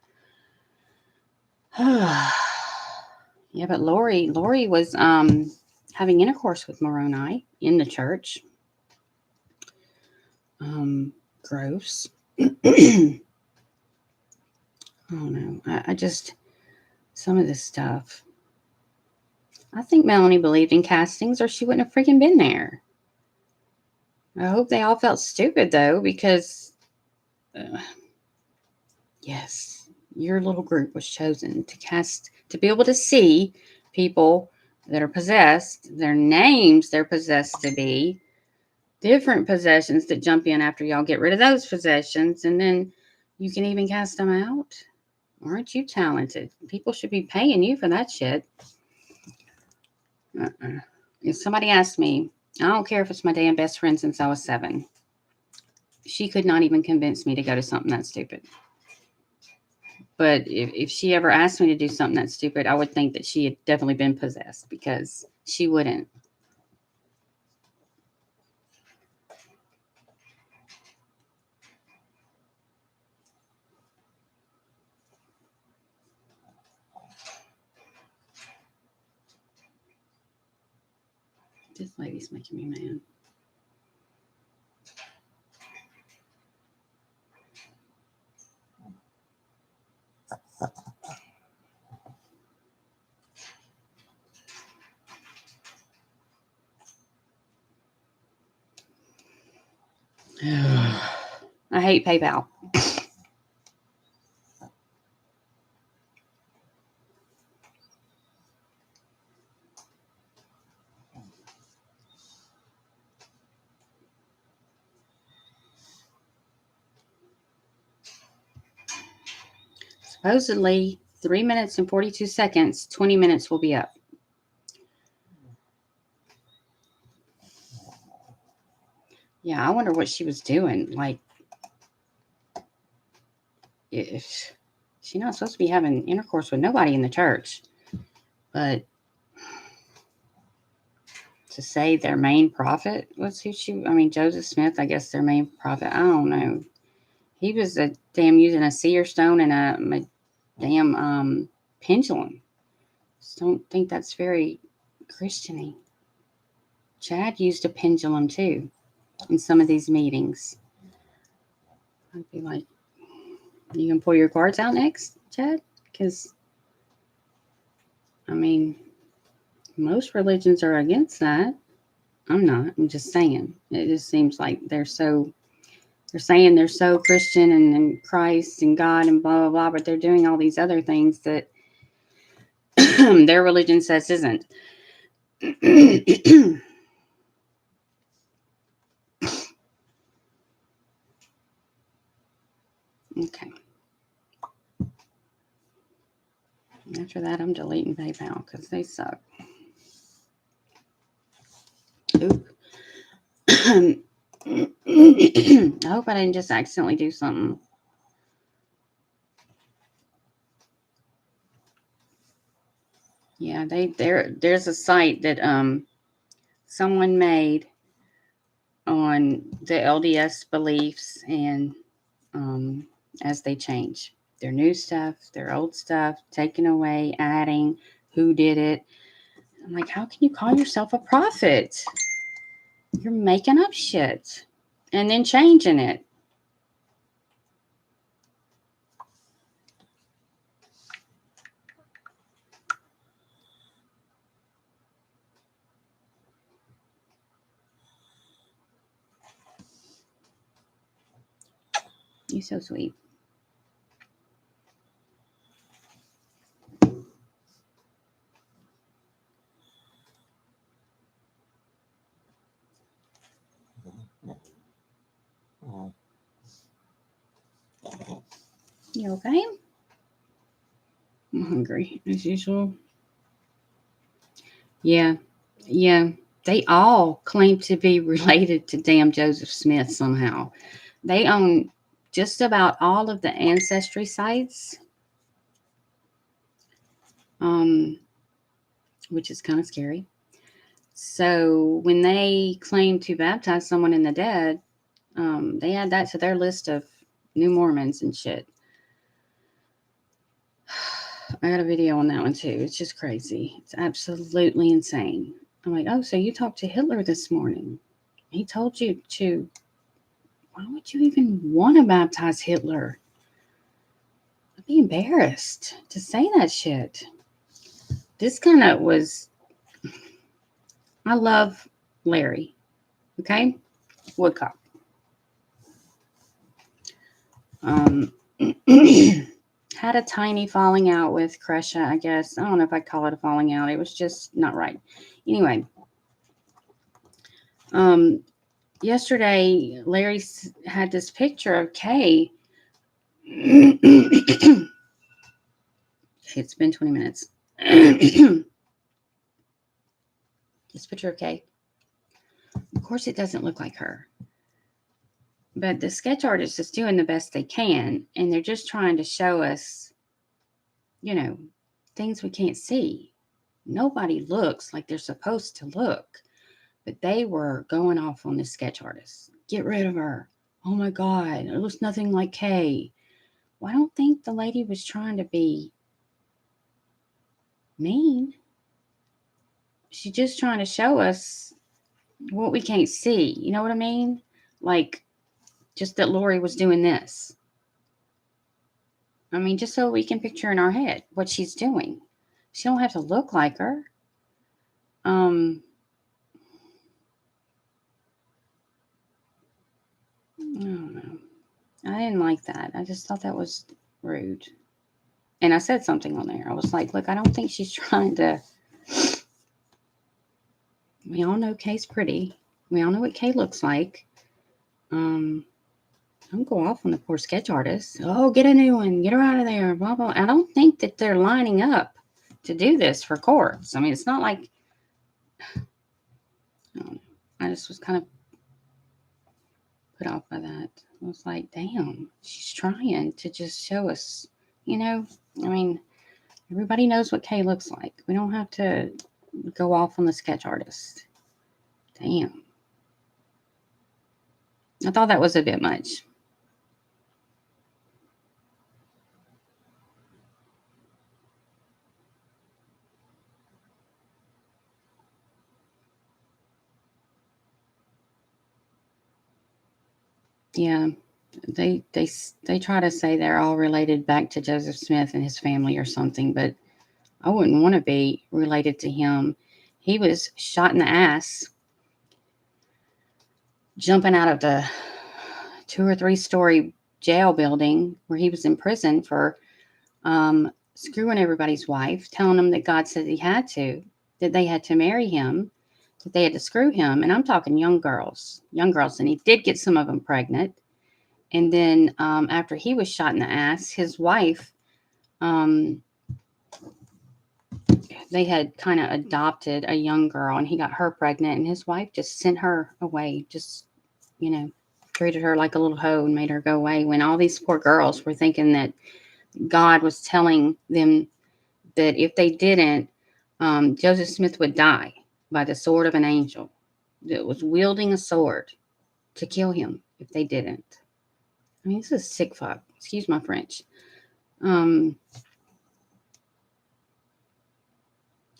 Yeah, but Lori was having intercourse with Moroni in the church. Gross. I don't know. I just, some of this stuff. I think Melanie believed in castings or she wouldn't have freaking been there. I hope they all felt stupid though, because yes, your little group was chosen to be able to see people that are possessed, their names they're possessed to be, different possessions that jump in after y'all get rid of those possessions, and then you can even cast them out. Aren't you talented? People should be paying you for that shit. If somebody asked me, I don't care if it's my damn best friend since I was 7. She could not even convince me to go to something that stupid. But if she ever asked me to do something that stupid, I would think that she had definitely been possessed, because she wouldn't. This lady's making me mad. I hate PayPal. Supposedly 3 minutes and 42 seconds, 20 minutes will be up. Yeah, I wonder what she was doing. Like, if she's not supposed to be having intercourse with nobody in the church, but to say their main prophet was Joseph Smith, I guess their main prophet. I don't know. He was using a seer stone and a damn pendulum. Just don't think that's very Christian-y. Chad used a pendulum too in some of these meetings. I'd be like, you can pull your cards out next, Chad? Because, I mean, most religions are against that. I'm not. I'm just saying. It just seems like they're saying they're so Christian and Christ and God and blah, blah, blah, but they're doing all these other things that their religion says isn't. Okay. After that, I'm deleting PayPal because they suck. Oop. I hope I didn't just accidentally do something. Yeah, there's a site that someone made on the LDS beliefs and as they change. Their new stuff, their old stuff, taken away, adding, who did it. I'm like, how can you call yourself a prophet? You're making up shit and then changing it. You're so sweet. You okay? I'm hungry as usual. Yeah. They all claim to be related to damn Joseph Smith somehow. They own just about all of the ancestry sites, which is kind of scary. So when they claim to baptize someone in the dead, they add that to their list of new Mormons and shit. I got a video on that one too. It's just crazy. It's absolutely insane. I'm like, oh, so you talked to Hitler this morning. He told you to. Why would you even want to baptize Hitler? I'd be embarrassed to say that shit. This kind of was. I love Larry. Okay? Woodcock. Had a tiny falling out with Kresha, I guess. I don't know if I'd call it a falling out. It was just not right. Anyway. Yesterday, Larry had this picture of Kay. It's been 20 minutes. This picture of Kay. Of course, it doesn't look like her. But the sketch artist is doing the best they can, and they're just trying to show us, things we can't see. Nobody looks like they're supposed to look. But they were going off on this sketch artist. Get rid of her. Oh my God, it looks nothing like Kay. Well, I don't think the lady was trying to be mean. She's just trying to show us what we can't see. You know what I mean? Like, just that Lori was doing this. I mean, just so we can picture in our head what she's doing. She don't have to look like her. I don't know. I didn't like that. I just thought that was rude. And I said something on there. I was like, look, I don't think she's trying to. We all know Kay's pretty. We all know what Kay looks like. Don't go off on the poor sketch artist. Oh, get a new one. Get her out of there. Blah, blah. I don't think that they're lining up to do this for courts. I mean, it's not like. I don't know. I just was kind of put off by that. I was like, damn, she's trying to just show us, I mean, everybody knows what Kay looks like. We don't have to go off on the sketch artist. Damn. I thought that was a bit much. Yeah, they try to say they're all related back to Joseph Smith and his family or something, but I wouldn't want to be related to him. He was shot in the ass jumping out of the 2 or 3 story jail building where he was in prison for screwing everybody's wife, telling them that God said he had to, that they had to marry him, that they had to screw him. And I'm talking young girls. And he did get some of them pregnant. And then after he was shot in the ass, his wife, they had kind of adopted a young girl and he got her pregnant and his wife just sent her away, just, treated her like a little hoe and made her go away when all these poor girls were thinking that God was telling them that if they didn't, Joseph Smith would die by the sword of an angel that was wielding a sword to kill him if they didn't. I mean, this is sick fuck. Excuse my French.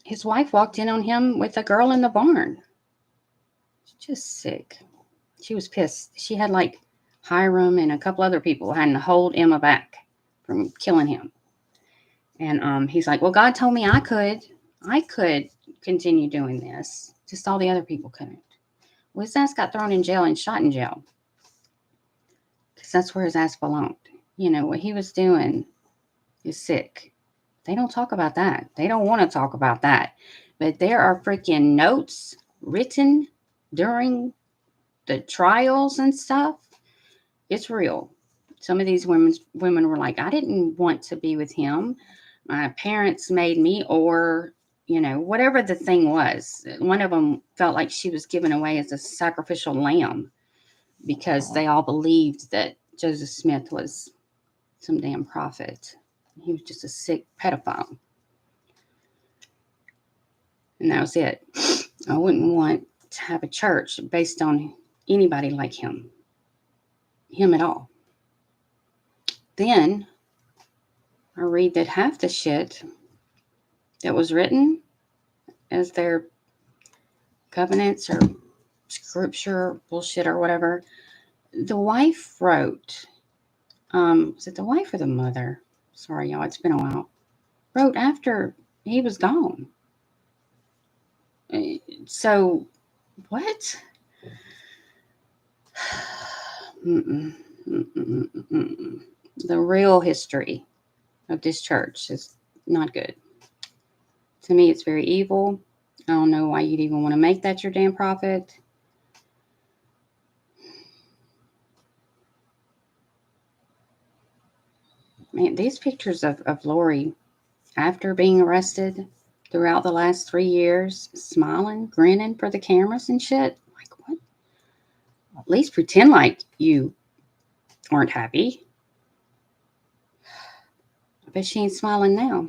His wife walked in on him with a girl in the barn. Just sick. She was pissed. She had like Hiram and a couple other people having to hold Emma back from killing him. And he's like, well, God told me I could continue doing this. Just all the other people couldn't. Well, his ass got thrown in jail and shot in jail. Because that's where his ass belonged. What he was doing is sick. They don't talk about that. They don't want to talk about that. But there are freaking notes written during the trials and stuff. It's real. Some of these women were like, I didn't want to be with him. My parents made me, or, whatever the thing was. One of them felt like she was given away as a sacrificial lamb because they all believed that Joseph Smith was some damn prophet. He was just a sick pedophile. And that was it. I wouldn't want to have a church based on anybody like him at all. Then I read that half the shit that was written as their covenants or scripture bullshit or whatever, the wife wrote, was it the wife or the mother? Sorry, y'all, it's been a while. Wrote after he was gone. So, what? The real history of this church is not good. To me, it's very evil. I don't know why you'd even want to make that your damn prophet. Man, these pictures of Lori after being arrested throughout the last 3 years, smiling, grinning for the cameras and shit. Like, what? At least pretend like you aren't happy. I bet she ain't smiling now.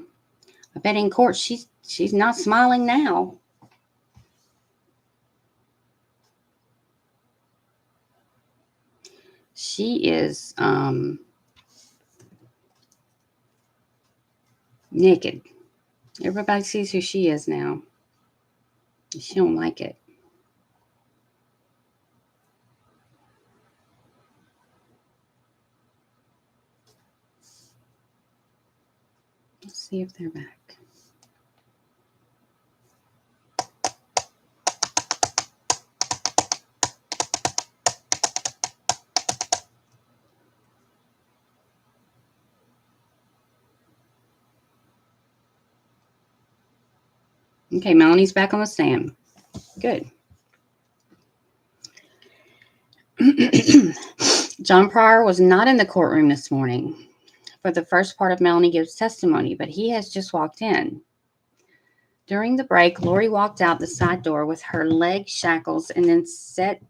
I bet in court she's not smiling now. She is naked. Everybody sees who she is now. She don't like it. Let's see if they're back. Okay, Melanie's back on the stand. Good. John Pryor was not in the courtroom this morning for the first part of Melanie Gibb's testimony, but he has just walked in. During the break, Lori walked out the side door with her leg shackles and then sat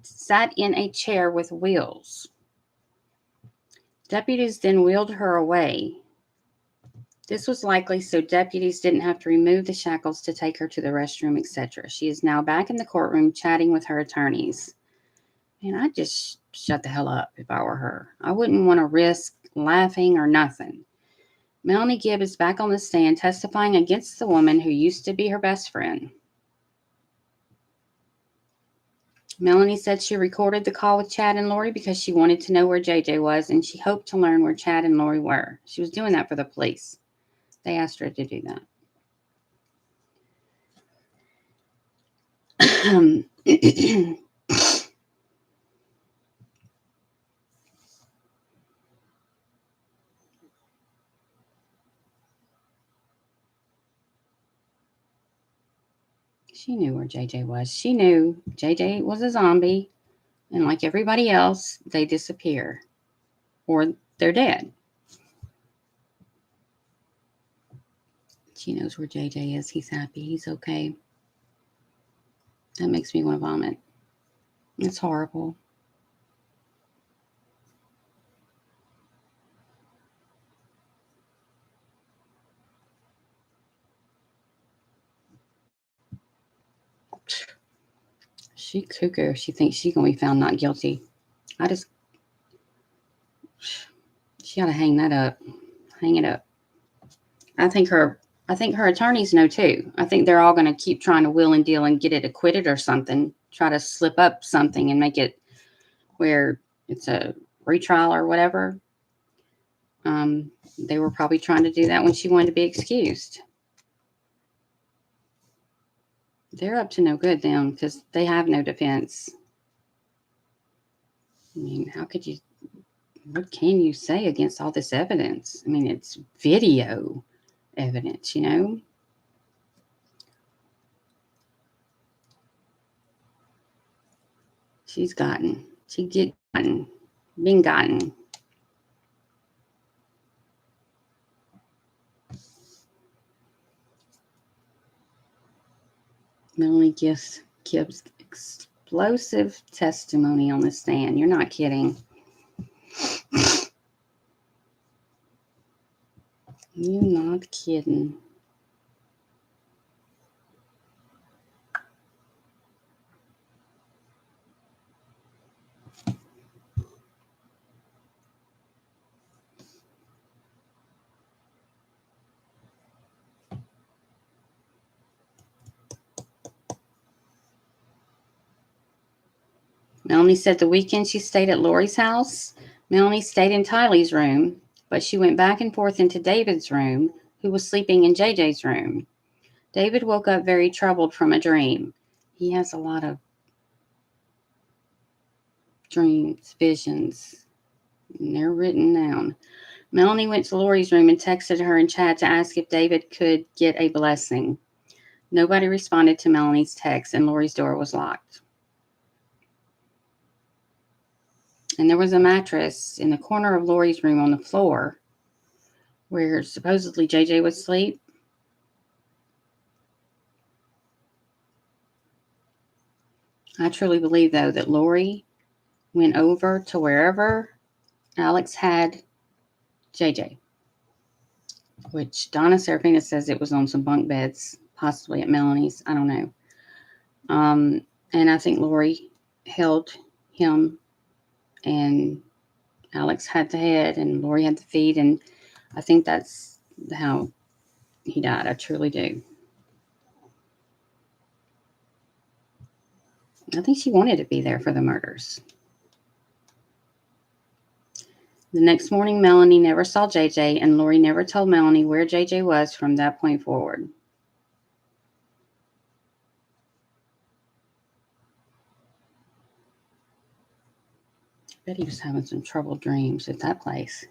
in a chair with wheels. Deputies then wheeled her away. This was likely so deputies didn't have to remove the shackles to take her to the restroom, etc. She is now back in the courtroom chatting with her attorneys. And I'd just shut the hell up if I were her. I wouldn't want to risk laughing or nothing. Melanie Gibb is back on the stand testifying against the woman who used to be her best friend. Melanie said she recorded the call with Chad and Lori because she wanted to know where JJ was, and she hoped to learn where Chad and Lori were. She was doing that for the police. They asked her to do that. She knew where JJ was. She knew JJ was a zombie, and like everybody else, they disappear or they're dead. She knows where JJ is. He's happy. He's okay. That makes me want to vomit. It's horrible. She cuckoo. She thinks she's going to be found not guilty. She ought to hang that up. Hang it up. I think her attorneys know too. I think they're all going to keep trying to wheel and deal and get it acquitted or something. Try to slip up something and make it where it's a retrial or whatever. They were probably trying to do that when she wanted to be excused. They're up to no good then because they have no defense. I mean, what can you say against all this evidence? I mean, it's video evidence, you know? Been gotten. Melanie gives explosive testimony on the stand. You're not kidding. You're not kidding. Melanie said the weekend she stayed at Lori's house, Melanie stayed in Tylee's room, but she went back and forth into David's room, who was sleeping in JJ's room. David woke up very troubled from a dream. He has a lot of dreams, visions, and they're written down. Melanie went to Lori's room and texted her and Chad to ask if David could get a blessing. Nobody responded to Melanie's text, and Lori's door was locked. And there was a mattress in the corner of Lori's room on the floor where supposedly JJ would sleep. I truly believe, though, that Lori went over to wherever Alex had JJ, which Donna Serafina says it was on some bunk beds, possibly at Melanie's. I don't know. And I think Lori held him, and Alex had the head, and Lori had the feet, and I think that's how he died. I truly do. I think she wanted to be there for the murders. The next morning, Melanie never saw JJ, and Lori never told Melanie where JJ was from that point forward. I bet he was having some troubled dreams at that place.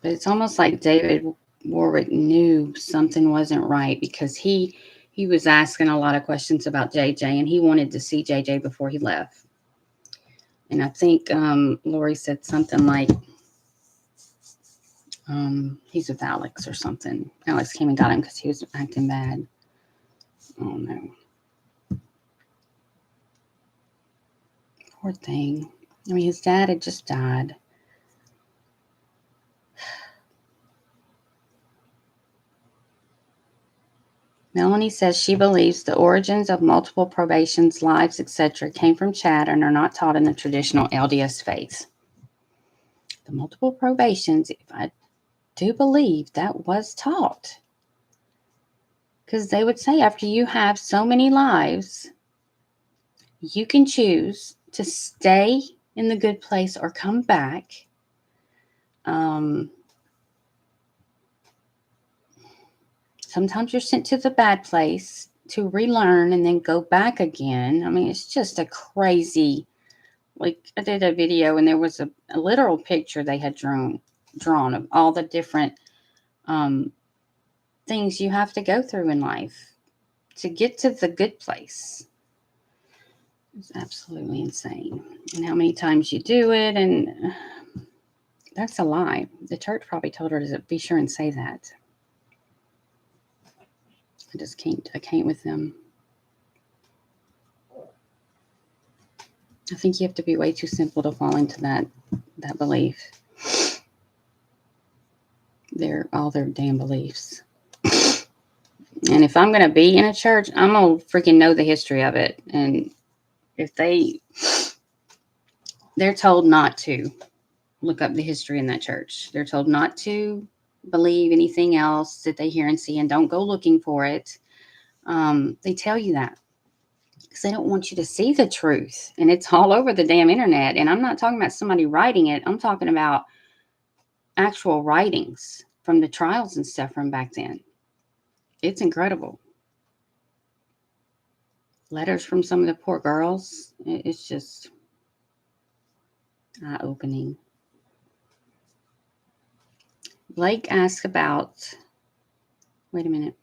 But it's almost like David Warwick knew something wasn't right because he was asking a lot of questions about JJ, and he wanted to see JJ before he left. And I think Lori said something like, he's with Alex or something. Alex came and got him because he was acting bad. Oh, no. Poor thing. I mean, his dad had just died. Melanie says she believes the origins of multiple probations, lives, etc. came from Chad and are not taught in the traditional LDS faith. The multiple probations, if I do believe that was taught. Because they would say after you have so many lives, you can choose to stay in the good place or come back. Sometimes you're sent to the bad place to relearn and then go back again. I mean, it's just a crazy, like I did a video and there was a literal picture they had drawn of all the different things you have to go through in life to get to the good place. It's absolutely insane. And how many times you do it, and that's a lie. The church probably told her to be sure and say that. I can't with them. I think you have to be way too simple to fall into that belief. They're all their damn beliefs. And if I'm going to be in a church, I'm going to freaking know the history of it. And if they're told not to look up the history in that church. They're told not to believe anything else that they hear and see and don't go looking for it. They tell you that because they don't want you to see the truth. And it's all over the damn internet. And I'm not talking about somebody writing it. I'm talking about actual writings from the trials and stuff from back then. It's incredible. Letters from some of the poor girls. It's just eye-opening. Blake asked about, wait a minute.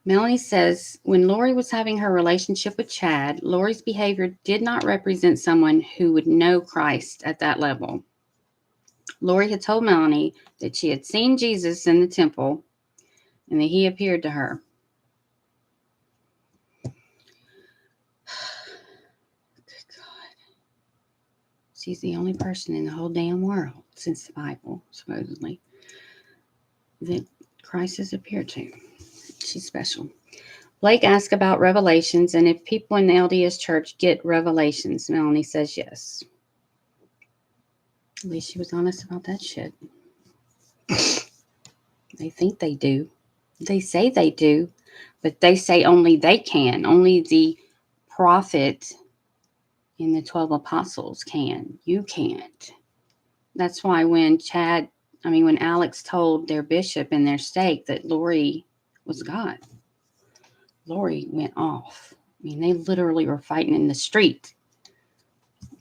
Melanie says, when Lori was having her relationship with Chad, Lori's behavior did not represent someone who would know Christ at that level. Lori had told Melanie that she had seen Jesus in the temple and that he appeared to her. Good God. She's the only person in the whole damn world since the Bible, supposedly, that Christ has appeared to. She's special. Blake asked about revelations and if people in the LDS church get revelations. Melanie says yes. At least she was honest about that shit. They think they do. They say they do, but they say only they can. Only the prophet and the 12 apostles can. You can't. That's why when Alex told their bishop in their stake that Lori was God, Lori went off. I mean, they literally were fighting in the street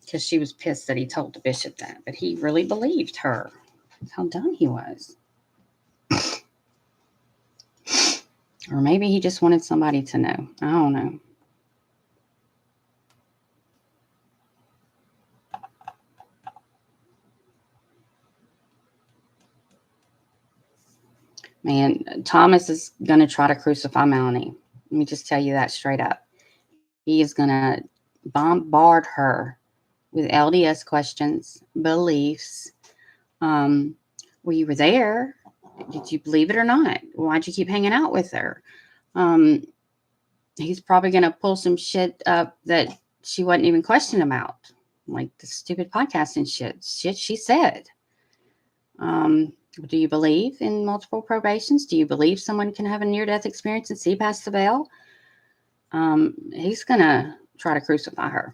because she was pissed that he told the bishop that. But he really believed her. That's how dumb he was. Or maybe he just wanted somebody to know. I don't know. Man, Thomas is going to try to crucify Melanie. Let me just tell you that straight up. He is going to bombard her with LDS questions, beliefs. Well, you were there. Did you believe it or not? Why'd you keep hanging out with her? He's probably going to pull some shit up that she wasn't even questioning about, like the stupid podcasting shit she said. Do you believe in multiple probations? Do you believe someone can have a near-death experience and see past the veil? He's going to try to crucify her.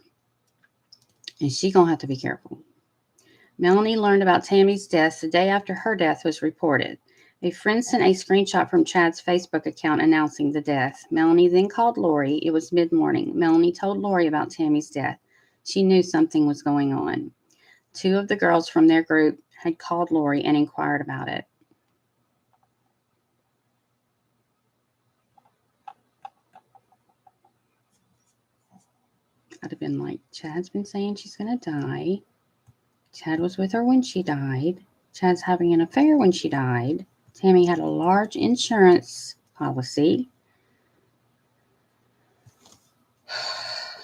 And she's going to have to be careful. Melanie learned about Tammy's death the day after her death was reported. A friend sent a screenshot from Chad's Facebook account announcing the death. Melanie then called Lori. It was mid-morning. Melanie told Lori about Tammy's death. She knew something was going on. 2 of the girls from their group had called Lori and inquired about it. I'd have been like, Chad's been saying she's going to die. Chad was with her when she died. Chad's having an affair when she died. Tammy had a large insurance policy.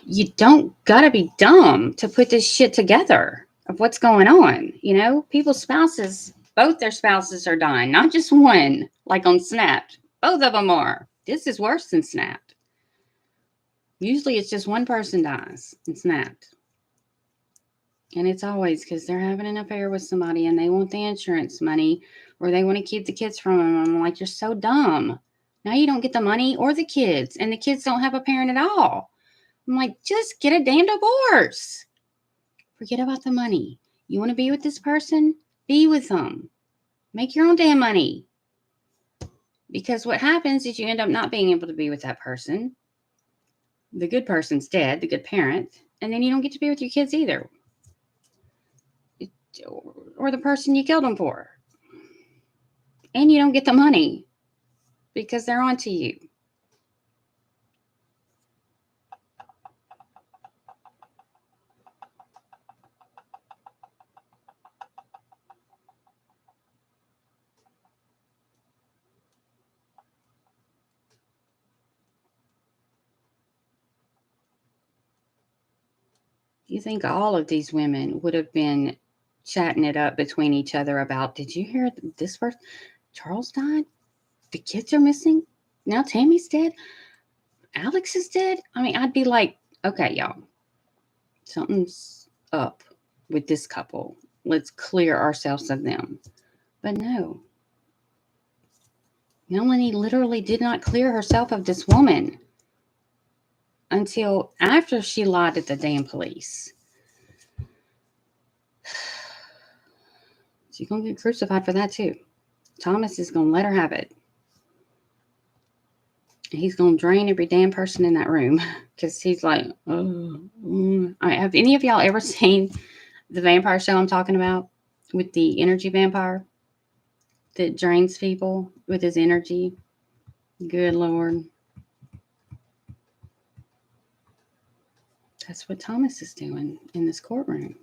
You don't gotta be dumb to put this shit together of what's going on. You know, people's spouses Both their spouses are dying, not just one, like on Snapped. Both of them are. This is worse than Snapped. Usually it's just one person dies in Snapped. And it's always because they're having an affair with somebody and they want the insurance money or they want to keep the kids from them. I'm like, you're so dumb. Now you don't get the money or the kids, and the kids don't have a parent at all. I'm like, just get a damn divorce. Forget about the money. You want to be with this person? Be with them. Make your own damn money. Because what happens is you end up not being able to be with that person. The good person's dead, the good parent, and then you don't get to be with your kids either. Or the person you killed them for. And you don't get the money because they're onto you. You think all of these women would have been chatting it up between each other about, did you hear this first? Charles died? The kids are missing? Now Tammy's dead? Alex is dead? I mean, I'd be like, okay, y'all, something's up with this couple. Let's clear ourselves of them. But no. Melanie literally did not clear herself of this woman until after she lied to the damn police. She's going to get crucified for that too. Thomas is going to let her have it. He's going to drain every damn person in that room because he's like, oh. Have any of y'all ever seen the vampire show I'm talking about with the energy vampire that drains people with his energy? Good Lord. That's what Thomas is doing in this courtroom.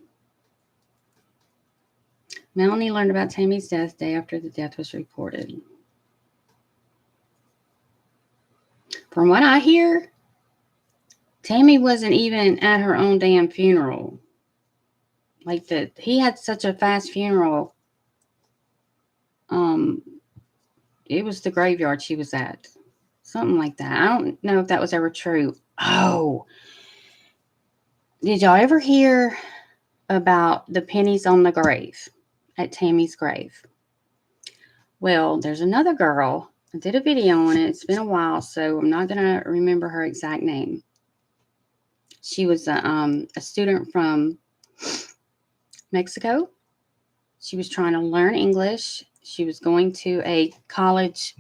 Melanie learned about Tammy's death day after the death was reported. From what I hear, Tammy wasn't even at her own damn funeral. Like that, he had such a fast funeral. It was the graveyard she was at. Something like that. I don't know if that was ever true. Oh. Did y'all ever hear about the pennies on the grave at Tammy's grave? Well, there's another girl. I did a video on it. It's been a while, so I'm not going to remember her exact name. She was a student from Mexico. She was trying to learn English. She was going to a college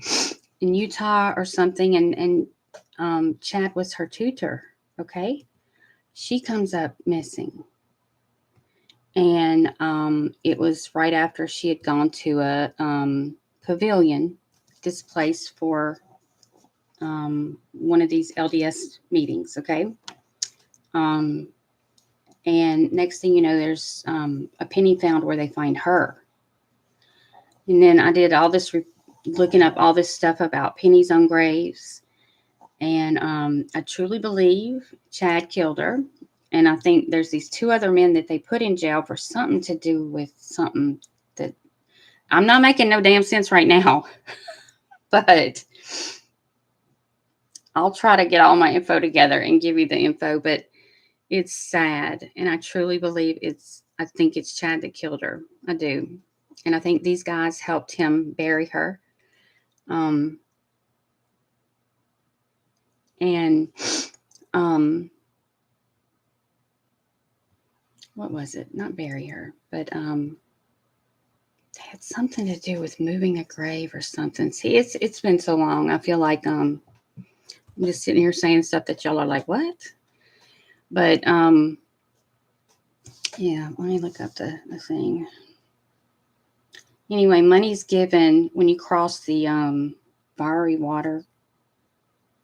in Utah or something, and Chad was her tutor, okay? She comes up missing. And it was right after she had gone to a pavilion, this place for one of these LDS meetings, okay? And next thing you know, there's a penny found where they find her. And then I did all this, looking up all this stuff about pennies on graves. And I truly believe Chad killed her. And I think there's these two other men that they put in jail for something to do with something that I'm not making no damn sense right now. But I'll try to get all my info together and give you the info. But it's sad. And I truly believe I think it's Chad that killed her. I do. And I think these guys helped him bury her. What was it? Not bury her, but they had something to do with moving a grave or something. See, it's been so long. I feel like I'm just sitting here saying stuff that y'all are like, what? But yeah, let me look up the thing. Anyway, money's given when you cross the fiery water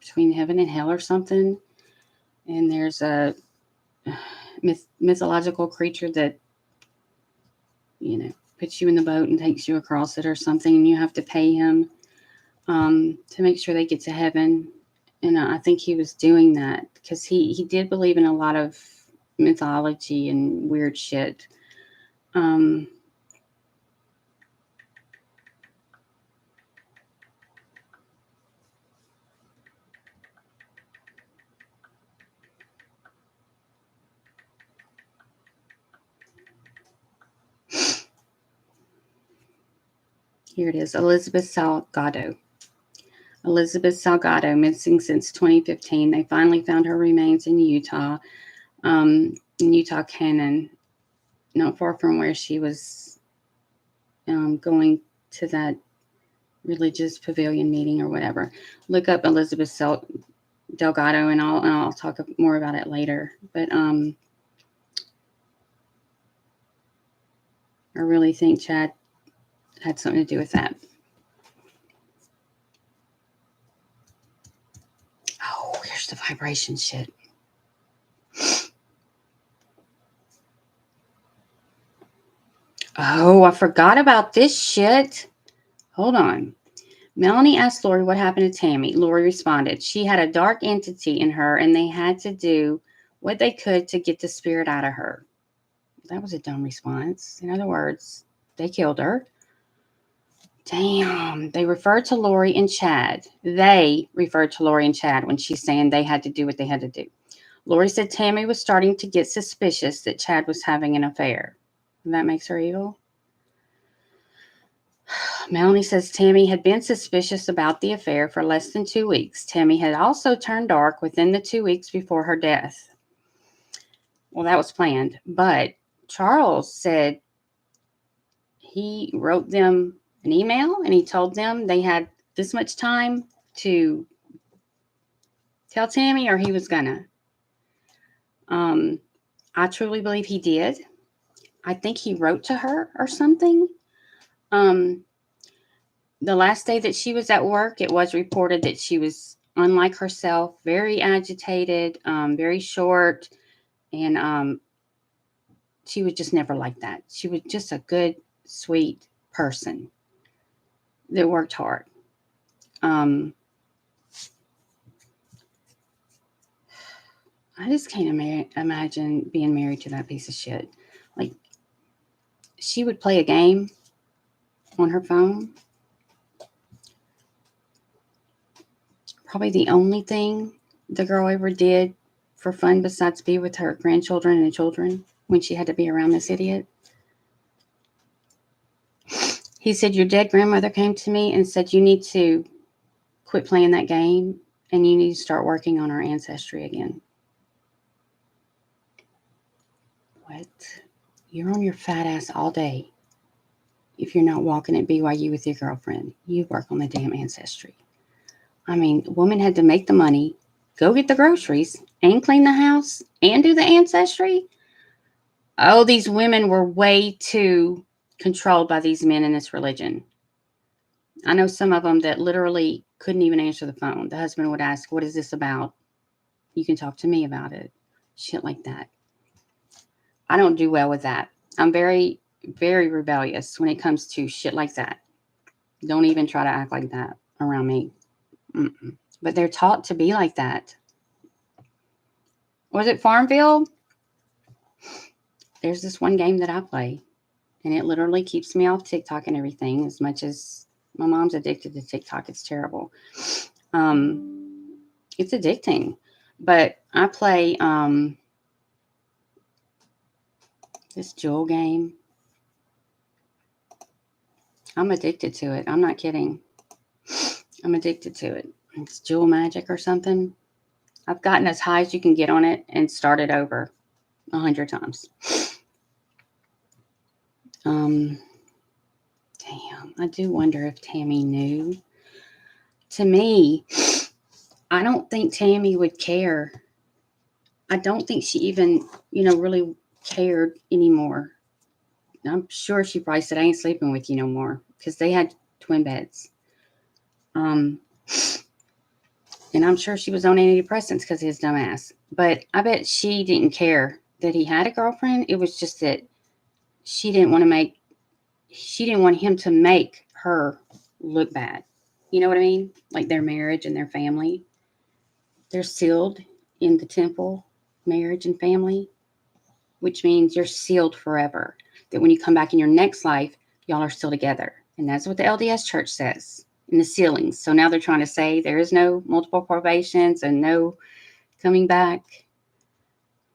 between heaven and hell or something. And there's a mythological creature that, puts you in the boat and takes you across it or something. And you have to pay him to make sure they get to heaven. And I think he was doing that because he did believe in a lot of mythology and weird shit. Here it is. Elizabeth Salgado. Elizabeth Salgado, missing since 2015. They finally found her remains in Utah Canyon, not far from where she was going to that religious pavilion meeting or whatever. Look up Elizabeth Delgado, and I'll talk more about it later. But I really think Chad had something to do with that. Oh, here's the vibration shit. Oh, I forgot about this shit. Hold on. Melanie asked Lori what happened to Tammy. Lori responded, she had a dark entity in her and they had to do what they could to get the spirit out of her. That was a dumb response. In other words, they killed her. Damn. They referred to Lori and Chad. They referred to Lori and Chad when she's saying they had to do what they had to do. Lori said Tammy was starting to get suspicious that Chad was having an affair. And that makes her evil. Melanie says Tammy had been suspicious about the affair for less than 2 weeks. Tammy had also turned dark within the 2 weeks before her death. Well, that was planned. But Charles said he wrote them an email and he told them they had this much time to tell Tammy or he was gonna. I truly believe he did. I think he wrote to her or something. The last day that she was at work, it was reported that she was unlike herself, very agitated, very short, and she was just never like that. She was just a good, sweet person that worked hard. I just can't imagine being married to that piece of shit. Like, she would play a game on her phone. Probably the only thing the girl ever did for fun besides be with her grandchildren and children when she had to be around this idiot. He said, your dead grandmother came to me and said, you need to quit playing that game and you need to start working on our ancestry again. What? You're on your fat ass all day. If you're not walking at BYU with your girlfriend, you work on the damn ancestry. I mean, a woman had to make the money, go get the groceries, and clean the house, and do the ancestry. Oh, these women were way too controlled by these men in this religion. I know some of them that literally couldn't even answer the phone. The husband would ask, what is this about? You can talk to me about it. Shit like that. I don't do well with that. I'm very, very rebellious when it comes to shit like that. Don't even try to act like that around me. Mm-mm. But they're taught to be like that. Was it Farmville? There's this one game that I play, and it literally keeps me off TikTok and everything. As much as my mom's addicted to TikTok, it's terrible. It's addicting. But I play this Jewel game. I'm addicted to it. I'm not kidding. I'm addicted to it. It's Jewel Magic or something. I've gotten as high as you can get on it and started over 100 times. Damn, I do wonder if Tammy knew. To me, I don't think Tammy would care. I don't think she even, really cared anymore. I'm sure she probably said, I ain't sleeping with you no more, because they had twin beds. And I'm sure she was on antidepressants because of his dumb ass. But I bet she didn't care that he had a girlfriend. It was just that she didn't want him to make her look bad. You know what I mean? Like their marriage and their family. They're sealed in the temple, marriage and family, which means you're sealed forever. That when you come back in your next life, y'all are still together. And that's what the LDS church says in the sealings. So now they're trying to say there is no multiple probations and no coming back.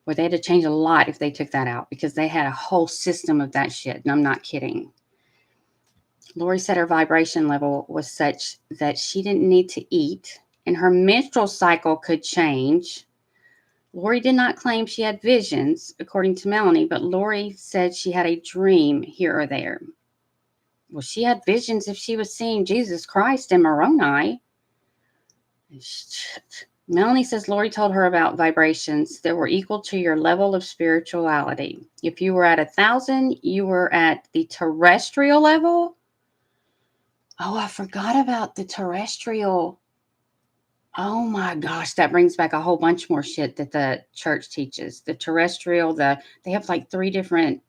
Well, they had to change a lot if they took that out because they had a whole system of that shit. And I'm not kidding. Lori said her vibration level was such that she didn't need to eat, and her menstrual cycle could change. Lori did not claim she had visions, according to Melanie, but Lori said she had a dream here or there. Well, she had visions if she was seeing Jesus Christ in Moroni. Melanie says Lori told her about vibrations that were equal to your level of spirituality. If you were at 1,000, you were at the terrestrial level. Oh, I forgot about the terrestrial. Oh my gosh, that brings back a whole bunch more shit that the church teaches. The terrestrial, they have like 3 different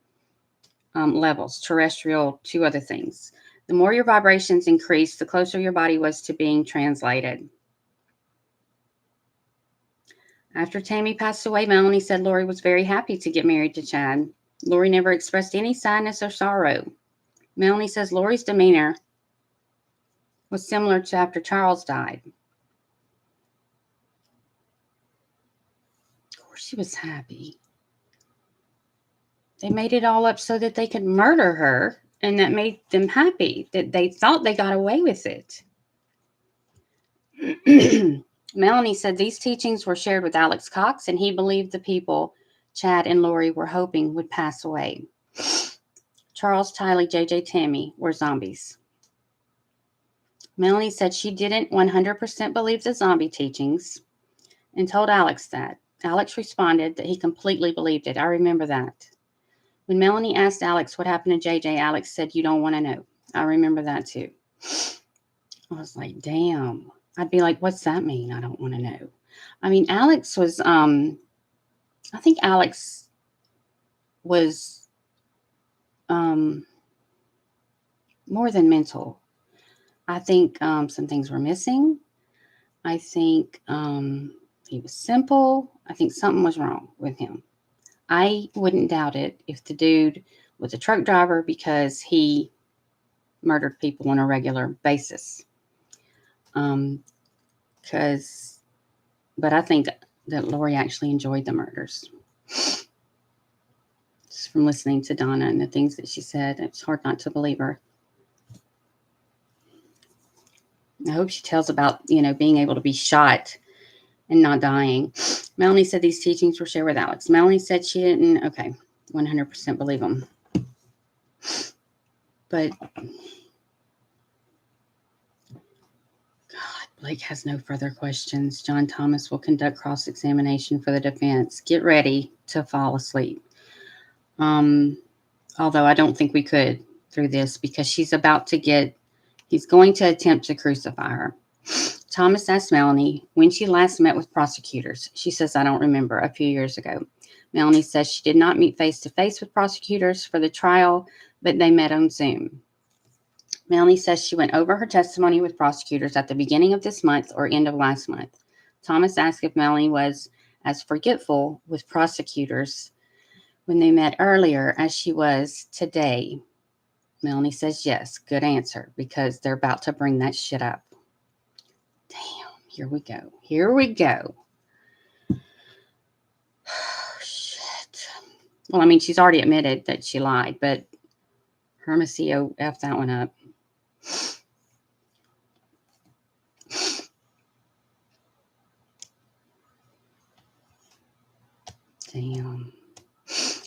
levels. Terrestrial, 2 other things. The more your vibrations increased, the closer your body was to being translated. After Tammy passed away, Melanie said Lori was very happy to get married to Chad. Lori never expressed any sadness or sorrow. Melanie says Lori's demeanor was similar to after Charles died. Of course, she was happy. They made it all up so that they could murder her, and that made them happy, that they thought they got away with it. Melanie said these teachings were shared with Alex Cox, and he believed the people Chad and Lori were hoping would pass away. Charles, Tylee, JJ, Tammy were zombies. Melanie said she didn't 100% believe the zombie teachings and told Alex that. Alex responded that he completely believed it. I remember that. When Melanie asked Alex what happened to JJ, Alex said, "You don't want to know." I remember that too. I was like, damn. I'd be like, what's that mean? I don't want to know. I mean, Alex was, I think Alex was more than mental. I think some things were missing. I think he was simple. I think something was wrong with him. I wouldn't doubt it if the dude was a truck driver because he murdered people on a regular basis. But I think that Lori actually enjoyed the murders. Just from listening to Donna and the things that she said, it's hard not to believe her. I hope she tells about, being able to be shot and not dying. Melanie said these teachings were shared with Alex. Melanie said she didn't, 100% believe them. But, God, Blake has no further questions. John Thomas will conduct cross-examination for the defense. Get ready to fall asleep. Although I don't think we could through this because he's going to attempt to crucify her. Thomas asked Melanie when she last met with prosecutors. She says, "I don't remember, a few years ago." Melanie says she did not meet face-to-face with prosecutors for the trial, but they met on Zoom. Melanie says she went over her testimony with prosecutors at the beginning of this month or end of last month. Thomas asked if Melanie was as forgetful with prosecutors when they met earlier as she was today. Melanie says yes. Good answer, because they're about to bring that shit up. Damn, here we go. Shit. Well, I mean, she's already admitted that she lied, but Hermosillo F that one up. Damn.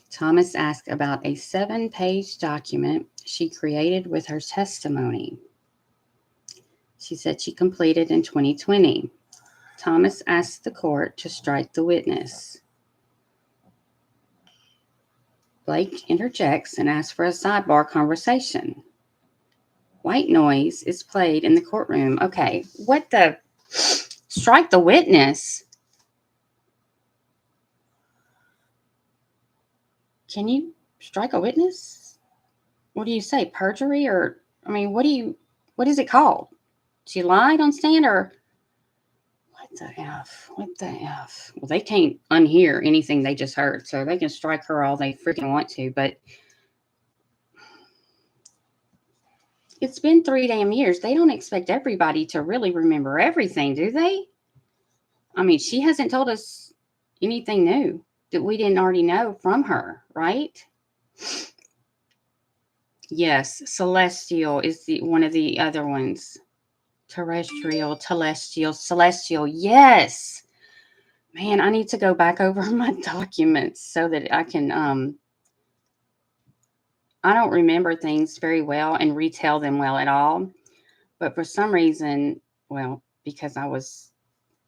Thomas asked about a 7-page document she created with her testimony. She said she completed in 2020. Thomas asked the court to strike the witness. Blake interjects and asks for a sidebar conversation. White noise is played in the courtroom. Okay, what the? Strike the witness? Can you strike a witness? What do you say? Perjury? Or, I mean, what is it called? She lied on stand, or what the F? Well, they can't unhear anything they just heard, so they can strike her all they freaking want to, but it's been 3 damn years. They don't expect everybody to really remember everything, do they? I mean, she hasn't told us anything new that we didn't already know from her, right? Yes, celestial is one of the other ones. Terrestrial, telestial, celestial. Yes. Man, I need to go back over my documents so that I can I don't remember things very well and retell them well at all. But for some reason, well, because I was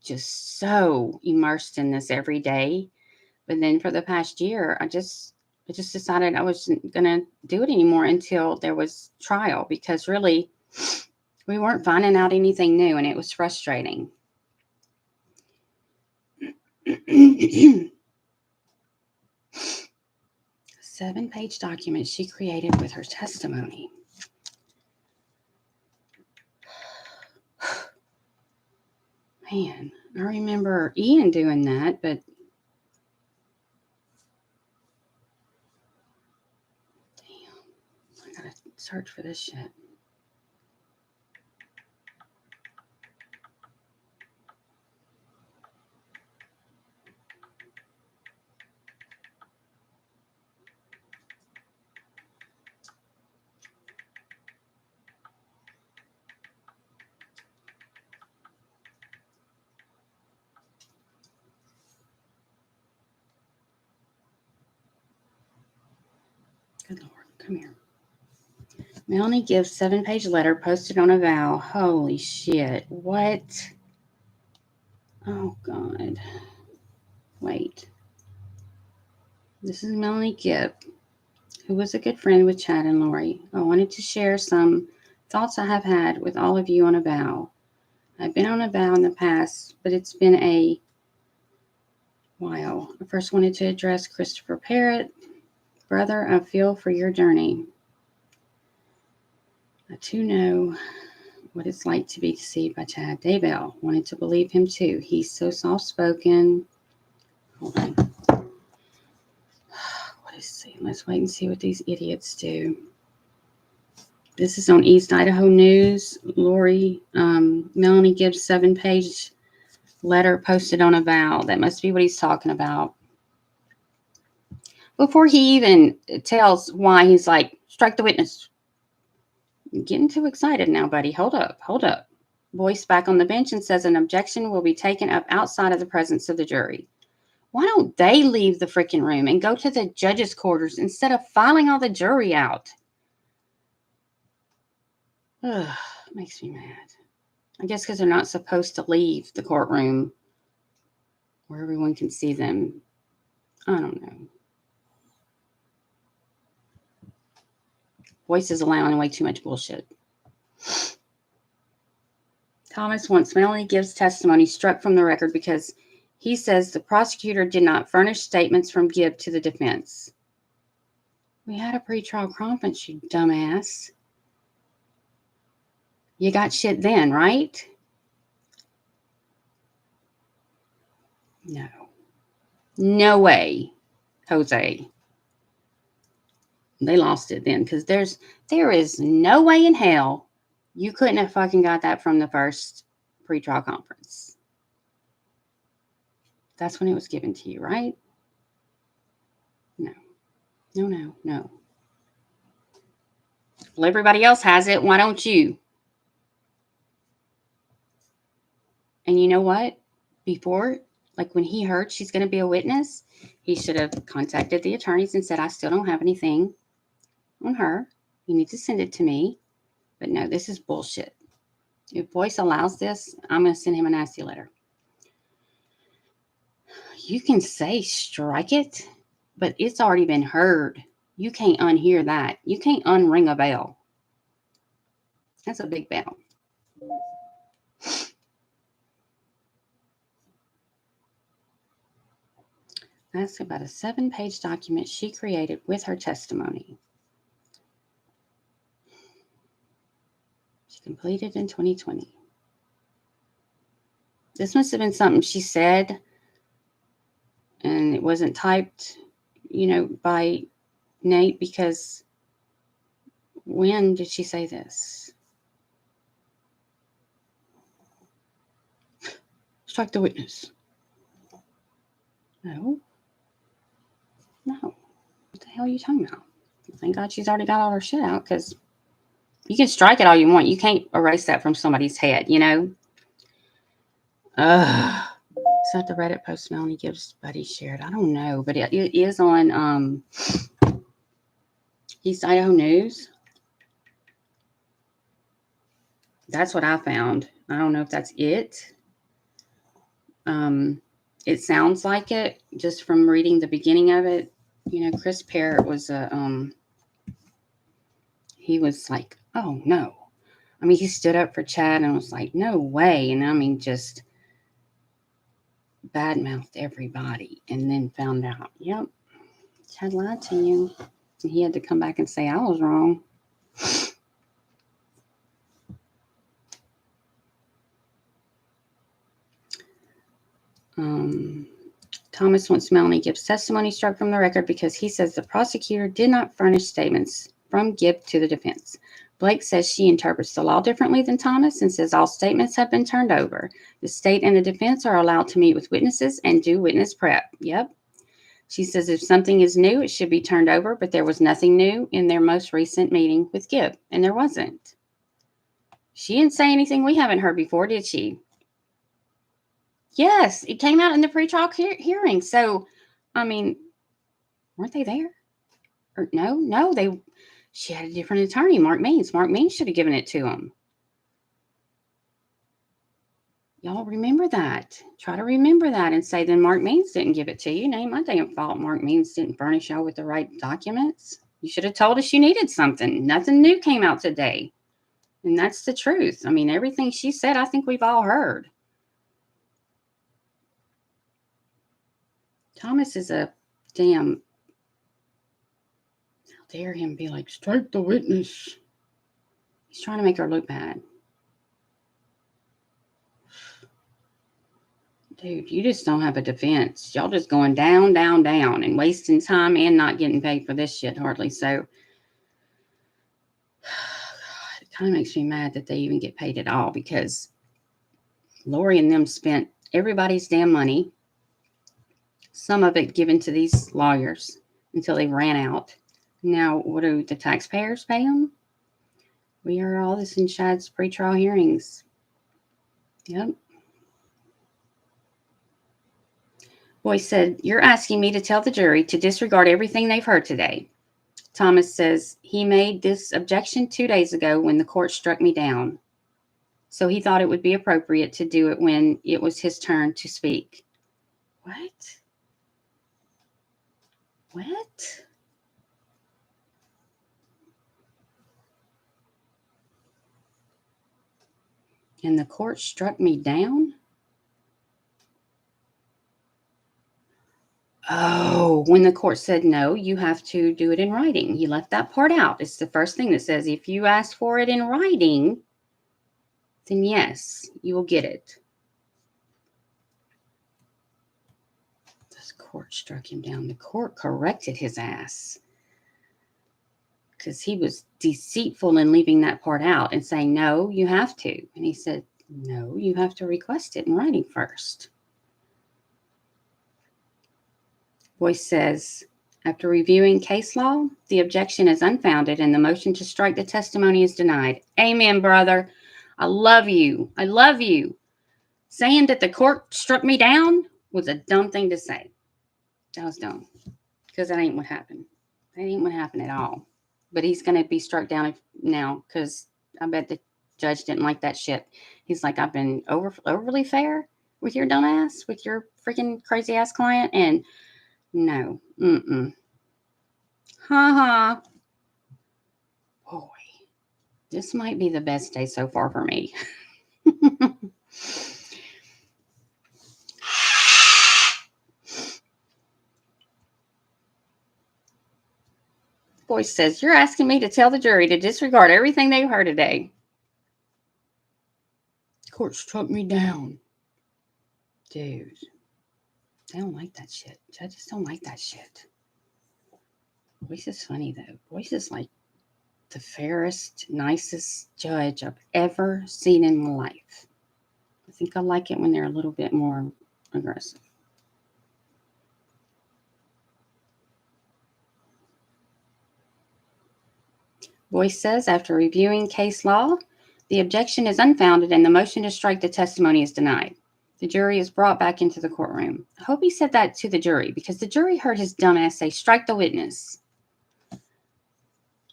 just so immersed in this every day. But then for the past year, I just decided I wasn't gonna do it anymore until there was trial, because really we weren't finding out anything new and it was frustrating. 7-page document she created with her testimony. Man, I remember Ian doing that, but damn, I gotta search for this shit. Good Lord, come here. Melanie Gibb's 7-page letter posted on a vow. Holy shit. What? Oh, God. Wait. This is Melanie Gibb, who was a good friend with Chad and Lori. I wanted to share some thoughts I have had with all of you on a vow. I've been on a vow in the past, but it's been a while. I first wanted to address Christopher Parrott. Brother, I feel for your journey. I too know what it's like to be deceived by Chad. Daybell wanted to believe him too. He's so soft-spoken. Hold on. What is it? Let's wait and see what these idiots do. This is on East Idaho News. Lori, Melanie Gibb's 7-page letter posted on a vow. That must be what he's talking about. Before he even tells why, he's like, strike the witness. You're getting too excited now, buddy. Hold up. Voice back on the bench and says an objection will be taken up outside of the presence of the jury. Why don't they leave the freaking room and go to the judge's quarters instead of filing all the jury out? Ugh, makes me mad. I guess because they're not supposed to leave the courtroom where everyone can see them. I don't know. Voice is allowing way too much bullshit. Thomas wants Melanie Gibb's testimony struck from the record because he says the prosecutor did not furnish statements from Gibb to the defense. We had a pretrial conference, you dumbass. You got shit then, right? No. No way, Jose. They lost it then, because there is no way in hell you couldn't have fucking got that from the first pretrial conference. That's when it was given to you, right? No. Well, everybody else has it. Why don't you? And you know what? Before, like when he heard she's going to be a witness, he should have contacted the attorneys and said, I still don't have anything on her. You need to send it to me. But no, this is bullshit. If Boyce allows this, I'm going to send him a nasty letter. You can say strike it, but it's already been heard. You can't unhear that. You can't unring a bell. That's a big bell. That's about a 7-page document she created with her testimony. She completed in 2020. This must have been something she said, and it wasn't typed, by Nate, because when did she say this? Strike the witness. No. What the hell are you talking about? Thank God she's already got all her shit out, because you can strike it all you want. You can't erase that from somebody's head, you know? Ugh. Is that the Reddit post Melanie Gibbs' buddy shared? I don't know, but it is on East Idaho News. That's what I found. I don't know if that's it. It sounds like it just from reading the beginning of it. You know, Chris Parrott was he was like, oh no. I mean, he stood up for Chad and was like, no way. And I mean, just badmouthed everybody, and then found out, yep, Chad lied to you. And he had to come back and say I was wrong. Thomas wants Melanie Gibb's testimony struck from the record because he says the prosecutor did not furnish statements from Gibb to the defense. Blake says she interprets the law differently than Thomas and says all statements have been turned over. The state and the defense are allowed to meet with witnesses and do witness prep. Yep. She says if something is new, it should be turned over, but there was nothing new in their most recent meeting with Gibb, and there wasn't. She didn't say anything we haven't heard before, did she? Yes, it came out in the pretrial hearing. So, I mean, weren't they there? Or no, she had a different attorney, Mark Means. Mark Means should have given it to him. Y'all remember that. Try to remember that and say, then Mark Means didn't give it to you. It ain't my damn fault Mark Means didn't furnish y'all with the right documents. You should have told us you needed something. Nothing new came out today. And that's the truth. I mean, everything she said, I think we've all heard. Thomas is a damn... How dare him be like, strike the witness. He's trying to make her look bad. Dude, you just don't have a defense. Y'all just going down, down, down and wasting time and not getting paid for this shit hardly. So, it kind of makes me mad that they even get paid at all because Lori and them spent everybody's damn money, some of it given to these lawyers until they ran out. Now, what do the taxpayers pay them? We heard all this in Chad's pretrial hearings. Yep. Boyce said, you're asking me to tell the jury to disregard everything they've heard today. Thomas says, he made this objection 2 days ago when the court struck me down. So he thought it would be appropriate to do it when it was his turn to speak. What? What? And the court struck me down? Oh, when the court said no, you have to do it in writing. He left that part out. It's the first thing that says if you ask for it in writing, then yes, you will get it. This court struck him down. The court corrected his ass because he was deceitful in leaving that part out and saying, no, you have to. And he said, no, you have to request it in writing first. Boyce says, after reviewing case law, the objection is unfounded and the motion to strike the testimony is denied. Amen, brother. I love you. I love you. Saying that the court struck me down was a dumb thing to say. That was dumb because that ain't what happened. That ain't what happened at all. But he's going to be struck down now because I bet the judge didn't like that shit. He's like, I've been overly fair with your dumb ass, with your freaking crazy ass client, and no. Mm-mm. Ha. Boy, this might be the best day so far for me. Boyce says, you're asking me to tell the jury to disregard everything they've heard today. Court struck me down. Dude. They don't like that shit. Judges don't like that shit. Boyce is funny, though. Boyce is like the fairest, nicest judge I've ever seen in my life. I think I like it when they're a little bit more aggressive. Boyce says, after reviewing case law, the objection is unfounded and the motion to strike the testimony is denied. The jury is brought back into the courtroom. I hope he said that to the jury because the jury heard his dumbass say, strike the witness.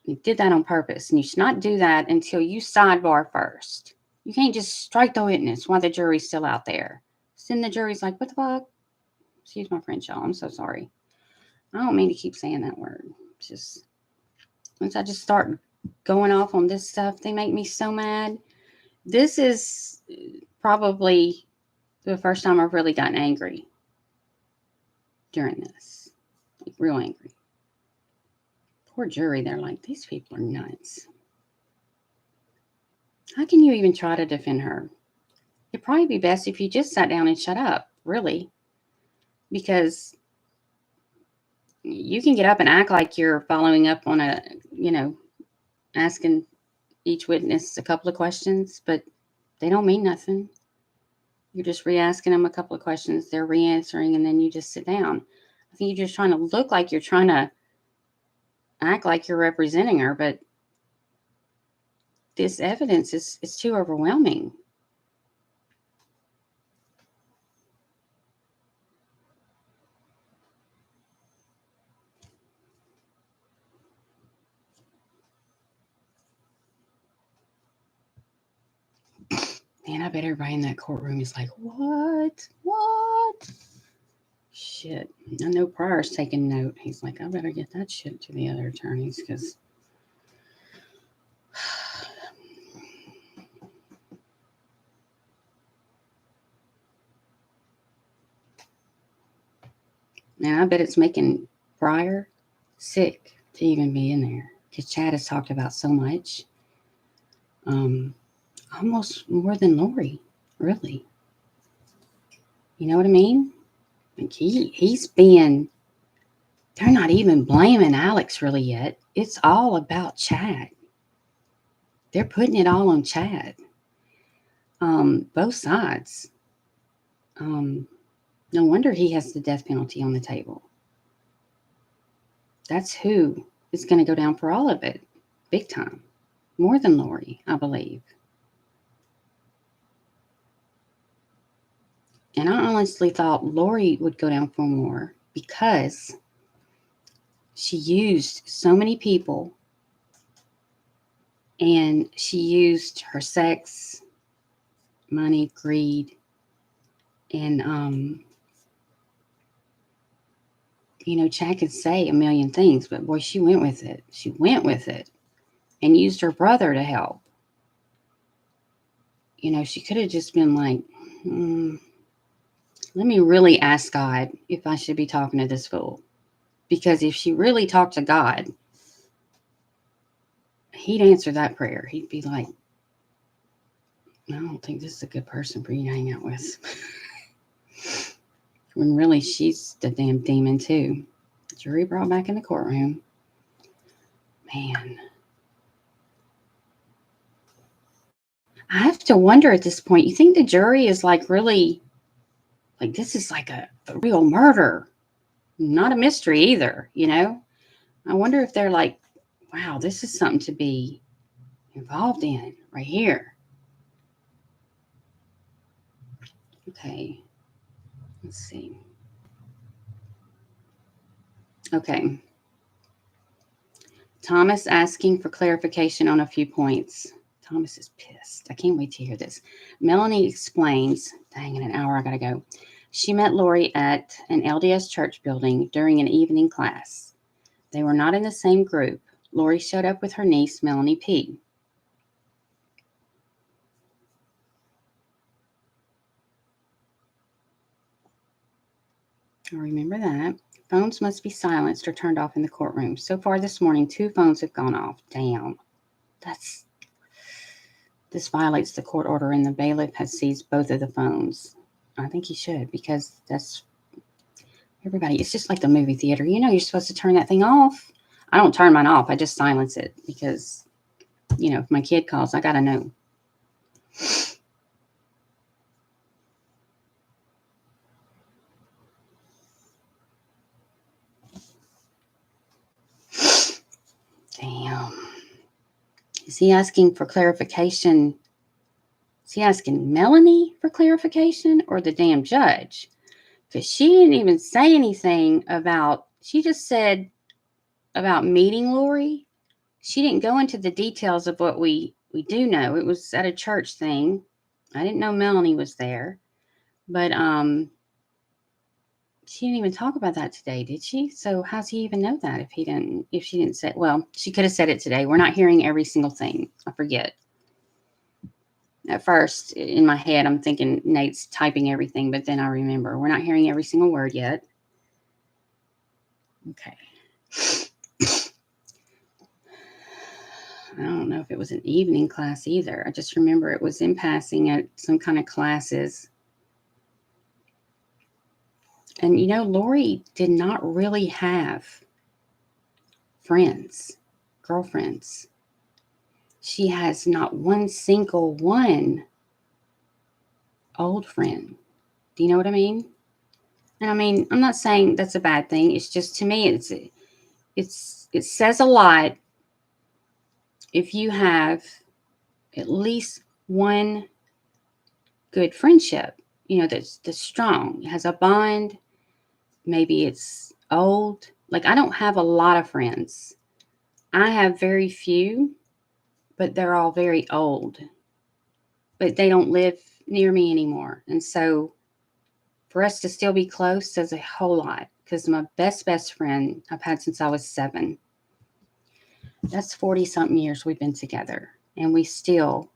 He did that on purpose, and you should not do that until you sidebar first. You can't just strike the witness while the jury's still out there. So then the jury's like, what the fuck? Excuse my French, y'all. I'm so sorry. I don't mean to keep saying that word. It's just, once I just start going off on this stuff, they make me so mad. This is probably the first time I've really gotten angry during this. Like, real angry. Poor jury, they're like, these people are nuts. How can you even try to defend her? It'd probably be best if you just sat down and shut up, really. Because you can get up and act like you're following up on asking each witness a couple of questions, but they don't mean nothing. You're just re-asking them a couple of questions, they're re-answering, and then you just sit down. I think you're just trying to look like you're trying to act like you're representing her, but this evidence is too overwhelming. Man, I bet everybody in that courtroom is like, what? What? Shit. I know Pryor's taking note. He's like, I better get that shit to the other attorneys because now I bet it's making Pryor sick to even be in there because Chad has talked about so much. Almost more than Lori, really. You know what I mean? Like he's being, they're not even blaming Alex really yet. It's all about Chad. They're putting it all on Chad. Both sides. No wonder he has the death penalty on the table. That's who is going to go down for all of it. Big time. More than Lori, I believe. And I honestly thought Lori would go down for more because she used so many people and she used her sex, money, greed, and Chad could say a million things, but boy, she went with it. She went with it and used her brother to help. She could have just been like, let me really ask God if I should be talking to this fool. Because if she really talked to God, he'd answer that prayer. He'd be like, I don't think this is a good person for you to hang out with. When really she's the damn demon too. Jury brought back in the courtroom. Man. I have to wonder at this point, you think the jury is like really, like this is like a real murder. Not a mystery either, I wonder if they're like, wow, this is something to be involved in right here. Okay. Let's see. Okay. Thomas asking for clarification on a few points. Thomas is pissed. I can't wait to hear this. Melanie explains, dang, in an hour I gotta go. She met Lori at an LDS church building during an evening class. They were not in the same group. Lori showed up with her niece, Melanie P. I remember that. Phones must be silenced or turned off in the courtroom. So far this morning, 2 phones have gone off. Damn. This violates the court order and the bailiff has seized both of the phones. I think he should because that's everybody. It's just like the movie theater. You're supposed to turn that thing off. I don't turn mine off. I just silence it because, if my kid calls, I got to know. Damn. Is he asking for clarification? Is he asking Melanie for clarification or the damn judge? Because she didn't even say anything about, she just said about meeting Lori. She didn't go into the details of what we do know. It was at a church thing. I didn't know Melanie was there. But she didn't even talk about that today, did she? So how's he even know that if she didn't say, well, she could have said it today. We're not hearing every single thing. I forget. At first, in my head, I'm thinking Nate's typing everything, but then I remember we're not hearing every single word yet. Okay. I don't know if it was an evening class either. I just remember it was in passing at some kind of classes. And, Lori did not really have friends, girlfriends. She has not one single one old friend. Do you know what I mean? And I mean, I'm not saying that's a bad thing. It's just, to me, it says a lot if you have at least one good friendship, that's strong, it has a bond. Maybe it's old. Like, I don't have a lot of friends. I have very few, but they're all very old. But they don't live near me anymore. And so for us to still be close says a whole lot, because my best friend I've had since I was 7. That's 40-something years we've been together. And we still,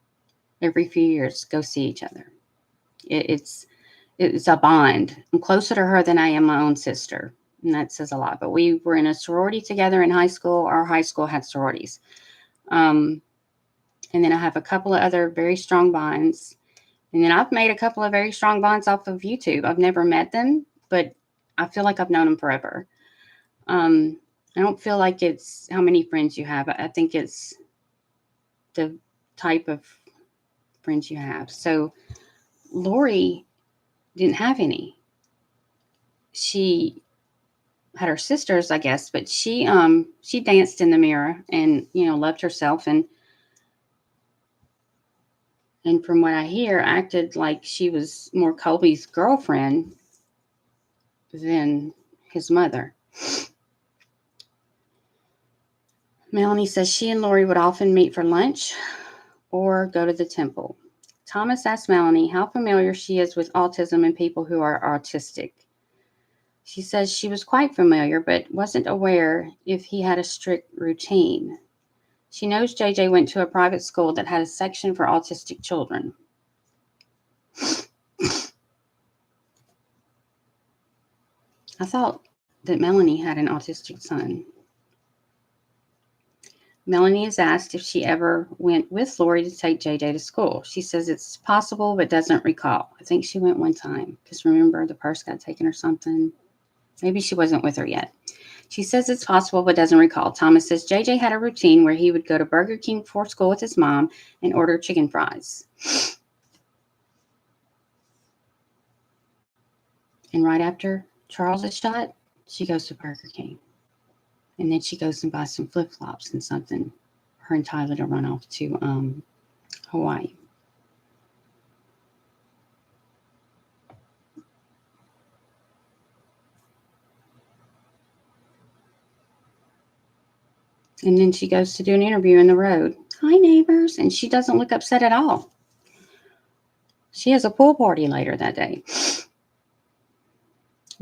every few years, go see each other. It's a bond. I'm closer to her than I am my own sister. And that says a lot. But we were in a sorority together in high school. Our high school had sororities. And then I have a couple of other very strong bonds. And then I've made a couple of very strong bonds off of YouTube. I've never met them, but I feel like I've known them forever. I don't feel like it's how many friends you have. I think it's the type of friends you have. So Lori didn't have any. She had her sisters, I guess, but she danced in the mirror and, loved herself, and from what I hear, acted like she was more Colby's girlfriend than his mother. Melanie says she and Lori would often meet for lunch or go to the temple. Thomas asked Melanie how familiar she is with autism and people who are autistic. She says she was quite familiar, but wasn't aware if he had a strict routine. She knows JJ went to a private school that had a section for autistic children. I thought that Melanie had an autistic son. Melanie is asked if she ever went with Lori to take JJ to school. She says it's possible, but doesn't recall. I think she went one time, because remember, the purse got taken or something. Maybe she wasn't with her yet. She says it's possible, but doesn't recall. Thomas says JJ had a routine where he would go to Burger King before school with his mom and order chicken fries. And right after Charles is shot, she goes to Burger King. And then she goes and buys some flip-flops and something for her and Tyler to run off to Hawaii. And then she goes to do an interview in the road. Hi, neighbors. And she doesn't look upset at all. She has a pool party later that day.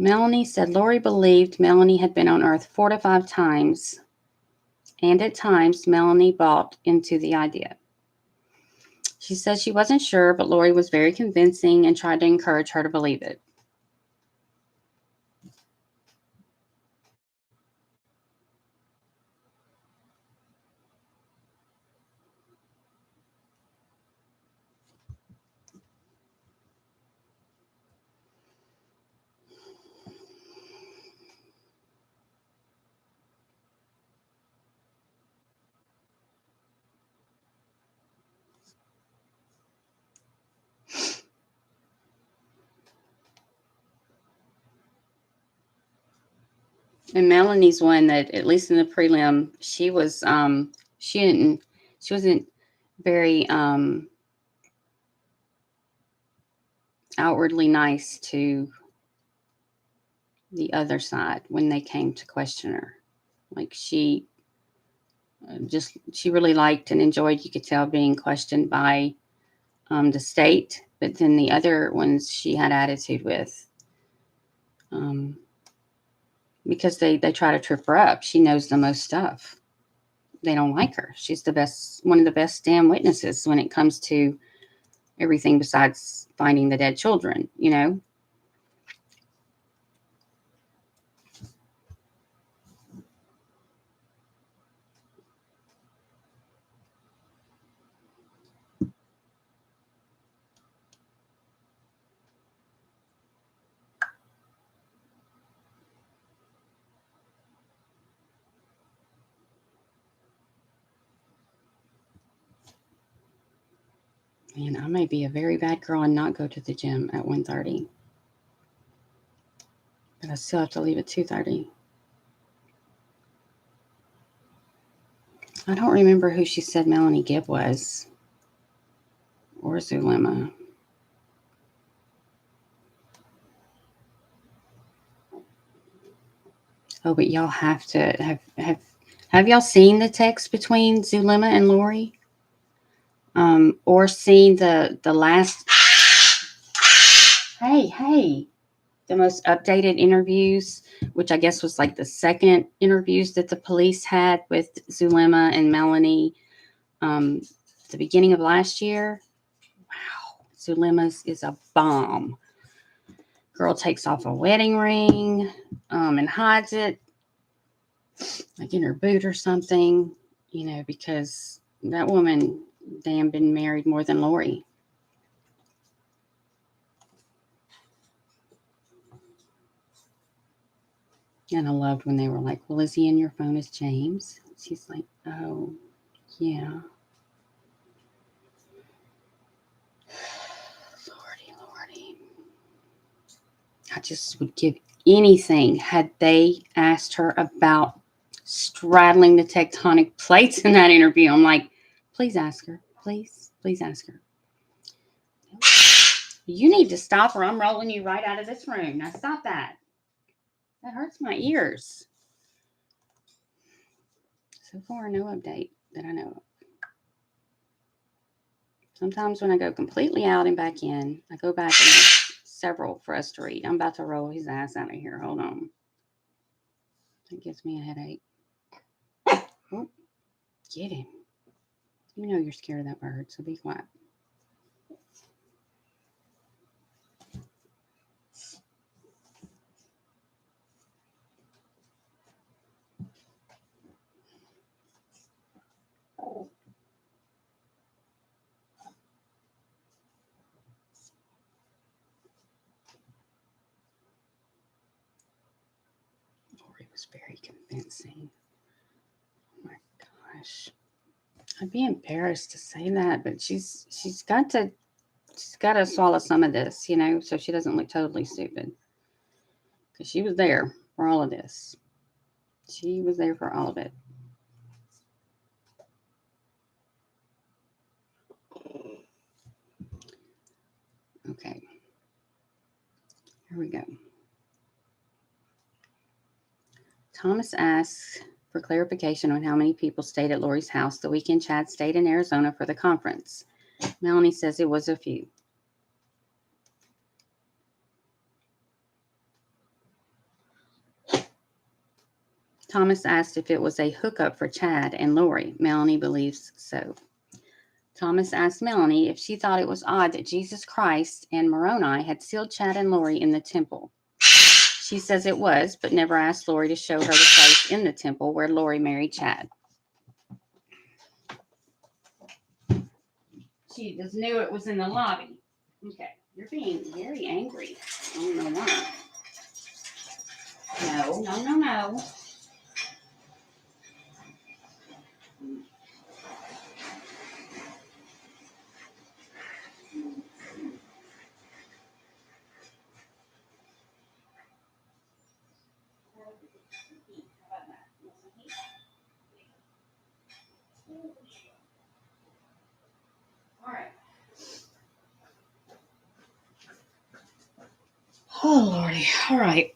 Melanie said Lori believed Melanie had been on Earth 4 to 5 times. And at times, Melanie bought into the idea. She says she wasn't sure, but Lori was very convincing and tried to encourage her to believe it. And Melanie's one that, at least in the prelim, she was, she didn't she wasn't very outwardly nice to the other side when they came to question her. Like she really liked and enjoyed, you could tell, being questioned by the state, but then the other ones she had attitude with, because they try to trip her up. She knows the most stuff. They don't like her. She's one of the best damn witnesses when it comes to everything besides finding the dead children, you know? Man, I may be a very bad girl and not go to the gym at 1:30. But I still have to leave at 2:30. I don't remember who she said Melanie Gibb was. Or Zulema. Oh, but y'all have to have y'all seen the text between Zulema and Lori? Or seen the last the most updated interviews, which I guess was like the second interviews that the police had with Zulema and Melanie the beginning of last year. Wow, Zulema's is a bomb. Girl takes off a wedding ring and hides it, like in her boot or something, you know, because that woman damn been married more than Lori. And I loved when they were like, well, is he in your phone as James? She's like, oh, yeah. Lordy. I just would give anything had they asked her about straddling the tectonic plates in that interview. I'm like, please ask her. Please ask her. You need to stop or I'm rolling you right out of this room. Now stop that. That hurts my ears. So far, no update that I know of. Sometimes when I go completely out and back in, I go back and there's several for us to read. I'm about to roll his ass out of here. Hold on. That gives me a headache. Oh, get him. You know you're scared of that bird, so be quiet. Lori was very convincing. Oh my gosh. I'd be embarrassed to say that, but she's got to swallow some of this, you know, so she doesn't look totally stupid. Because she was there for all of this. She was there for all of it. Okay. Here we go. Thomas asks for clarification on how many people stayed at Lori's house the weekend Chad stayed in Arizona for the conference. Melanie says it was a few. Thomas asked if it was a hookup for Chad and Lori. Melanie believes so. Thomas asked Melanie if she thought it was odd that Jesus Christ and Moroni had sealed Chad and Lori in the temple. She says it was, but never asked Lori to show her the place in the temple where Lori married Chad. She just knew it was in the lobby. Okay, you're being very angry. I don't know why. No. Oh, Lordy. All right.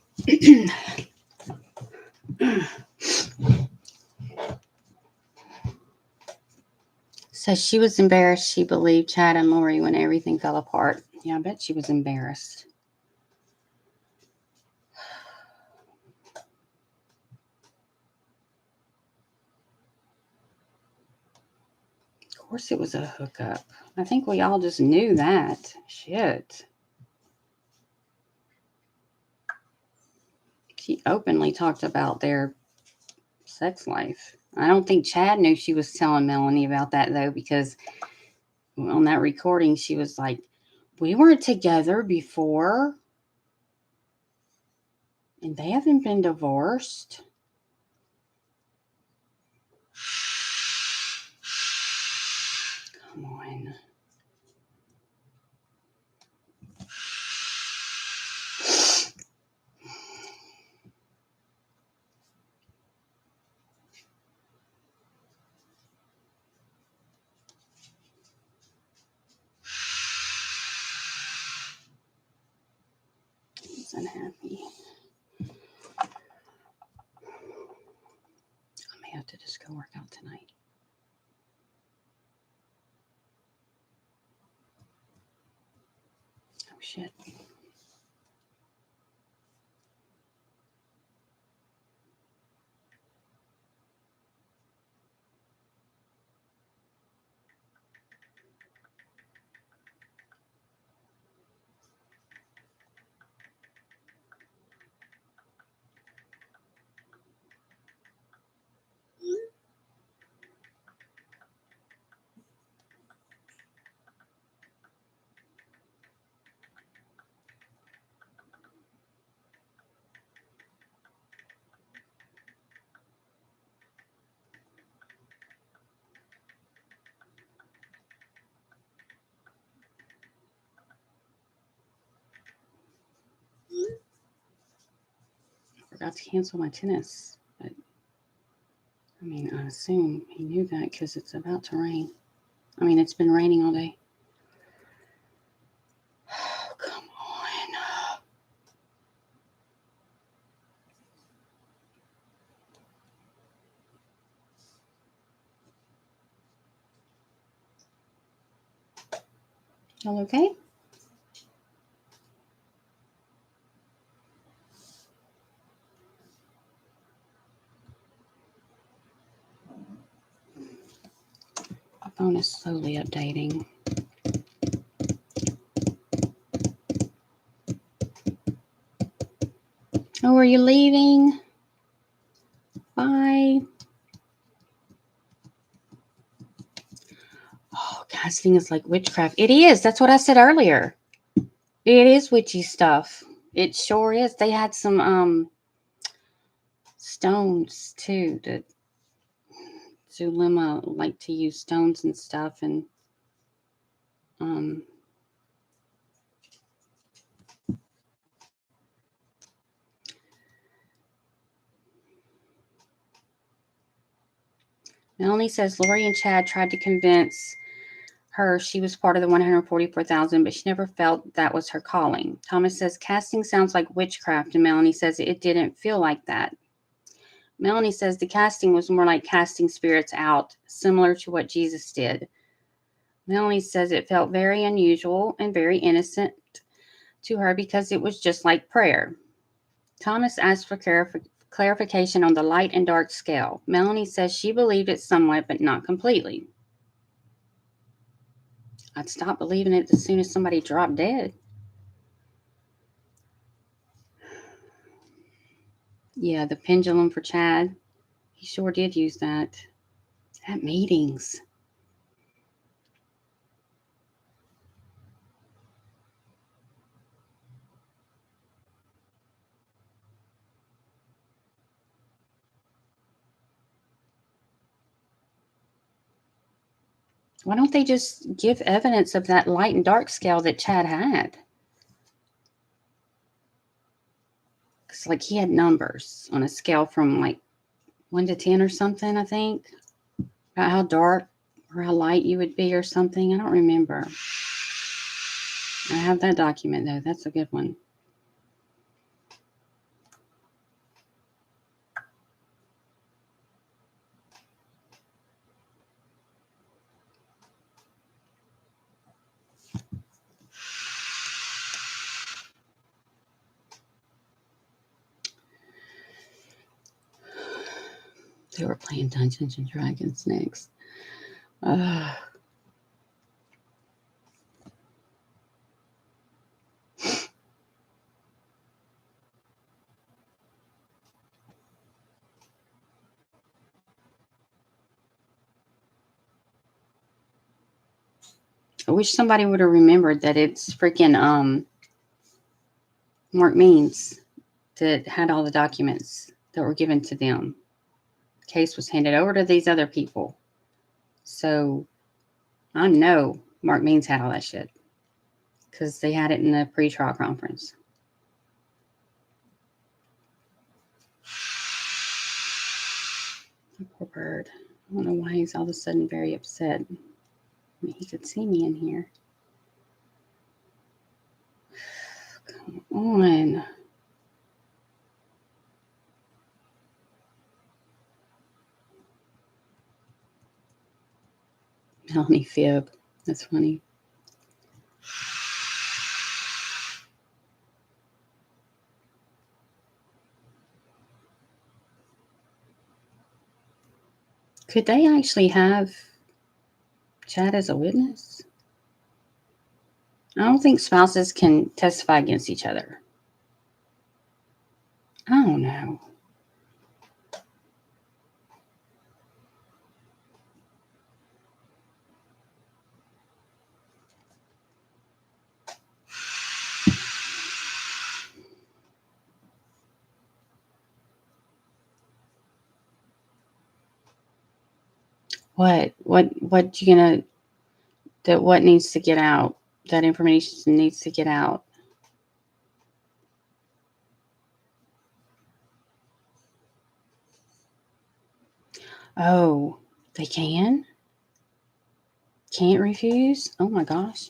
So she was embarrassed. She believed Chad and Lori when everything fell apart. Yeah, I bet she was embarrassed. Of course it was a hookup. I think we all just knew that. Shit. She openly talked about their sex life. I don't think Chad knew she was telling Melanie about that, though, because on that recording, she was like, we weren't together before, and they haven't been divorced. Come on. He's unhappy. I may have to just go work out tonight. Oh, shit. I forgot to cancel my tennis, but I mean, I assume he knew that because it's about to rain. I mean, it's been raining all day. Oh, come on. Y'all okay? My phone is slowly updating. Oh, are you leaving? Bye. Oh, casting is like witchcraft. It is. That's what I said earlier. It is witchy stuff. It sure is. They had some stones too. That Zulema like to use stones and stuff, and Melanie says Lori and Chad tried to convince her she was part of the 144,000, but she never felt that was her calling. Thomas says casting sounds like witchcraft, and Melanie says it didn't feel like that. Melanie says the casting was more like casting spirits out, similar to what Jesus did. Melanie says it felt very unusual and very innocent to her because it was just like prayer. Thomas asked for clarification on the light and dark scale. Melanie says she believed it somewhat, but not completely. I'd stop believing it as soon as somebody dropped dead. Yeah, the pendulum for Chad. He sure did use that at meetings. Why don't they just give evidence of that light and dark scale that Chad had? Because, like, he had numbers on a scale from, like, 1 to 10 or something, I think. About how dark or how light you would be or something. I don't remember. I have that document, though. That's a good one. They were playing Dungeons and Dragons next. I wish somebody would have remembered that it's freaking Mark Means that had all the documents that were given to them. The case was handed over to these other people. So I know Mark Means had all that shit because they had it in the pre-trial conference. Poor bird. I don't know why he's all of a sudden very upset. I mean, he could see me in here. Come on. Melanie Gibb. That's funny. Could they actually have Chad as a witness? I don't think spouses can testify against each other. I don't know. What you gonna, that what needs to get out? That information needs to get out. Oh, they can? Can't refuse? Oh my gosh.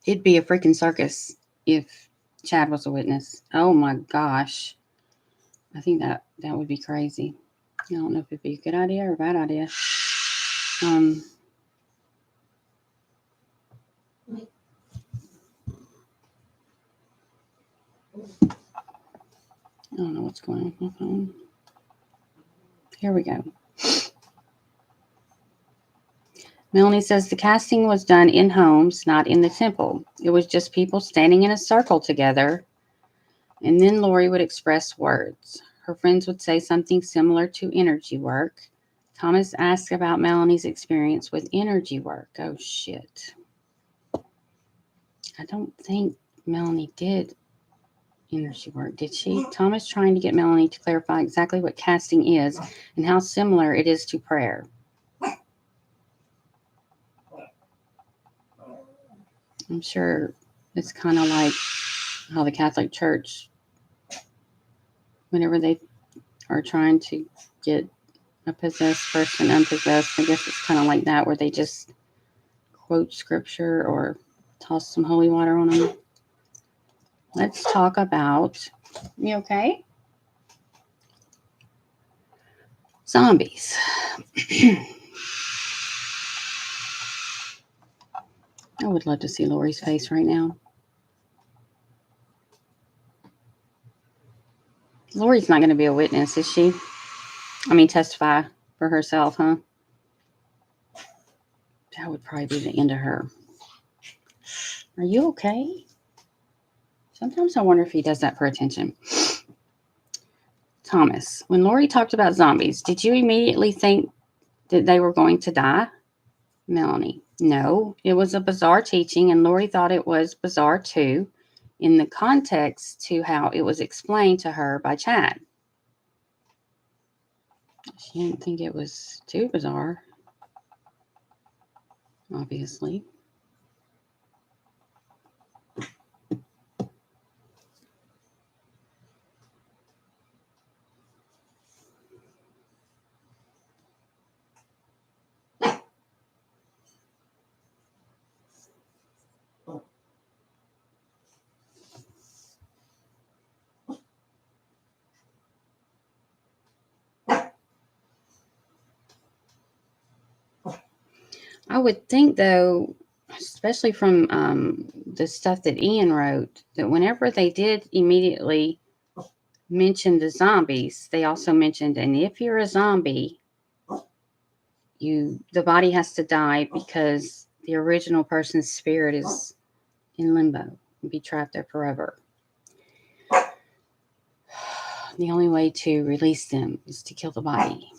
It'd be a freaking circus if Chad was a witness. Oh my gosh. I think that would be crazy. I don't know if it'd be a good idea or a bad idea. I don't know what's going on with my phone. Here we go. Melanie says the casting was done in homes, not in the temple. It was just people standing in a circle together, and then Lori would express words. Her friends would say something similar to energy work. Thomas asked about Melanie's experience with energy work. Oh, shit. I don't think Melanie did energy work, did she? Thomas trying to get Melanie to clarify exactly what casting is and how similar it is to prayer. I'm sure it's kind of like how the Catholic Church, whenever they are trying to get a possessed person unpossessed, I guess it's kind of like that, where they just quote scripture or toss some holy water on them. Let's talk about, you okay? Zombies. I would love to see Lori's face right now. Lori's not going to be a witness, is she? I mean, testify for herself, huh? That would probably be the end of her. Are you okay? Sometimes I wonder if he does that for attention. Thomas, when Lori talked about zombies, did you immediately think that they were going to die? Melanie, no. It was a bizarre teaching, and Lori thought it was bizarre too, in the context to how it was explained to her by Chad. She didn't think it was too bizarre, obviously. I would think, though, especially from the stuff that Ian wrote, that whenever they did immediately mention the zombies, they also mentioned, and if you're a zombie, the body has to die because the original person's spirit is in limbo and be trapped there forever. The only way to release them is to kill the body,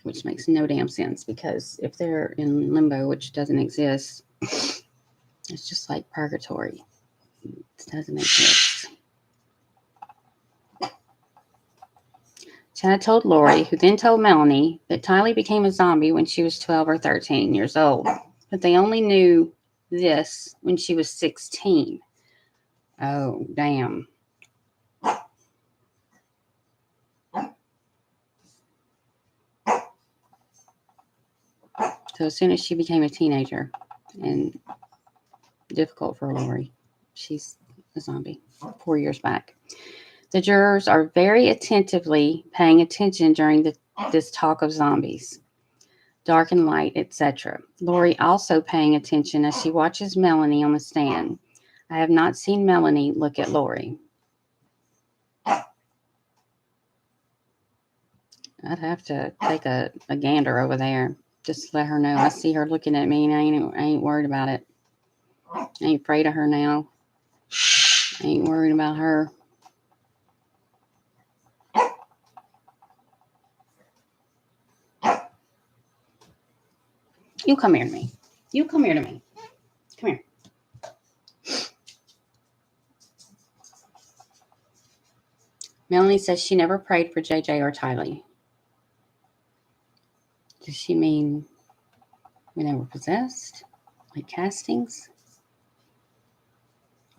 which makes no damn sense, because if they're in limbo, which doesn't exist, it's just like purgatory. It doesn't exist. Chad told Lori, who then told Melanie, that Tylee became a zombie when she was 12 or 13 years old, but they only knew this when she was 16. Oh, damn. So as soon as she became a teenager, and difficult for Lori, she's a zombie 4 years back. The jurors are very attentively paying attention during this talk of zombies, dark and light, etc. Lori also paying attention as she watches Melanie on the stand. I have not seen Melanie look at Lori. I'd have to take a gander over there. Just to let her know I see her looking at me, and I ain't worried about it. I ain't afraid of her now. I ain't worried about her. You come here to me. You come here to me. Come here. Melanie says she never prayed for JJ or Tylee. Does she mean when they were possessed? Like castings?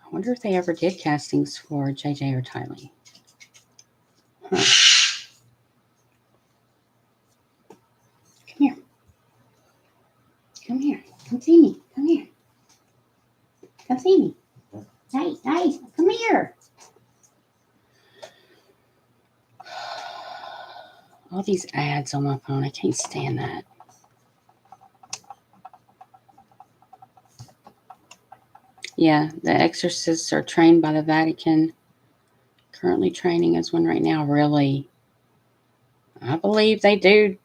I wonder if they ever did castings for JJ or Tylee. Huh. Come here. Come here. Come see me. Come here. Come see me. Hey, come here. All these ads on my phone, I can't stand that. Yeah, the exorcists are trained by the Vatican. Currently training as one right now. Really? I believe they do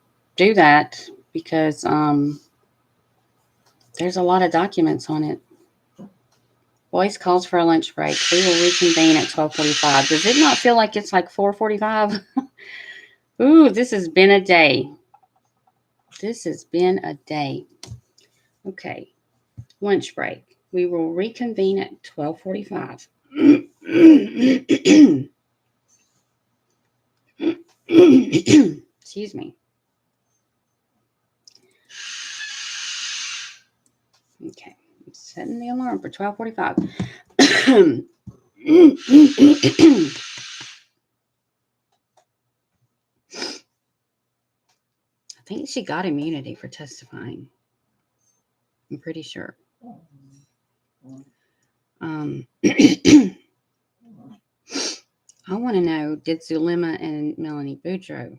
that because there's a lot of documents on it. Voice calls for a lunch break. We will reconvene at 12:45. Does it not feel like it's like 4:45? Ooh, this has been a day. This has been a day. Okay. Lunch break. We will reconvene at 12:45. Excuse me. Okay. I'm setting the alarm for 12:45. I think she got immunity for testifying. I'm pretty sure. I want to know, did Zulema and Melanie Boudreaux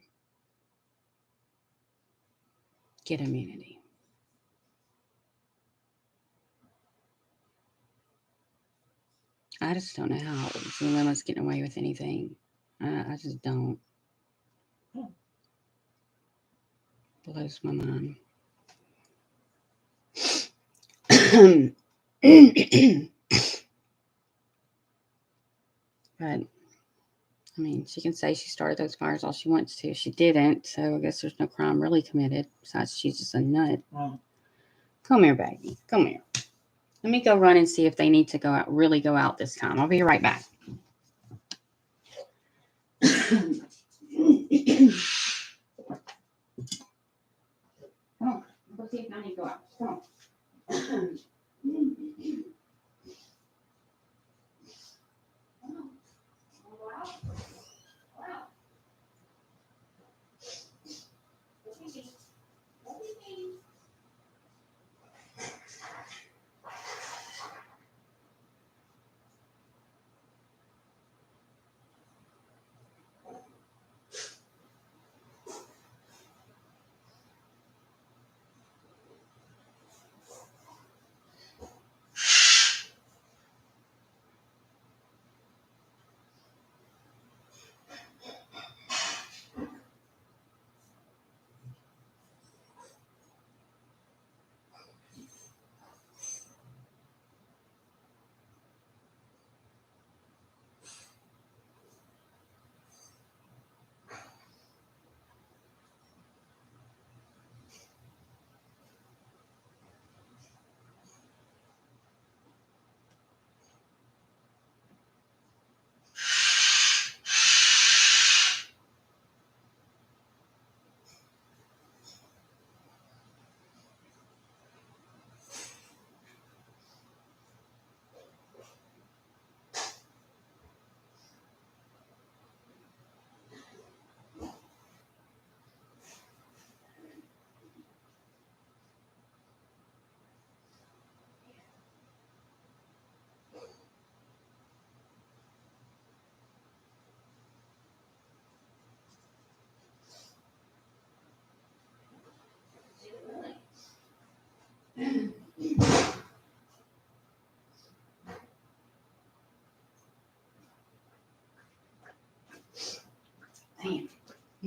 get immunity? I just don't know how Zulema's getting away with anything. I just don't. Blows my mind. But, I mean, she can say she started those fires all she wants to. She didn't, so I guess there's no crime really committed. Besides, she's just a nut. Come here, baby. Come here. Let me go run and see if they need to really go out this time. I'll be right back. Come on. Go see if I need to go out. Come on.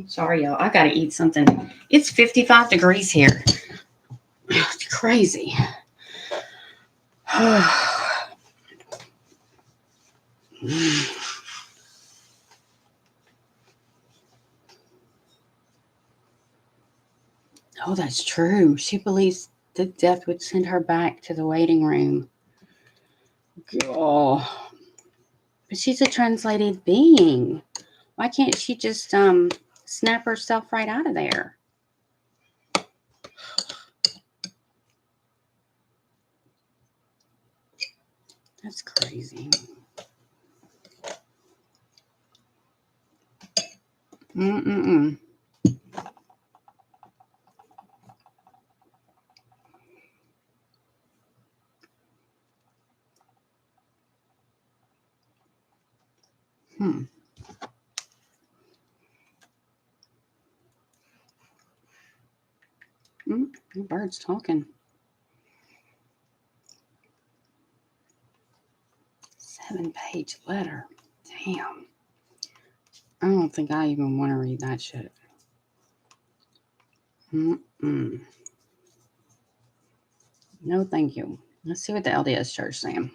Sorry, y'all. I gotta eat something. It's 55 degrees here. It's crazy. Oh, that's true. She believes that death would send her back to the waiting room. Oh, but she's a translated being. Why can't she just snap herself right out of there? That's crazy. Mm-mm-mm. The bird's talking. 7-page letter. Damn. I don't think I even want to read that shit. Mm-mm. No, thank you. Let's see what the LDS Church saying.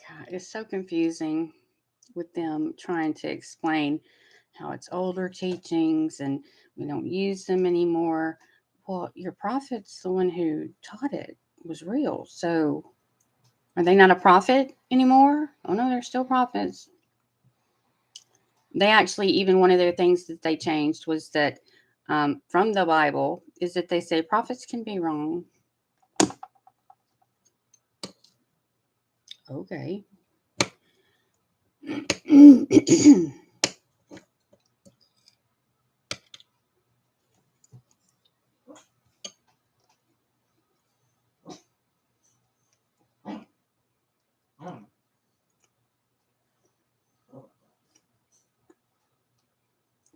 God, it's so confusing with them trying to explain how it's older teachings and we don't use them anymore. Well, your prophet's the one who taught it was real. So are they not a prophet anymore? Oh no, they're still prophets. They actually, even one of their things that they changed was that from the Bible is that they say prophets can be wrong. Okay. The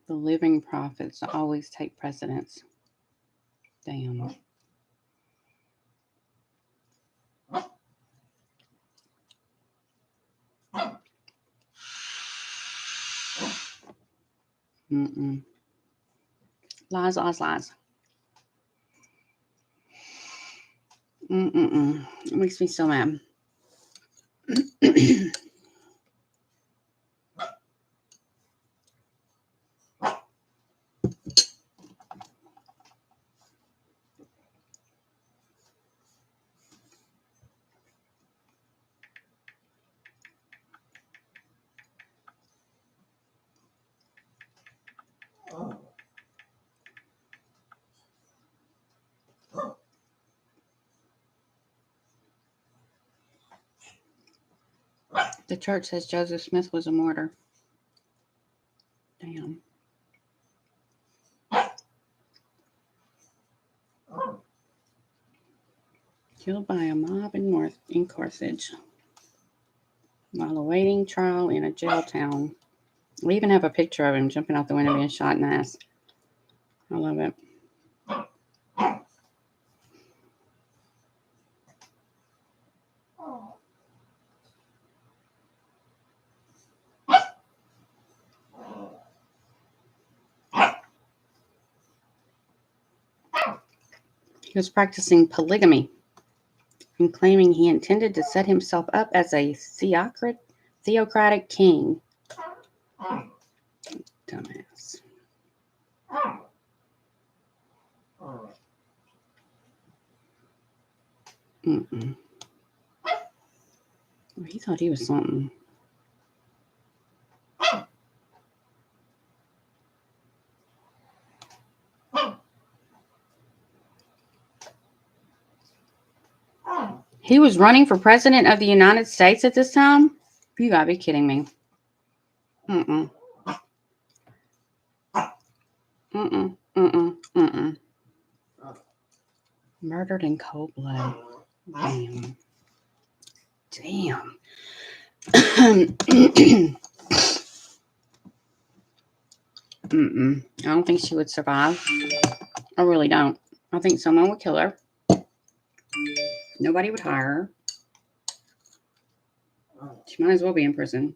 living prophets always take precedence. Damn. Mm-mm. Lies, lies, lies. Mm-mm-mm. It makes me so mad. The church says Joseph Smith was a martyr. Damn. Killed by a mob in Carthage while awaiting trial in a jail town. We even have a picture of him jumping out the window being shot in the ass. I love it. He was practicing polygamy and claiming he intended to set himself up as a theocratic king. Dumbass. Mm-mm. He thought he was something. He was running for president of the United States at this time? You gotta be kidding me. Mm-mm. Mm-mm. Mm-mm. Mm-mm. Murdered in cold blood. Damn. Damn. Mm-mm. I don't think she would survive. I really don't. I think someone would kill her. Nobody would hire her. She might as well be in prison.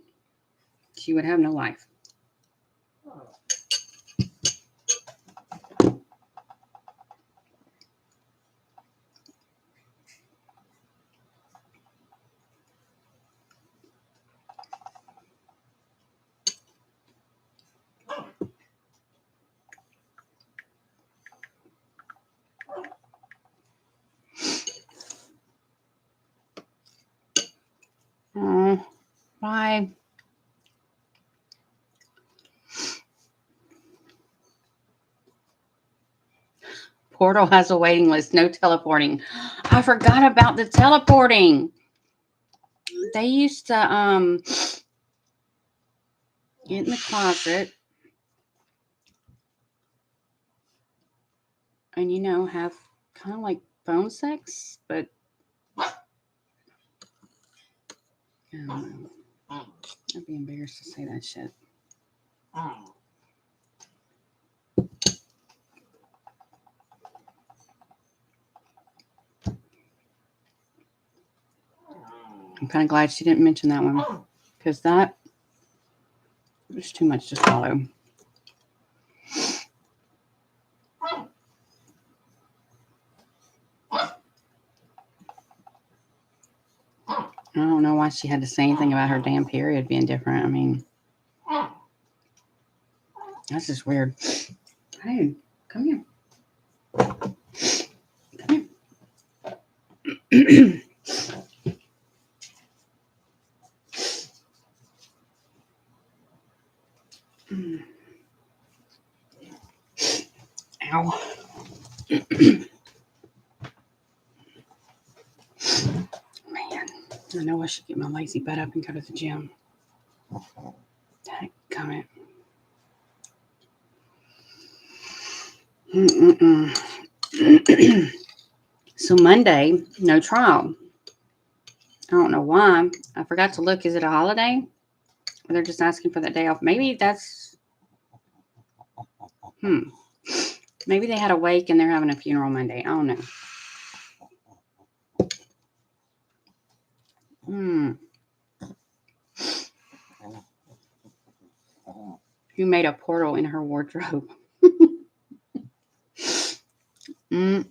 She would have no life. Oh, bye. Portal has a waiting list. No teleporting. I forgot about the teleporting. They used to get in the closet and have kind of like phone sex, but I don't know. I'd be embarrassed to say that shit. I'm kind of glad she didn't mention that one because that was too much to swallow. I don't know why she had to say anything about her damn period being different. I mean, that's just weird. Hey, come here. Come here. Ow. Man, I know I should get my lazy butt up and go to the gym. Dadgummit. So Monday, no trial. I don't know why. I forgot to look. Is it a holiday? Or they're just asking for that day off? Maybe that's... Maybe they had a wake and they're having a funeral Monday. I don't know. Who made a portal in her wardrobe? I'm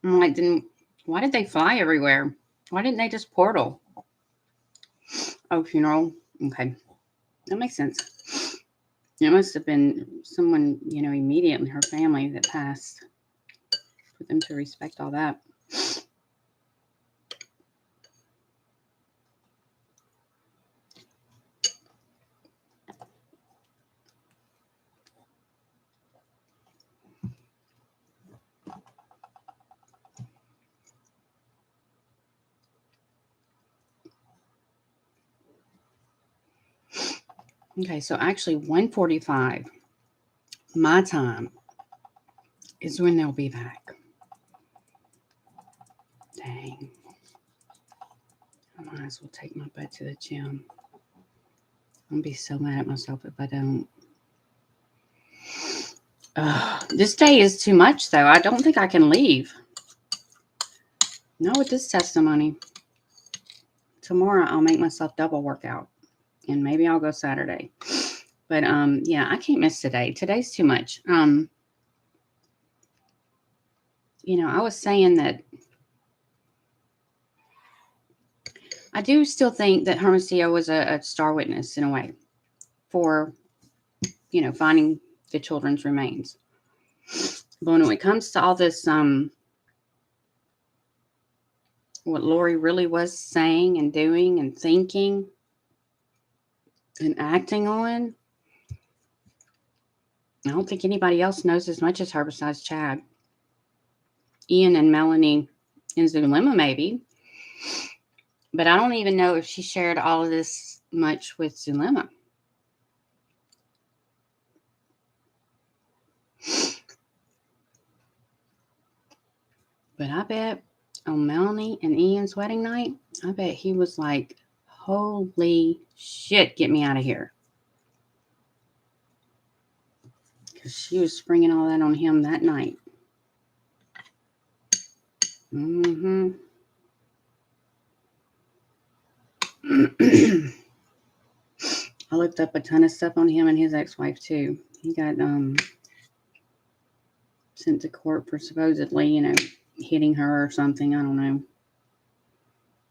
like, why did they fly everywhere? Why didn't they just portal? Oh, funeral. Okay. That makes sense. It must have been someone, immediate in her family that passed for them to respect all that. Okay, so actually 1:45 my time is when they'll be back. Dang. I might as well take my butt to the gym. I'm going to be so mad at myself if I don't. This day is too much, though. I don't think I can leave. Not with this testimony. Tomorrow, I'll make myself double workout. And maybe I'll go Saturday. But, yeah, I can't miss today. Today's too much. I was saying that I do still think that Hermosillo was a star witness in a way for, finding the children's remains. But when it comes to all this, what Lori really was saying and doing and thinking and acting on, I don't think anybody else knows as much as her besides Chad. Ian and Melanie And Zulema maybe. But I don't even know if she shared all of this much with Zulema. But I bet on Melanie and Ian's wedding night, I bet he was like, holy shit, get me out of here. Because she was springing all that on him that night. Mm-hmm. I looked up a ton of stuff on him and his ex-wife too. He got sent to court for supposedly, hitting her or something. I don't know.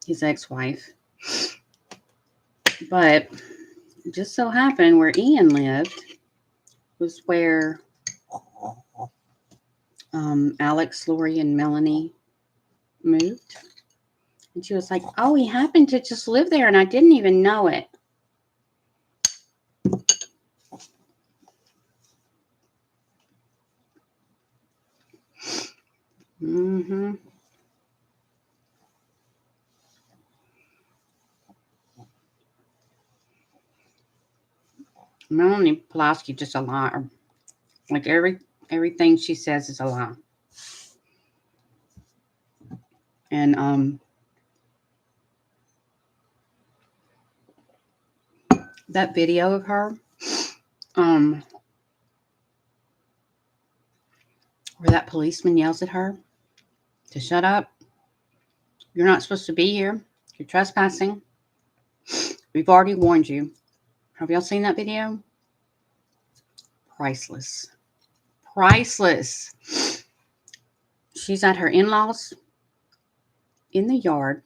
His ex-wife. But it just so happened where Ian lived was where Alex, Lori, and Melanie moved. And she was like, oh, he happened to just live there and I didn't even know it. Mm-hmm. Melanie Pulaski just a liar. Like everything she says is a lie. And that video of her, where that policeman yells at her to shut up. You're not supposed to be here. You're trespassing. We've already warned you. Have y'all seen that video? Priceless. Priceless. She's at her in-laws in the yard.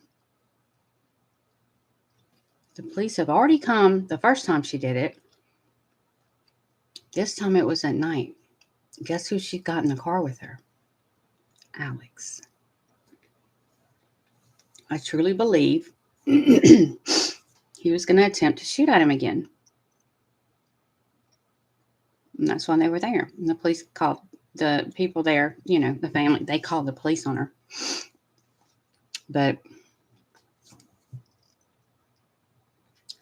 The police have already come the first time she did it. This time it was at night. Guess who she got in the car with her? Alex. I truly believe he was going to attempt to shoot at him again. And that's why they were there. And the police called the people there, the family, they called the police on her. But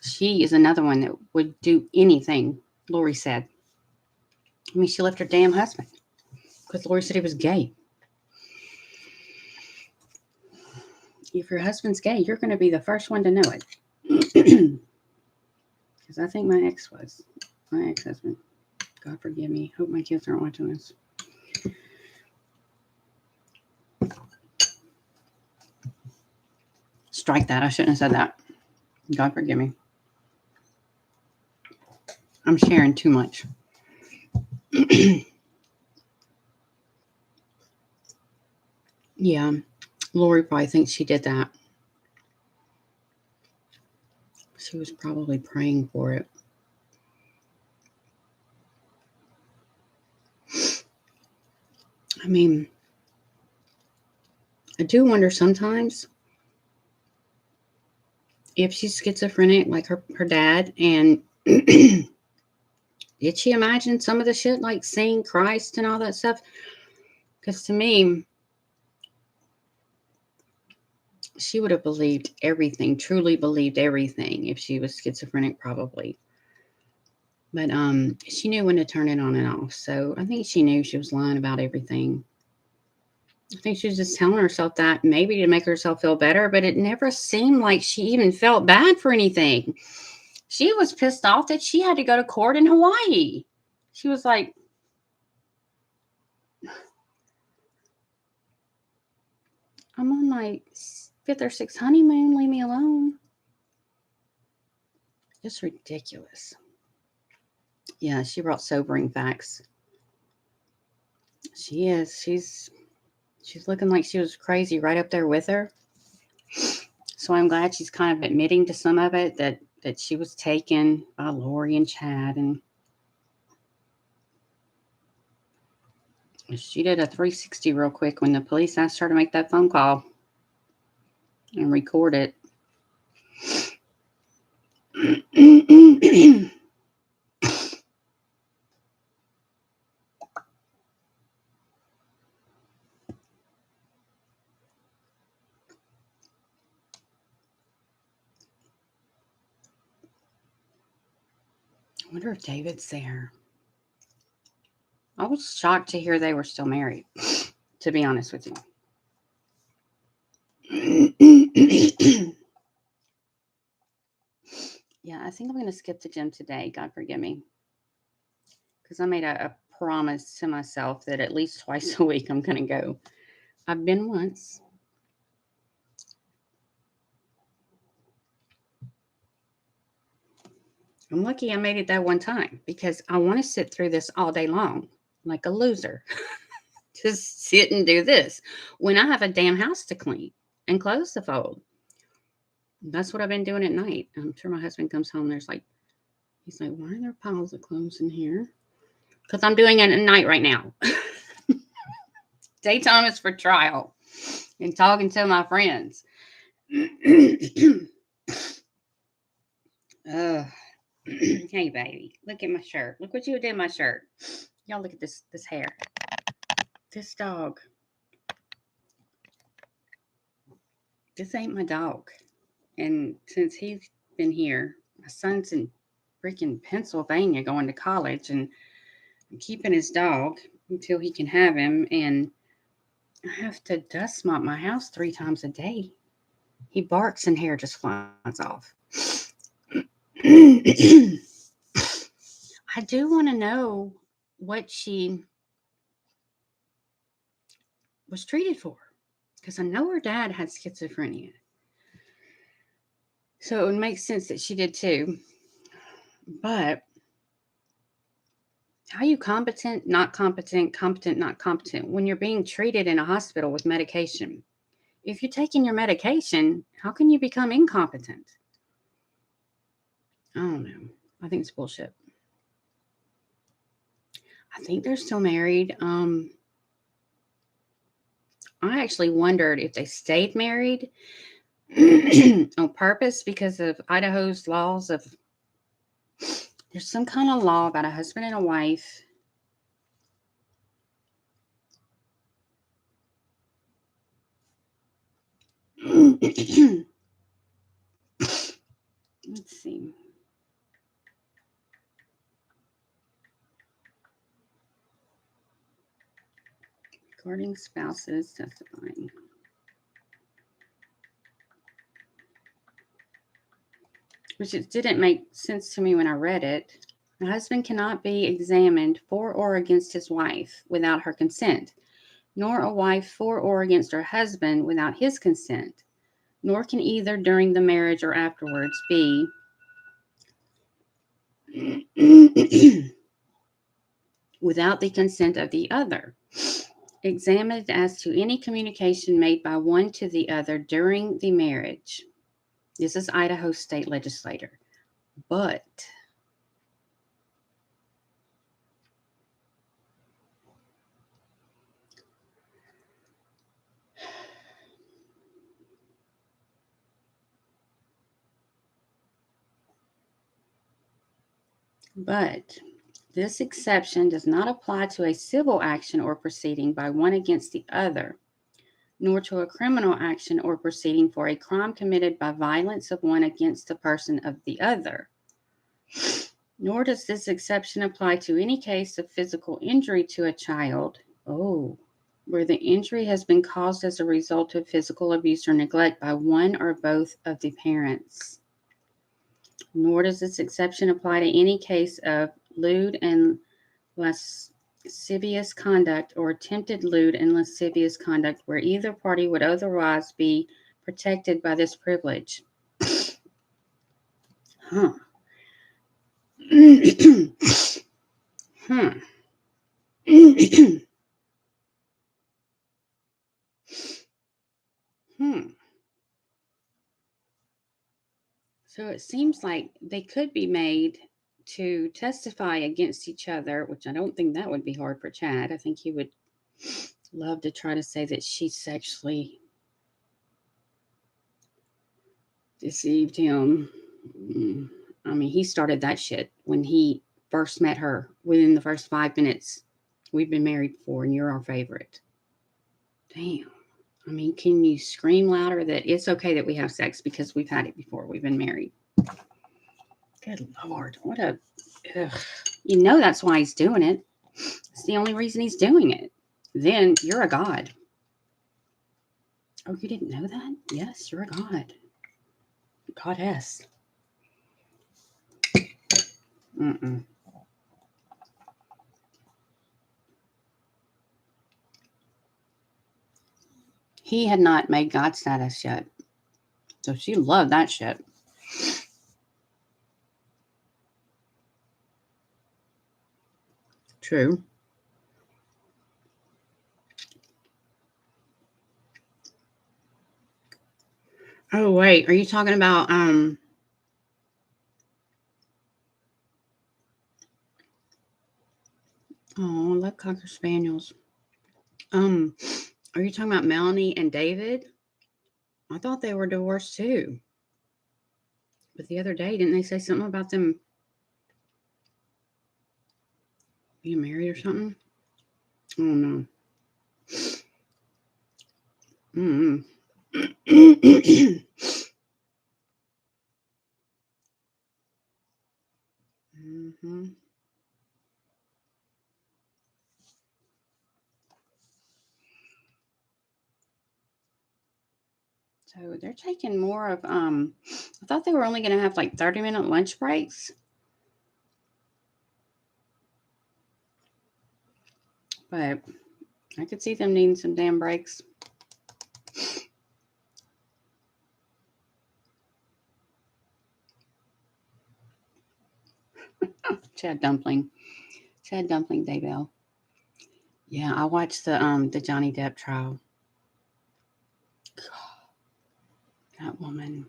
she is another one that would do anything, Lori said. I mean, she left her damn husband because Lori said he was gay. If your husband's gay, you're going to be the first one to know it. Because I think my ex-husband. God forgive me. Hope my kids aren't watching this. Strike that. I shouldn't have said that. God forgive me. I'm sharing too much. Yeah. Lori probably thinks she did that. She was probably praying for it. I mean, I do wonder sometimes if she's schizophrenic like her dad, and did she imagine some of the shit like seeing Christ and all that stuff? Because to me, she would have believed everything, truly believed everything if she was schizophrenic, probably. But she knew when to turn it on and off. So I think she knew she was lying about everything. I think she was just telling herself that maybe to make herself feel better, but it never seemed like she even felt bad for anything. She was pissed off that she had to go to court in Hawaii. She was like, I'm on my 5th or 6th honeymoon. Leave me alone. Just ridiculous. Yeah, she brought sobering facts. She is. She's looking like she was crazy right up there with her. So I'm glad she's kind of admitting to some of it, that she was taken by Lori and Chad, and she did a 360 real quick when the police asked her to make that phone call and record it. wonder if David's there. I was shocked to hear they were still married, to be honest with you. Yeah, I think I'm going to skip the gym today. God forgive me. Because I made a promise to myself that at least twice a week I'm going to go. I've been once. I'm lucky I made it that one time because I want to sit through this all day long like a loser. Just sit and do this when I have a damn house to clean and clothes to fold. That's what I've been doing at night. I'm sure my husband comes home. He's like, why are there piles of clothes in here? Because I'm doing it at night right now. Daytime is for trial and talking to my friends. Hey, baby, look at my shirt. Look what you did to my shirt. Y'all look at this hair. This dog. This ain't my dog. And since he's been here, my son's in freaking Pennsylvania going to college, and I'm keeping his dog until he can have him. And I have to dust mop my house 3 times a day. He barks and hair just flies off. I do want to know what she was treated for, because I know her dad had schizophrenia. So it would make sense that she did too. But how are you competent, not competent, competent, not competent when you're being treated in a hospital with medication? If you're taking your medication, how can you become incompetent? I don't know. I think it's bullshit. I think they're still married. I actually wondered if they stayed married on purpose because of Idaho's laws of, there's some kind of law about a husband and a wife. Let's see. Regarding spouses testifying. Which it didn't make sense to me when I read it. The husband cannot be examined for or against his wife without her consent, nor a wife for or against her husband without his consent, nor can either during the marriage or afterwards be without the consent of the other, examined as to any communication made by one to the other during the marriage. This is Idaho state legislator. But this exception does not apply to a civil action or proceeding by one against the other, nor to a criminal action or proceeding for a crime committed by violence of one against the person of the other. Nor does this exception apply to any case of physical injury to a child, where the injury has been caused as a result of physical abuse or neglect by one or both of the parents. Nor does this exception apply to any case of lewd and lascivious conduct or attempted lewd and lascivious conduct where either party would otherwise be protected by this privilege. Huh. So it seems like they could be made to testify against each other, which I don't think that would be hard for Chad. I think he would love to try to say that she sexually deceived him. I mean, he started that shit when he first met her. Within the first 5 minutes, we've been married for, and you're our favorite. Damn. I mean, can you scream louder that it's okay that we have sex because we've had it before? We've been married. Good Lord. What a... Ugh. You know that's why he's doing it. It's the only reason he's doing it. Then you're a god. Oh, you didn't know that? Yes, you're a god. Goddess. Mm-mm. He had not made God status yet. So she loved that shit. True. Oh, wait. Are you talking about, oh, I love Cocker Spaniels. Are you talking about Melanie and David? I thought they were divorced too. But the other day, didn't they say something about them being married or something? Oh, no. Mm-hmm. Mm-hmm. So they're taking more of, I thought they were only going to have like 30-minute lunch breaks. But I could see them needing some damn breaks. Chad Dumpling daybell. Yeah, I watched the Johnny Depp trial. God, that woman.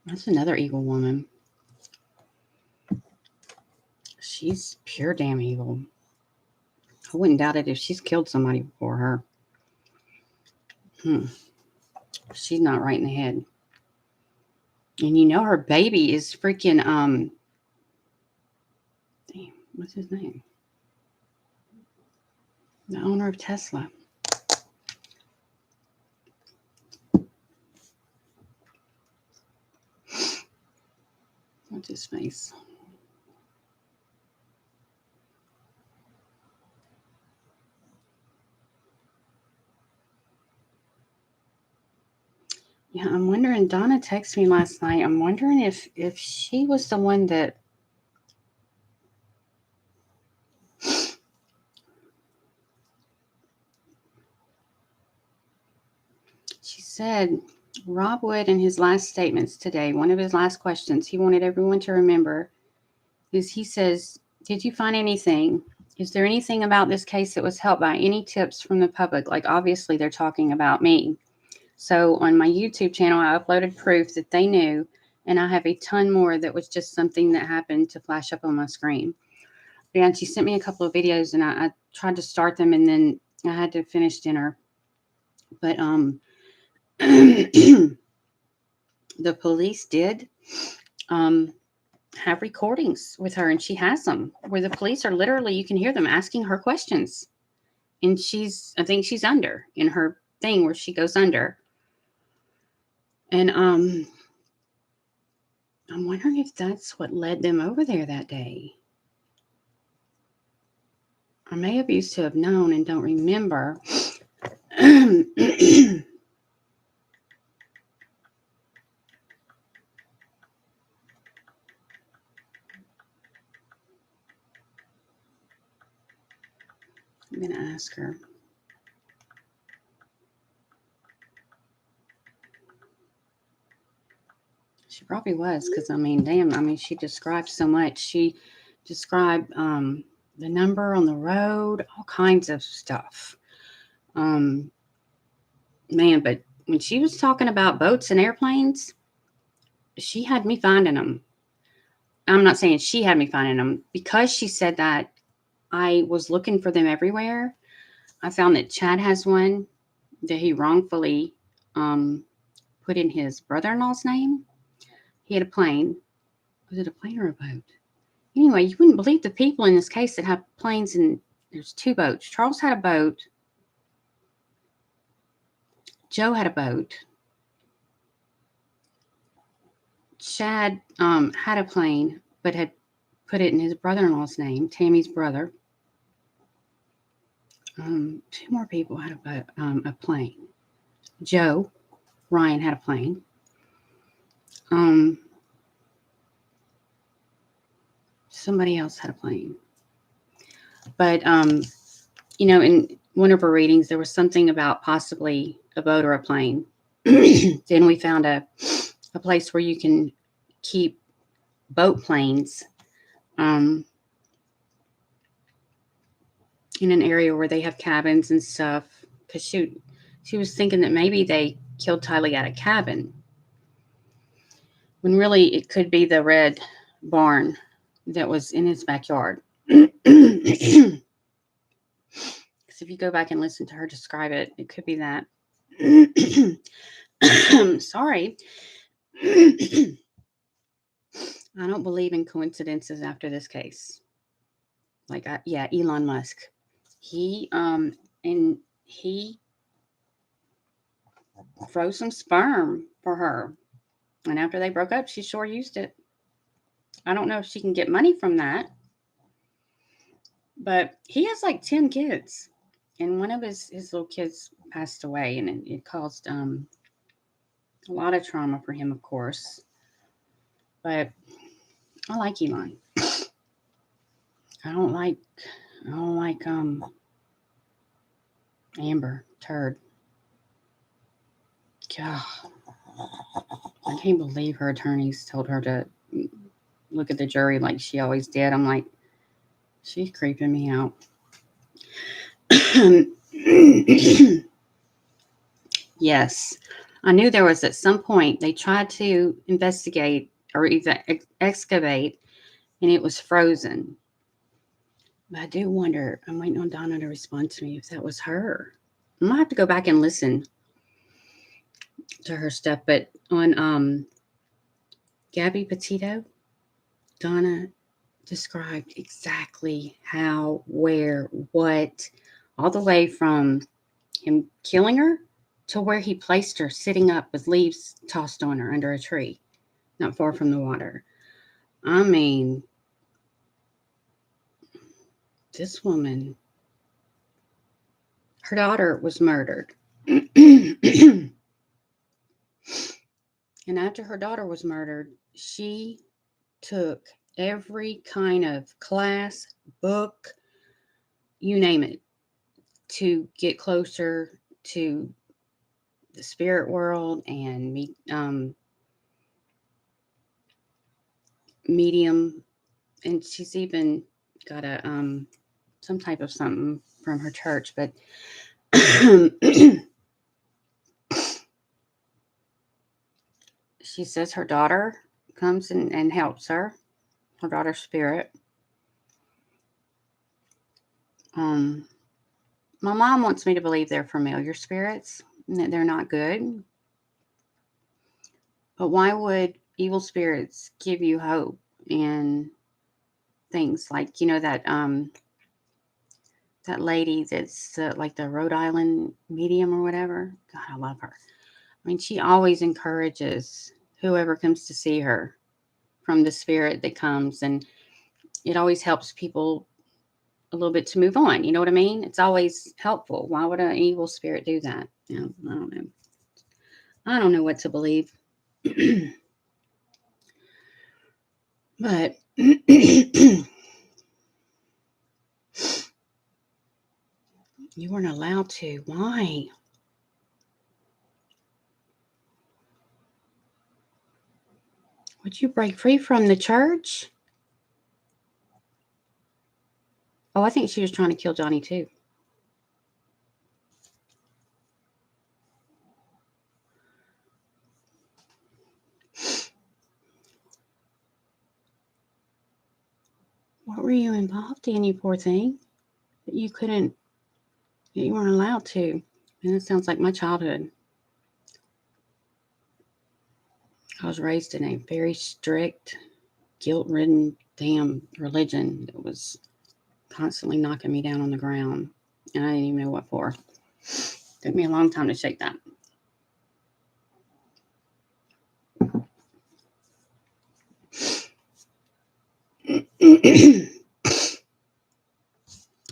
That's another evil woman. She's pure damn evil. I wouldn't doubt it if she's killed somebody before her. She's not right in the head. And you know her baby is freaking damn, what's his name? The owner of Tesla. What's his face? Yeah, I'm wondering. Donna texted me last night. I'm wondering if she was the one that. She said Rob Wood in his last statements today, one of his last questions he wanted everyone to remember is he says, "Did you find anything? Is there anything about this case that was helped by any tips from the public?" Like obviously they're talking about me. So on my YouTube channel, I uploaded proof that they knew, and I have a ton more that was just something that happened to flash up on my screen. And she sent me a couple of videos, and I tried to start them, and then I had to finish dinner. But the police did have recordings with her, and she has them where the police are literally, you can hear them asking her questions. And I think she's under in her thing where she goes under. And I'm wondering if that's what led them over there that day. I may have used to have known and don't remember. I'm going to ask her. She probably was, because I mean, damn, I mean, she described so much. She described the number on the road, all kinds of stuff. Man, but when she was talking about boats and airplanes, she had me finding them. I'm not saying she had me finding them. Because she said that, I was looking for them everywhere. I found that Chad has one that he wrongfully put in his brother-in-law's name. He had a plane. Was it a plane or a boat? Anyway, you wouldn't believe the people in this case that have planes, and there's two boats. Charles had a boat. Joe had a boat. Shad had a plane, but had put it in his brother-in-law's name, Tammy's brother. Two more people had a plane. Joe, Ryan had a plane. Somebody else had a plane. But, in one of our readings, there was something about possibly a boat or a plane. Then we found a place where you can keep boat planes in an area where they have cabins and stuff. Because she was thinking that maybe they killed Tylee at a cabin, when really it could be the red barn that was in his backyard. Because if you go back and listen to her describe it, it could be that. Sorry. I don't believe in coincidences after this case. Elon Musk. He froze some sperm for her. And after they broke up, she sure used it. I don't know if she can get money from that. But he has like 10 kids. And one of his little kids passed away. And it caused a lot of trauma for him, of course. But I like Elon. I don't like Amber Turd. God, I can't believe her attorneys told her to look at the jury like she always did. I'm like, she's creeping me out. Yes, I knew there was at some point they tried to investigate or excavate, and it was frozen. But I do wonder, I'm waiting on Donna to respond to me if that was her. I'm gonna have to go back and listen to her stuff. But on Gabby Petito, Donna described exactly how, where, what, all the way from him killing her to where he placed her sitting up with leaves tossed on her under a tree, not far from the water. I mean, this woman, her daughter was murdered. And after her daughter was murdered, she took every kind of class, book, you name it, to get closer to the spirit world and medium. And she's even got a some type of something from her church. But she says her daughter comes and helps her daughter's spirit. My mom wants me to believe they're familiar spirits and that they're not good. But why would evil spirits give you hope in things like, that lady that's like the Rhode Island medium or whatever? God, I love her. I mean, she always encourages whoever comes to see her from the spirit that comes, and it always helps people a little bit to move on. You know what I mean? It's always helpful. Why would an evil spirit do that? I don't know. I don't know what to believe. But you weren't allowed to. Why? Would you break free from the church? Oh, I think she was trying to kill Johnny too. What were you involved in, you poor thing? That you weren't allowed to. And it sounds like my childhood. I was raised in a very strict, guilt-ridden, damn religion that was constantly knocking me down on the ground. And I didn't even know what for. Took me a long time to shake that.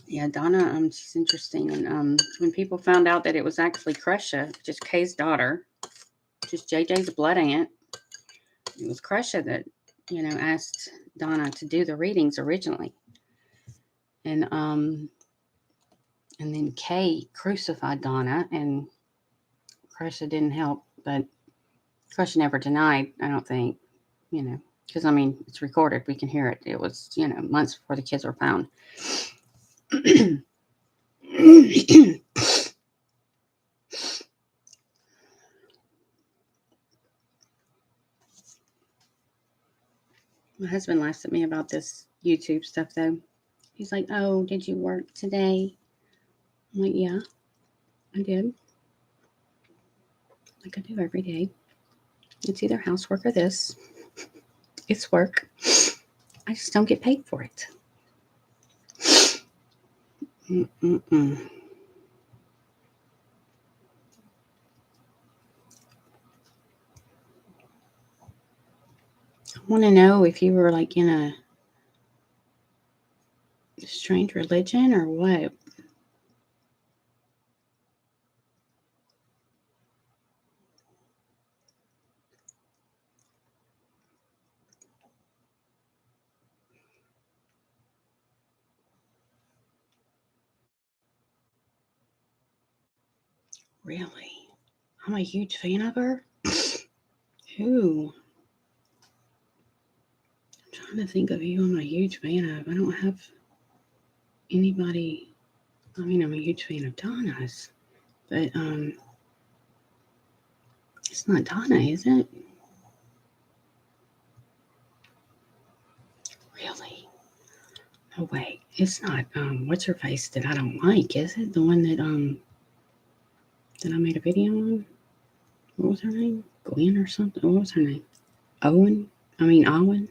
Yeah, Donna, she's interesting. And when people found out that it was actually Crescia, just Kay's daughter, just JJ's blood aunt, it was Crescia that, asked Donna to do the readings originally. And then Kay crucified Donna, and Crescia didn't help, but Crescia never denied, I don't think, because it's recorded. We can hear it. It was, months before the kids were found. My husband laughs at me about this YouTube stuff, though. He's like, "Oh, did you work today?" I'm like, "Yeah, I did. Like I do every day. It's either housework or this. It's work. I just don't get paid for it." Mm-mm-mm. I want to know if you were like in a strange religion or what. Really? I'm a huge fan of her. Who? I'm trying to think of who I'm a huge fan of. I don't have anybody. I'm a huge fan of Donna's, but it's not Donna, is it? Really? No way. It's not what's her face that I don't like, is it? The one that I made a video on? What was her name? Gwen or something? What was her name? Owen? Owen?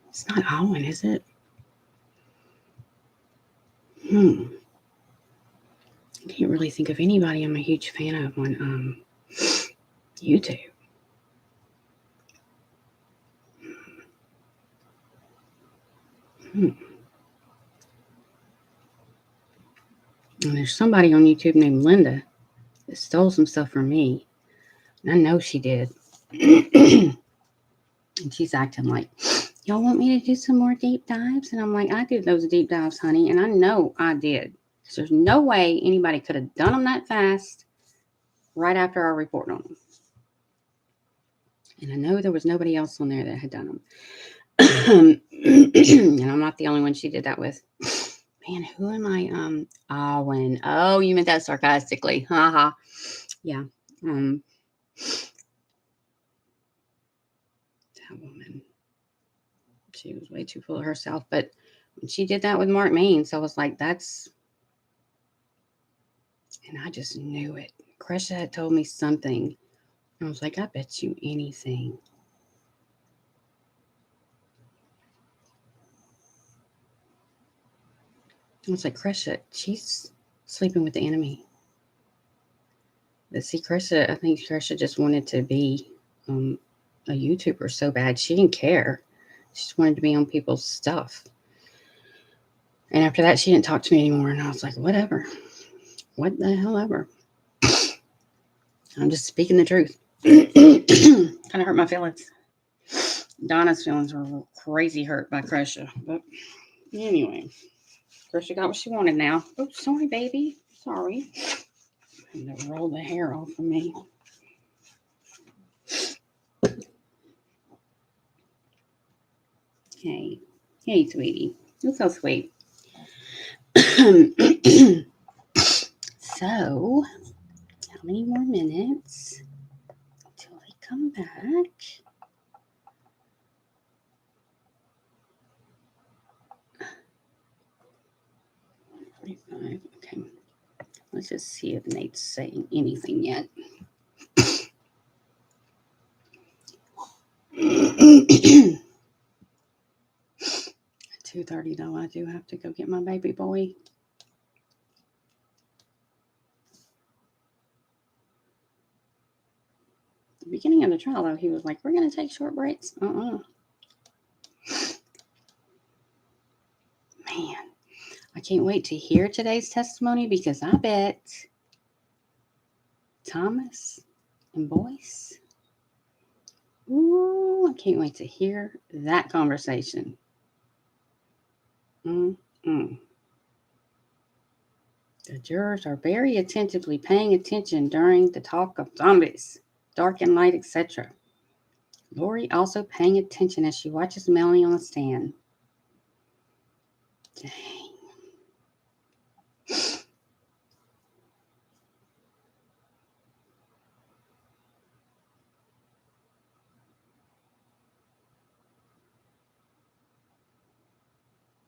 It's not Owen, is it? I can't really think of anybody I'm a huge fan of on YouTube. And there's somebody on YouTube named Linda that stole some stuff from me. And I know she did. And she's acting like, "Y'all want me to do some more deep dives?" And I'm like, "I did those deep dives, honey. And I know I did. Because there's no way anybody could have done them that fast right after our report on them. And I know there was nobody else on there that had done them. And I'm not the only one she did that with. Man, who am I? Owen. Oh, you meant that sarcastically. Haha. Yeah. That woman. She was way too full of herself. But when she did that with Mark Means, I was like, that's... And I just knew it. Crescia had told me something. I was like, I bet you anything. I was like, Crescia, she's sleeping with the enemy. But see, Crescia, I think Crescia just wanted to be a YouTuber so bad. She didn't care. She just wanted to be on people's stuff. And after that, she didn't talk to me anymore. And I was like, whatever. What the hell ever. I'm just speaking the truth. Kind of hurt my feelings. Donna's feelings were crazy hurt by Crescia. But anyway, Crescia got what she wanted now. Oh, sorry, baby. Sorry. And to roll the hair off of me. Hey, sweetie. You're so sweet. So, how many more minutes until they come back? 45. Okay. Let's just see if Nate's saying anything yet. 2:30 though. I do have to go get my baby boy. The beginning of the trial though, he was like, "We're gonna take short breaks." can't wait to hear today's testimony because I bet Thomas and Boyce. Ooh, I can't wait to hear that conversation. The jurors are very attentively paying attention during the talk of zombies, dark and light, etc. Lori also paying attention as she watches Melanie on the stand. Dang.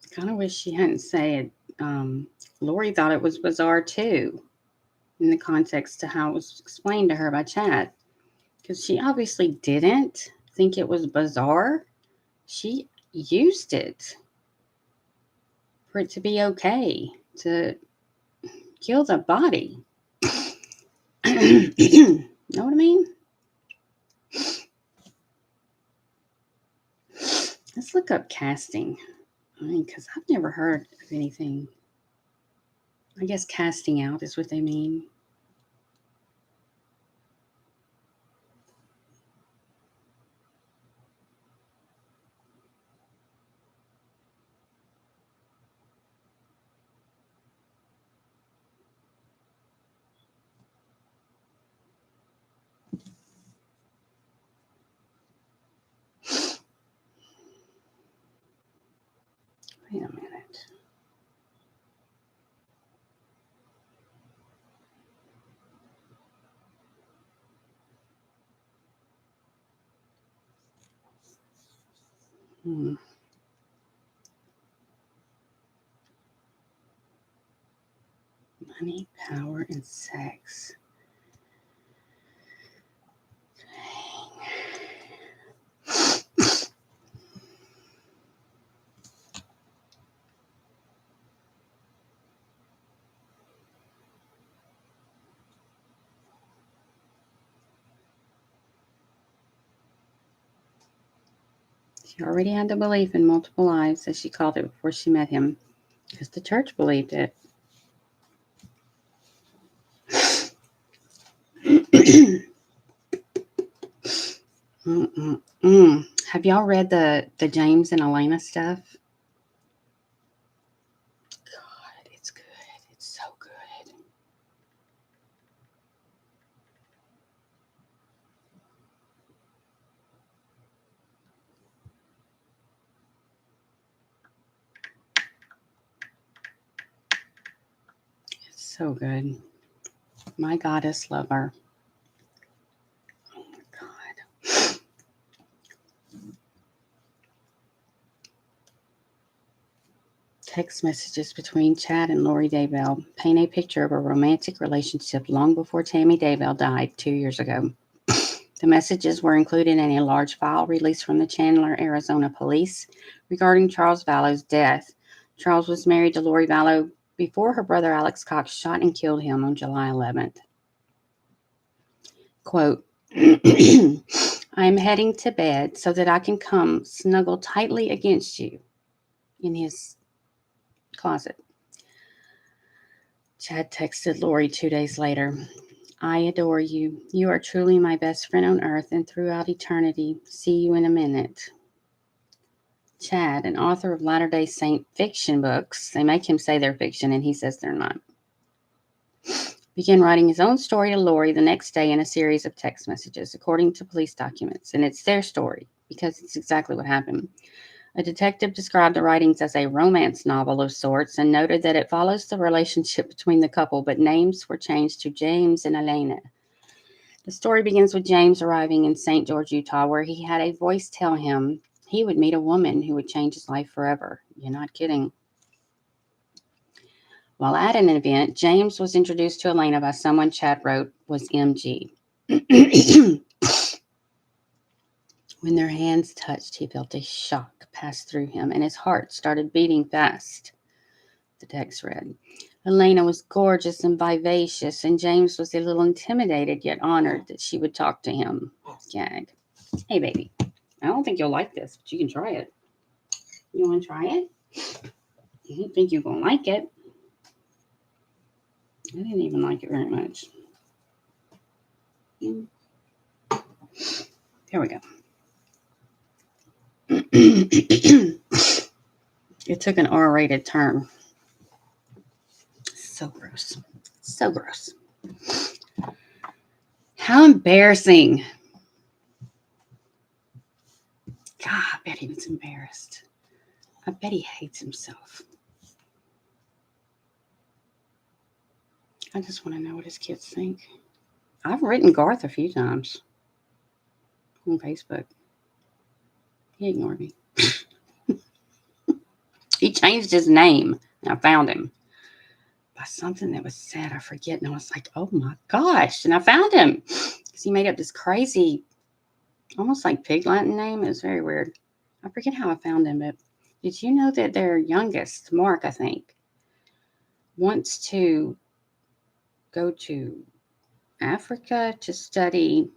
I kind of wish she hadn't said Lori thought it was bizarre too, in the context to how it was explained to her by Chad. Because she obviously didn't think it was bizarre. She used it for it to be okay to kill the body. Know what I mean? Let's look up casting. Because I've never heard of anything. I guess casting out is what they mean. Wait a minute. Money, power, and sex. She already had the belief in multiple lives, as she called it before she met him, because the church believed it. Have y'all read the James and Elena stuff? God, it's good. It's so good. It's so good. My goddess lover. Oh my God. Text messages between Chad and Lori Daybell paint a picture of a romantic relationship long before Tammy Daybell died 2 years ago. The messages were included in a large file released from the Chandler, Arizona police regarding Charles Vallow's death. Charles was married to Lori Vallow before her brother Alex Cox shot and killed him on July 11th. Quote, I am heading to bed so that I can come snuggle tightly against you in his closet. Chad texted Lori 2 days later. I adore you. You are truly my best friend on earth and throughout eternity. See you in a minute. Chad, an author of Latter-day Saint fiction books, they make him say they're fiction and he says they're not, began writing his own story to Lori the next day in a series of text messages, according to police documents. And it's their story because it's exactly what happened. A detective described the writings as a romance novel of sorts and noted that it follows the relationship between the couple, but names were changed to James and Elena. The story begins with James arriving in St. George, Utah, where he had a voice tell him he would meet a woman who would change his life forever. You're not kidding. While at an event, James was introduced to Elena by someone Chad wrote was MG. When their hands touched, he felt a shock pass through him, and his heart started beating fast. The text read, Elena was gorgeous and vivacious, and James was a little intimidated, yet honored that she would talk to him. Gag. Hey, baby, I don't think you'll like this, but you can try it. You want to try it? I don't think you're going to like it. I didn't even like it very much. There we go. It took an R-rated turn. So gross. So gross. How embarrassing. God, I bet he was embarrassed. I bet he hates himself. I just want to know what his kids think. I've written Garth a few times on Facebook. He ignored me. He changed his name, and I found him by something that was said. I forget, and I was like, oh my gosh. And I found him because he made up this crazy, almost like pig Latin name. It was very weird. I forget how I found him, but did you know that their youngest, Mark, I think, wants to go to Africa to study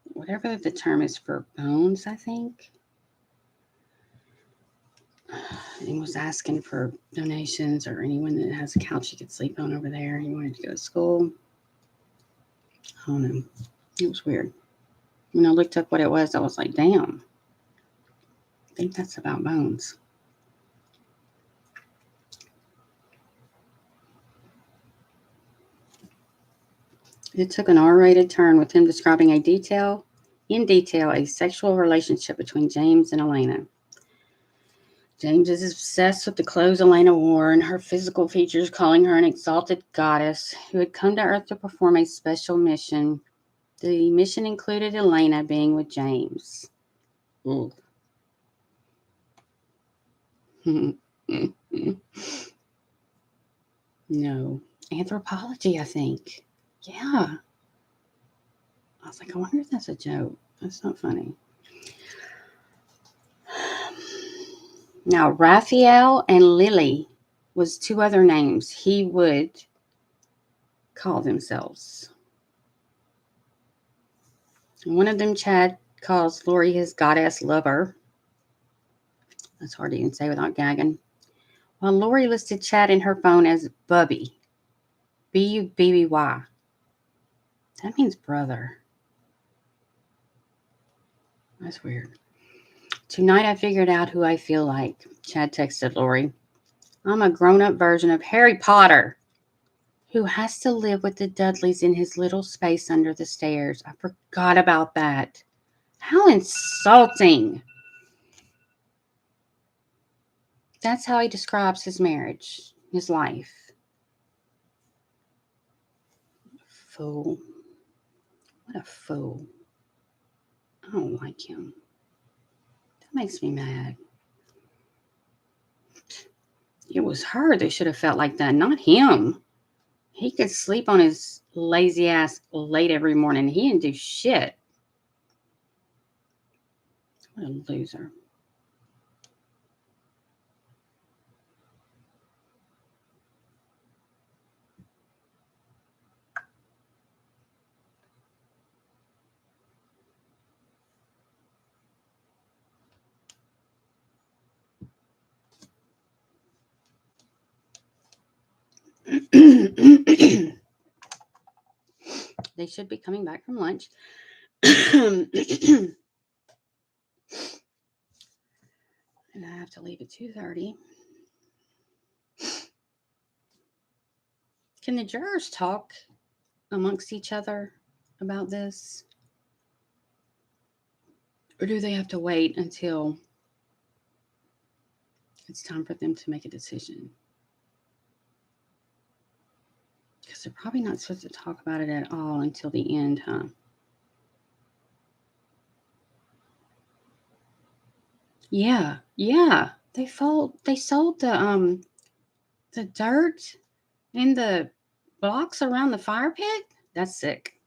whatever the term is for bones, I think. He was asking for donations or anyone that has a couch he could sleep on over there. He wanted to go to school. I don't know. It was weird. When I looked up what it was, I was like, damn. I think that's about bones. It took an R-rated turn with him describing in detail a sexual relationship between James and Elena. James is obsessed with the clothes Elena wore and her physical features, calling her an exalted goddess who had come to Earth to perform a special mission. The mission included Elena being with James. Ooh. No. Anthropology, I think. Yeah. I was like, I wonder if that's a joke. That's not funny. Now, Raphael and Lily was two other names he would call themselves. One of them, Chad, calls Lori his goddess lover. That's hard to even say without gagging. While Lori listed Chad in her phone as Bubby. B-U-B-B-Y. That means brother. That's weird. Tonight I figured out who I feel like, Chad texted Lori. I'm a grown-up version of Harry Potter who has to live with the Dudleys in his little space under the stairs. I forgot about that. How insulting. That's how he describes his marriage, his life. Fool. What a fool. I don't like him. That makes me mad. It was her that should have felt like that, not him. He could sleep on his lazy ass late every morning. He didn't do shit. What a loser. They should be coming back from lunch. And I have to leave at 2:30. Can the jurors talk amongst each other about this? Or do they have to wait until it's time for them to make a decision? Because they're probably not supposed to talk about it at all until the end, huh? Yeah. They sold the dirt in the blocks around the fire pit. That's sick.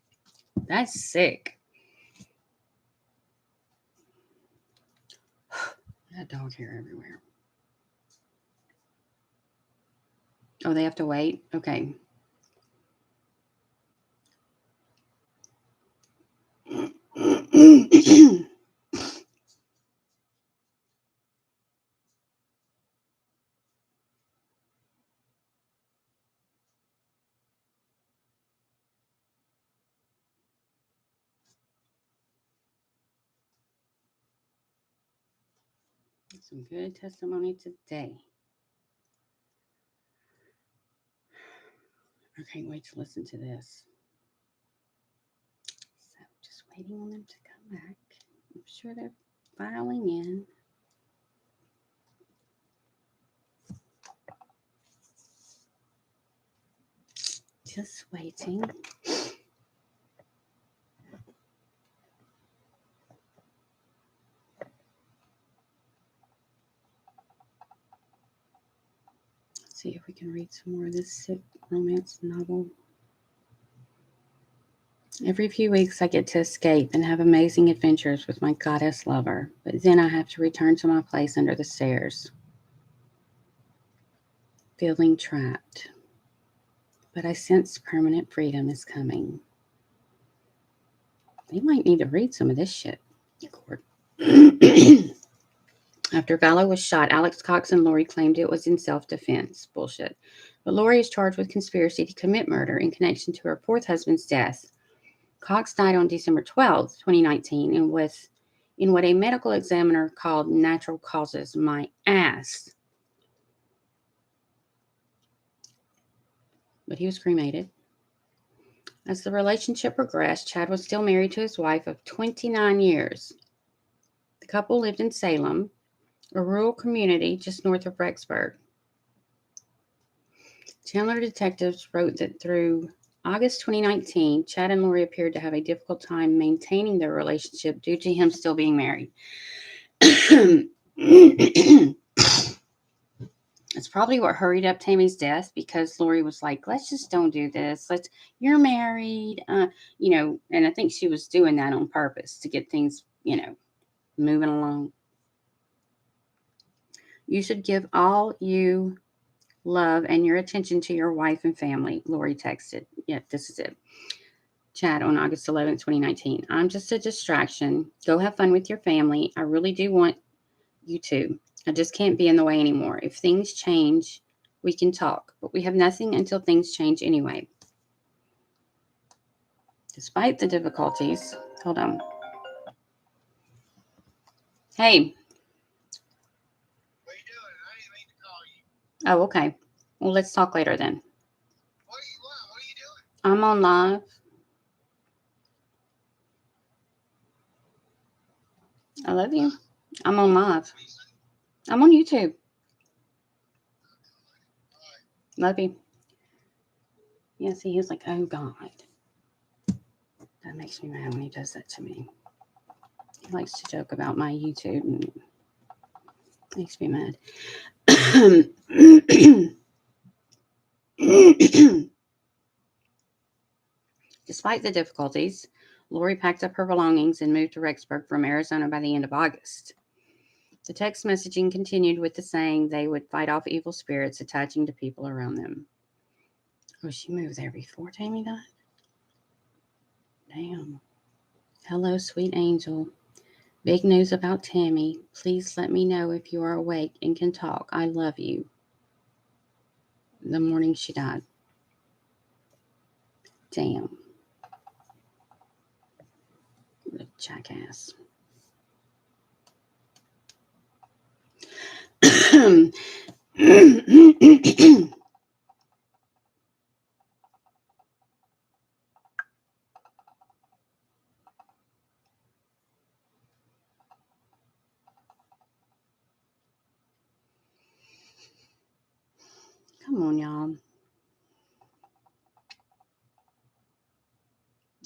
That's sick. That dog hair everywhere. Oh, they have to wait? Okay. Some good testimony today. I can't wait to listen to this. So just waiting on them to come back. I'm sure they're filing in. Just waiting. Let's see if we can read some more of this sick romance novel. Every few weeks I get to escape and have amazing adventures with my goddess lover, but then I have to return to my place under the stairs, feeling trapped. But I sense permanent freedom is coming. They might need to read some of this shit. After Vallow was shot, Alex Cox and Lori claimed it was in self-defense. Bullshit. But Lori is charged with conspiracy to commit murder in connection to her fourth husband's death. Cox died on December 12, 2019, and was in what a medical examiner called natural causes. My ass. But he was cremated. As the relationship progressed, Chad was still married to his wife of 29 years. The couple lived in Salem, a rural community just north of Rexburg. Chandler detectives wrote that through August 2019, Chad and Lori appeared to have a difficult time maintaining their relationship due to him still being married. It's probably what hurried up Tammy's death, because Lori was like, let's just don't do this. You're married, and I think she was doing that on purpose to get things, moving along. You should give all you love and your attention to your wife and family, Lori texted. Yeah, this is it. Chad on August 11th, 2019. I'm just a distraction. Go have fun with your family. I really do want you to. I just can't be in the way anymore. If things change, we can talk. But we have nothing until things change anyway. Despite the difficulties. Hold on. Hey. What are you doing? I didn't mean to call you. Oh, okay. Well, let's talk later then. What are you doing? I'm on live. I love you. I'm on live. I'm on YouTube. Love you. Yeah, see, he was like, oh, God. That makes me mad when he does that to me. He likes to joke about my YouTube and makes me mad. Despite the difficulties, Lori packed up her belongings and moved to Rexburg from Arizona by the end of August. The text messaging continued with the saying they would fight off evil spirits attaching to people around them. Oh, she moved there before Tammy died? Damn. Hello, sweet angel. Big news about Tammy. Please let me know if you are awake and can talk. I love you. The morning she died. Damn. What a jackass. Come on, y'all.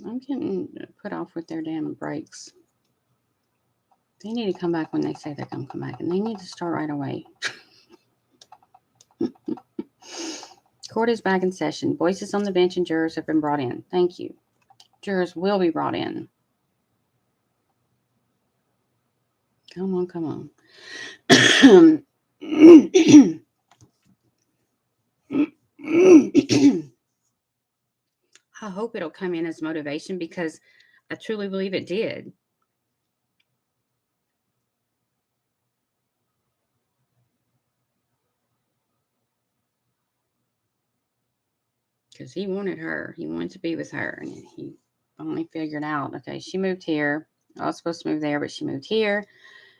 I'm getting put off with their damn breaks. They need to come back when they say they're going to come back, and they need to start right away. Court is back in session. Voices on the bench and jurors have been brought in. Thank you. Jurors will be brought in. Come on, come on. I hope it'll come in as motivation, because I truly believe it did. Because he wanted her. He wanted to be with her. And he finally figured out, okay, she moved here. I was supposed to move there, but she moved here.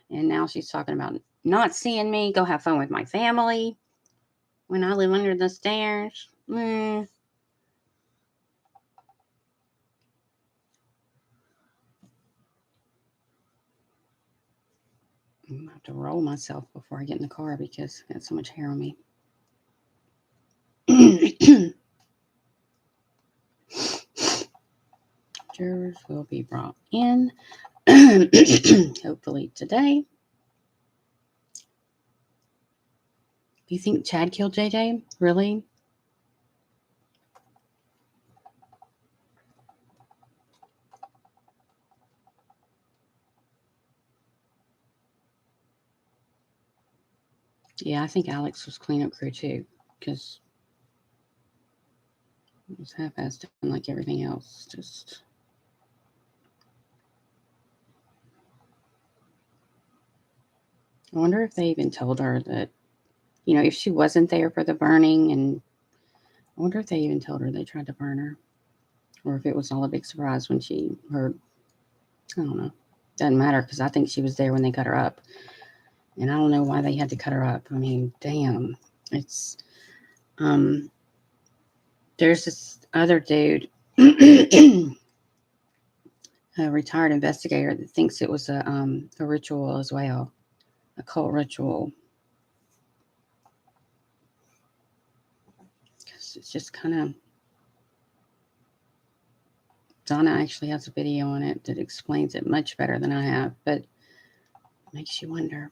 And now she's talking about not seeing me go have fun with my family when I live under the stairs. I'm going to have to roll myself before I get in the car because I got so much hair on me. Jurors will be brought in hopefully today. Do you think Chad killed JJ? Really? Yeah, I think Alex was cleanup crew too, because it was half-assed done like everything else. Just I wonder if they even told her that, if she wasn't there for the burning, and I wonder if they even told her they tried to burn her, or if it was all a big surprise when she heard. I don't know. Doesn't matter because I think she was there when they cut her up, and I don't know why they had to cut her up. I mean, damn, it's there's this other dude, a retired investigator, that thinks it was a ritual as well, a cult ritual. Because it's just kind of. Donna actually has a video on it that explains it much better than I have, but it makes you wonder.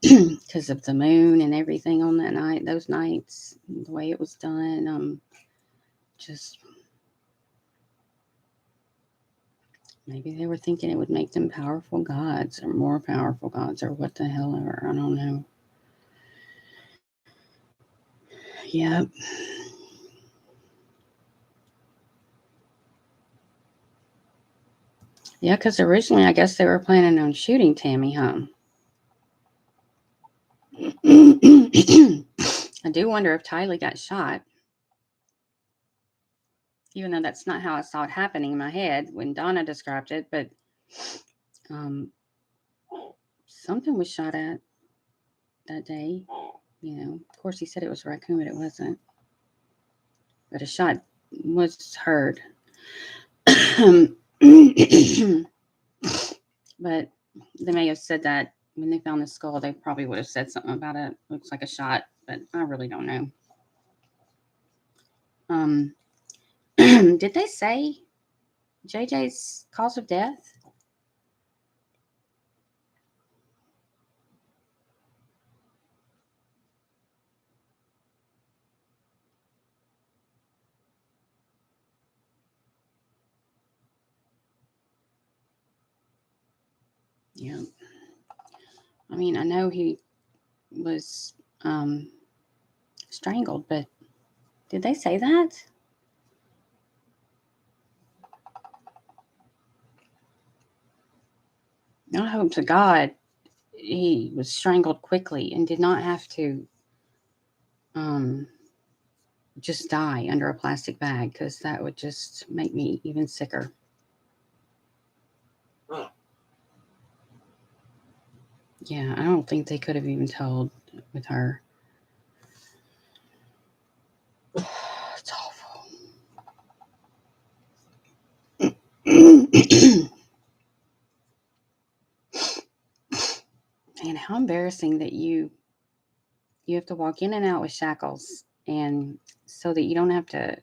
Because of the moon and everything on that night, those nights, the way it was done, just maybe they were thinking it would make them powerful gods or more powerful gods or what the hell ever. I don't know. Yep. Yeah, because originally I guess they were planning on shooting Tammy, huh? I do wonder if Tylee got shot. Even though that's not how I saw it happening in my head when Donna described it, but something was shot at that day. Of course he said it was a raccoon, but it wasn't. But a shot was heard. But they may have said that when they found the skull, they probably would have said something about it. Looks like a shot, but I really don't know. Did they say JJ's cause of death? Yeah. I mean, I know he was strangled, but did they say that? I hope to God he was strangled quickly and did not have to just die under a plastic bag, because that would just make me even sicker. Yeah, I don't think they could have even told with her. It's awful. Man, how embarrassing that you have to walk in and out with shackles, and so that you don't have to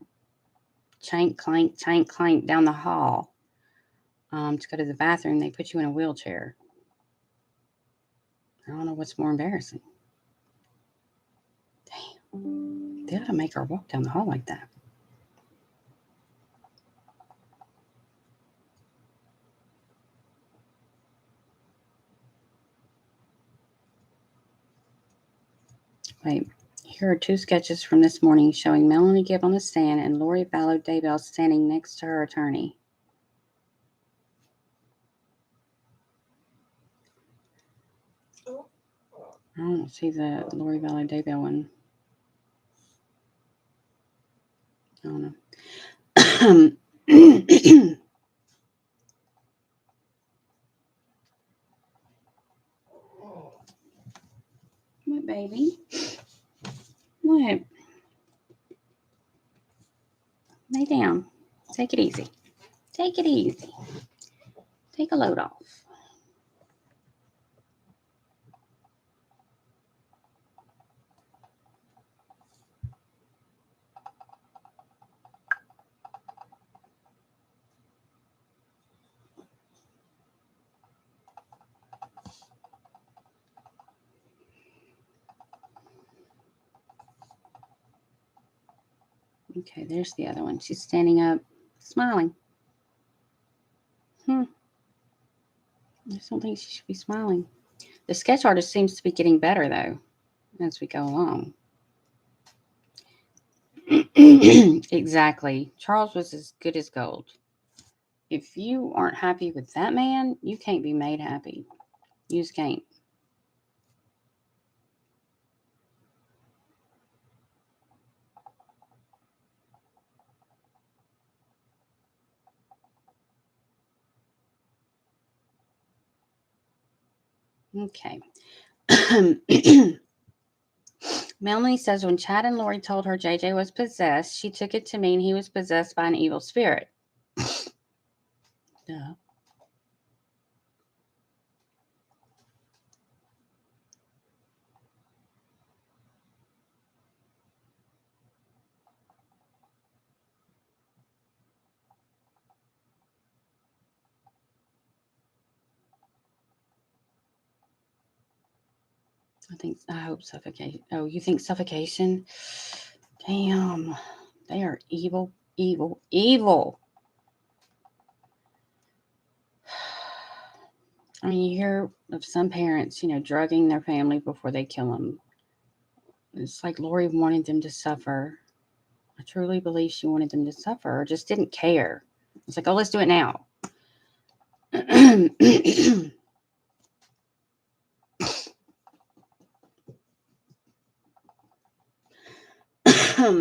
chank clank down the hall to go to the bathroom. They put you in a wheelchair. I don't know what's more embarrassing. Damn, they ought to make her walk down the hall like that. Wait, here are two sketches from this morning showing Melanie Gibb on the stand and Lori Vallow Daybell standing next to her attorney. I don't see the Lori Vallow Daybell one. I don't know. baby? What? Lay down. Take it easy. Take it easy. Take a load off. Okay, there's the other one. She's standing up, smiling. I just don't think she should be smiling. The sketch artist seems to be getting better, though, as we go along. Exactly. Charles was as good as gold. If you aren't happy with that man, you can't be made happy. You just can't. Okay. Melanie says when Chad and Lori told her JJ was possessed, she took it to mean he was possessed by an evil spirit. Duh. I hope suffocation. Oh, you think suffocation? Damn. They are evil, evil, evil. I mean, you hear of some parents, drugging their family before they kill them. It's like Lori wanted them to suffer. I truly believe she wanted them to suffer or just didn't care. It's like, oh, let's do it now. I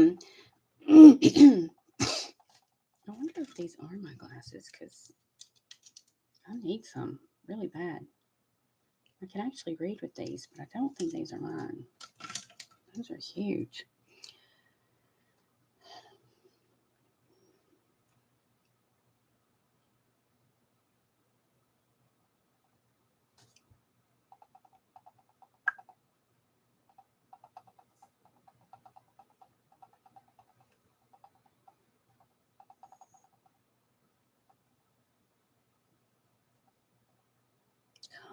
wonder if these are my glasses because I need some really bad. I can actually read with these, but I don't think these are mine. Those are huge.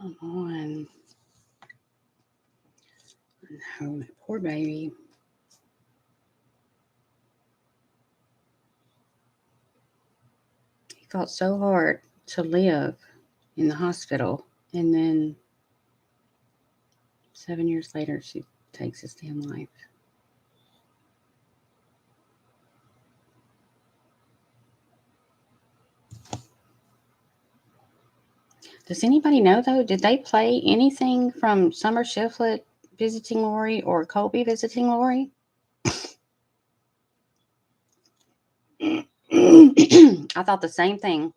Come on. No, that poor baby. He fought so hard to live in the hospital. And then 7 years later, she takes his damn life. Does anybody know, though? Did they play anything from Summer Shiflett visiting Lori or Colby visiting Lori? I thought the same thing.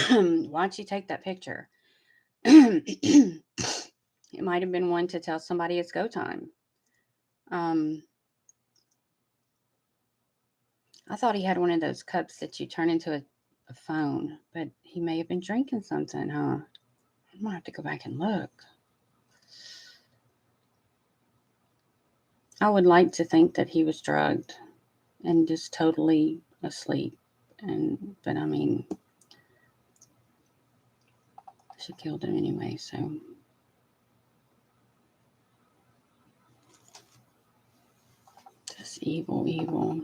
Why'd she take that picture? It might have been one to tell somebody it's go time. I thought he had one of those cups that you turn into a phone, but he may have been drinking something, huh? I might have to go back and look. I would like to think that he was drugged and just totally asleep. But I mean, she killed him anyway, so. Just evil, evil.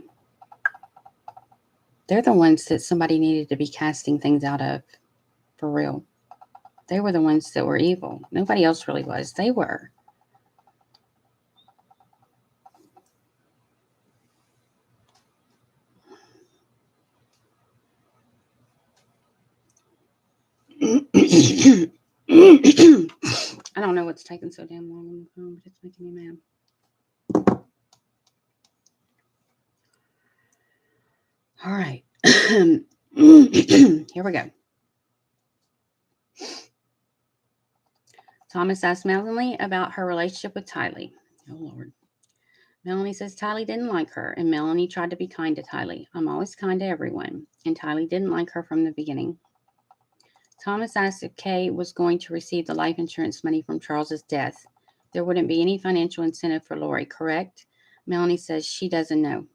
They're the ones that somebody needed to be casting things out of, for real. They were the ones that were evil. Nobody else really was. They were. I don't know what's taking so damn long on the phone, but it's making me mad. All right. Here we go. Thomas asked Melanie about her relationship with Tylee. Oh, Lord. Melanie says Tylee didn't like her, and Melanie tried to be kind to Tylee. I'm always kind to everyone, and Tylee didn't like her from the beginning. Thomas asked if Kay was going to receive the life insurance money from Charles's death. There wouldn't be any financial incentive for Lori, correct? Melanie says she doesn't know.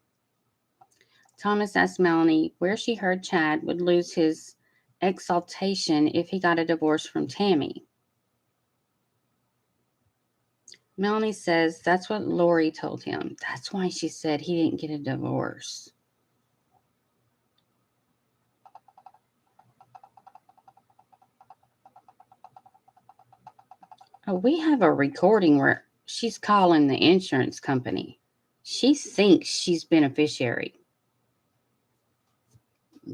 Thomas asked Melanie where she heard Chad would lose his exaltation if he got a divorce from Tammy. Melanie says that's what Lori told him. That's why she said he didn't get a divorce. Oh, we have a recording where she's calling the insurance company. She thinks she's beneficiary.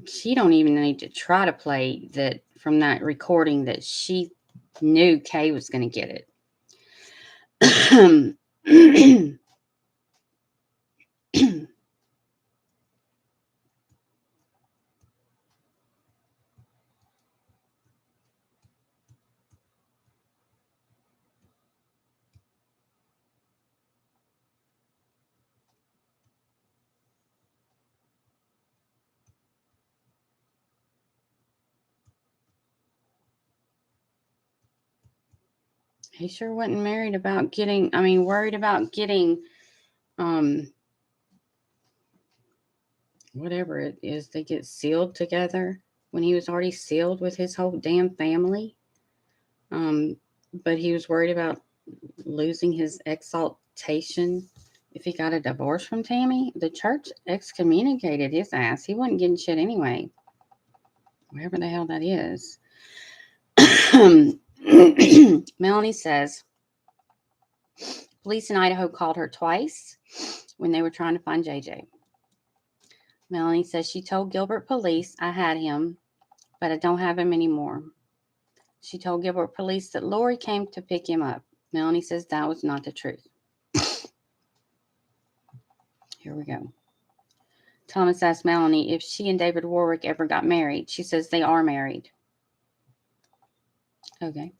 She don't even need to try to play that from that recording that she knew Kay was going to get it. He sure wasn't worried about getting whatever it is, they get sealed together when he was already sealed with his whole damn family. But he was worried about losing his exaltation if he got a divorce from Tammy. The church excommunicated his ass. He wasn't getting shit anyway. Whatever the hell that is. Melanie says police in Idaho called her twice when they were trying to find JJ. Melanie says she told Gilbert police, I had him, but I don't have him anymore. She told Gilbert police that Lori came to pick him up. Melanie says that was not the truth. Here we go. Thomas asked Melanie if she and David Warwick ever got married. She says they are married. Okay.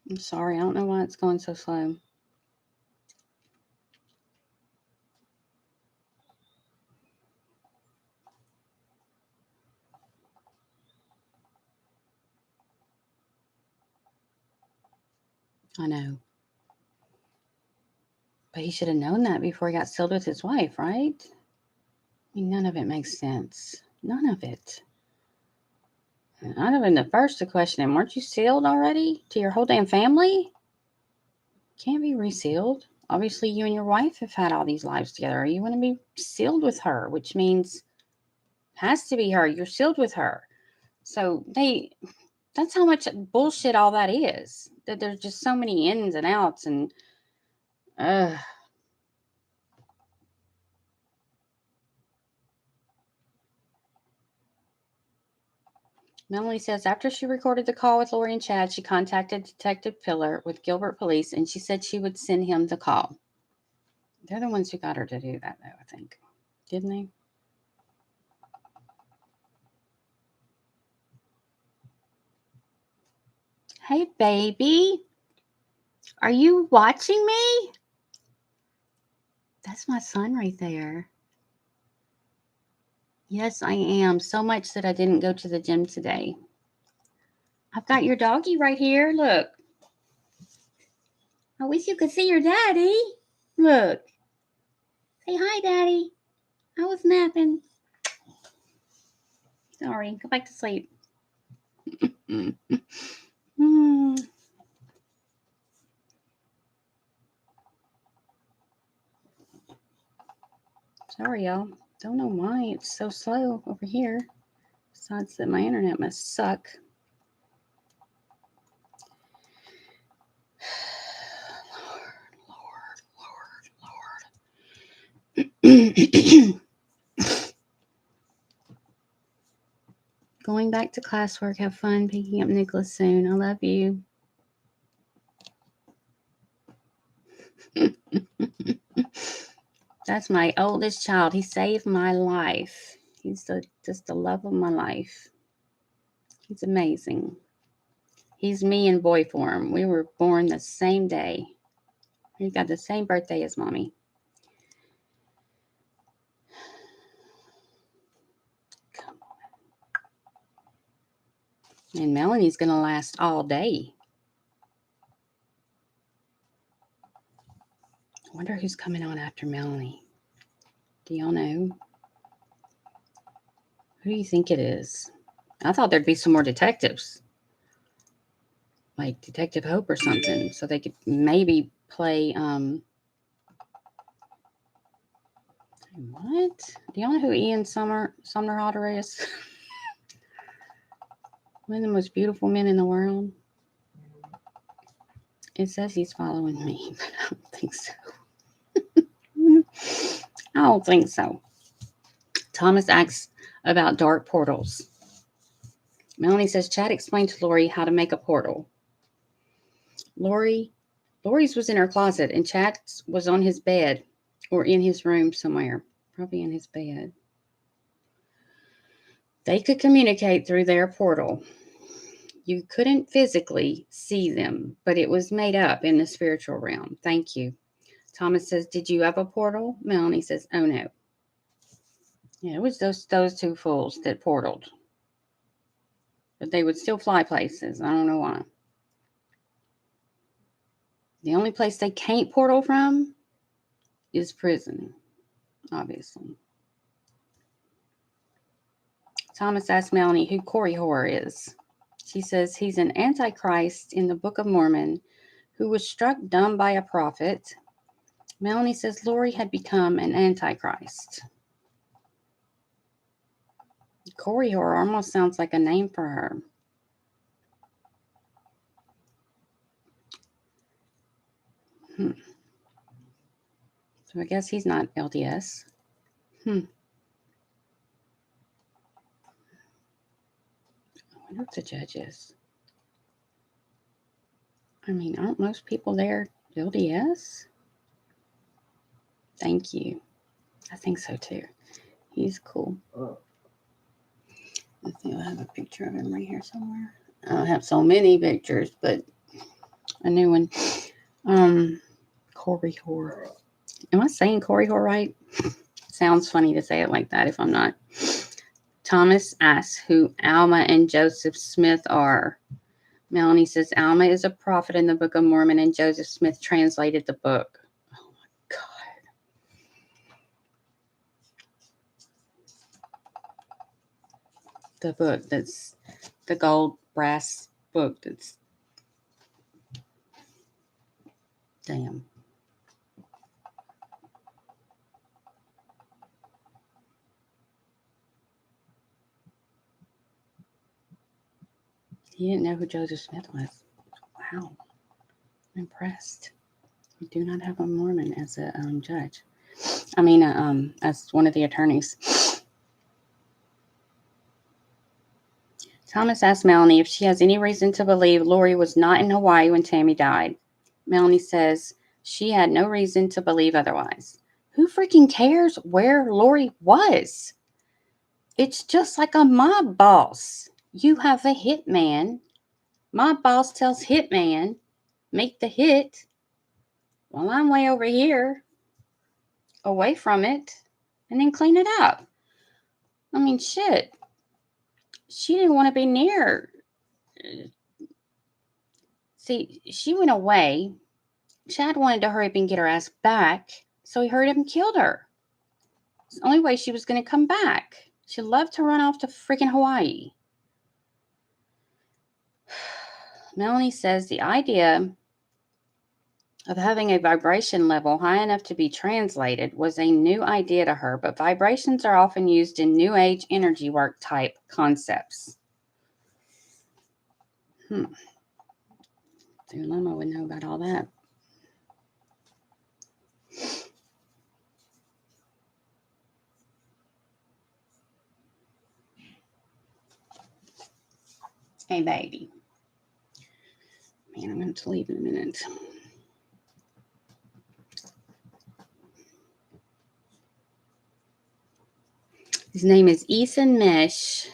I'm sorry. I don't know why it's going so slow. I know. But he should have known that before he got sealed with his wife, right? I mean, none of it makes sense. None of it. I'd have been the first to question him. Weren't you sealed already to your whole damn family? Can't be resealed. Obviously, you and your wife have had all these lives together. You want to be sealed with her, which means has to be her. You're sealed with her. So that's how much bullshit all that is. That there's just so many ins and outs and Melanie says after she recorded the call with Lori and Chad, she contacted Detective Pillar with Gilbert Police, and she said she would send him the call. They're the ones who got her to do that, though, I think. Didn't they? Hey, baby. Are you watching me? That's my son right there. Yes, I am. So much that I didn't go to the gym today. I've got your doggy right here. Look. I wish you could see your daddy. Look. Say hi, Daddy. I was napping. Sorry. Go back to sleep. Sorry, y'all. Don't know why it's so slow over here. Besides that my internet must suck. Going back to classwork. Have fun picking up Nicholas soon. I love you. That's my oldest child. He saved my life. He's just the love of my life. He's amazing. He's me in boy form. We were born the same day. He got the same birthday as mommy. Come on. And Melanie's going to last all day. I wonder who's coming on after Melanie. Do y'all know? Who do you think it is? I thought there'd be some more detectives. Like Detective Hope or something. So they could maybe play, what? Do y'all know who Ian Sumnerhotter is? One of the most beautiful men in the world. It says he's following me, but I don't think so. I don't think so. Thomas asks about dark portals. Melanie says, Chad explained to Lori how to make a portal. Lori's was in her closet, and Chad's was on his bed or in his room somewhere. Probably in his bed. They could communicate through their portal. You couldn't physically see them, but it was made up in the spiritual realm. Thank you. Thomas says, did you have a portal? Melanie says, oh no. Yeah, it was those two fools that portaled. But they would still fly places. I don't know why. The only place they can't portal from is prison, obviously. Thomas asks Melanie who Corey Horror is. She says he's an antichrist in the Book of Mormon who was struck dumb by a prophet. Melanie says Lori had become an antichrist. Corey Horror almost sounds like a name for her. So I guess he's not LDS. I wonder if the judge is. I mean, aren't most people there LDS? Thank you. I think so too. He's cool. Let's see, I have a picture of him right here somewhere. I don't have so many pictures, but a new one. Corey Horror. Am I saying Corey Horror right? Sounds funny to say it like that if I'm not. Thomas asks who Alma and Joseph Smith are. Melanie says Alma is a prophet in the Book of Mormon and Joseph Smith translated the book. Oh my God. The book that's the gold brass book that's damn. He didn't know who Joseph Smith was. Wow. I'm impressed. We do not have a Mormon as a judge. I mean, as one of the attorneys. Thomas asked Melanie if she has any reason to believe Lori was not in Hawaii when Tammy died. Melanie says she had no reason to believe otherwise. Who freaking cares where Lori was? It's just like a mob boss. You have a hitman. Mob boss tells hitman, make the hit. Well, I'm way over here, away from it, and then clean it up. I mean, shit. She didn't want to be near. See, she went away. Chad wanted to hurry up and get her ass back, so he hurried up and killed her. It's the only way she was going to come back. She loved to run off to freaking Hawaii. Melanie says the idea of having a vibration level high enough to be translated was a new idea to her, but vibrations are often used in New Age energy work type concepts. Lama would know about all that. Hey, baby. Man, I'm going to leave in a minute. His name is Ethan Mesh.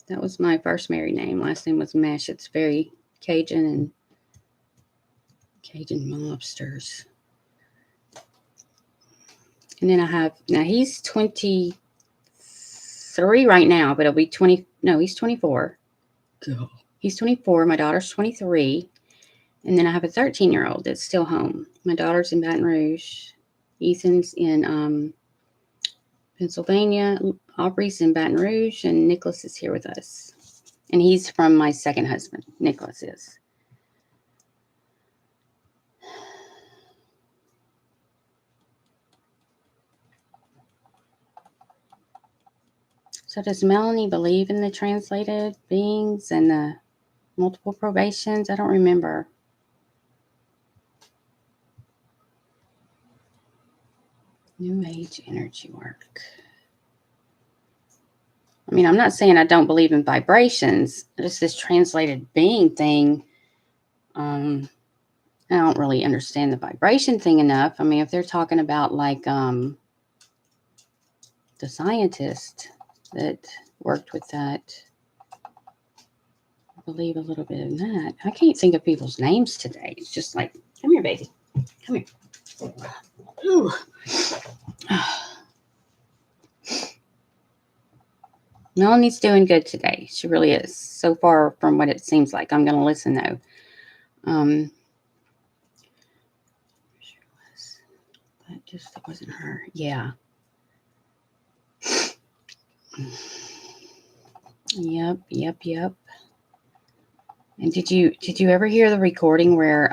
That was my first married name. Last name was Mesh. It's very Cajun and Cajun mobsters. And then I have, now he's 23 right now, but he'll be 20. No, he's 24. God. He's 24. My daughter's 23. And then I have a 13-year-old that's still home. My daughter's in Baton Rouge. Ethan's in Pennsylvania. Aubrey's in Baton Rouge. And Nicholas is here with us. And he's from my second husband. Nicholas is. So does Melanie believe in the translated beings and the multiple probations? I don't remember. New Age energy work. I mean, I'm not saying I don't believe in vibrations. Just this translated being thing. I don't really understand the vibration thing enough. I mean, if they're talking about like the scientist that worked with that, I believe a little bit in that. I can't think of people's names today. It's just like, come here, baby. Come here. Ooh. Melanie's doing good today. She really is. So far from what it seems like. I'm going to listen though. That just wasn't her. Yeah. Yep. And did you ever hear the recording where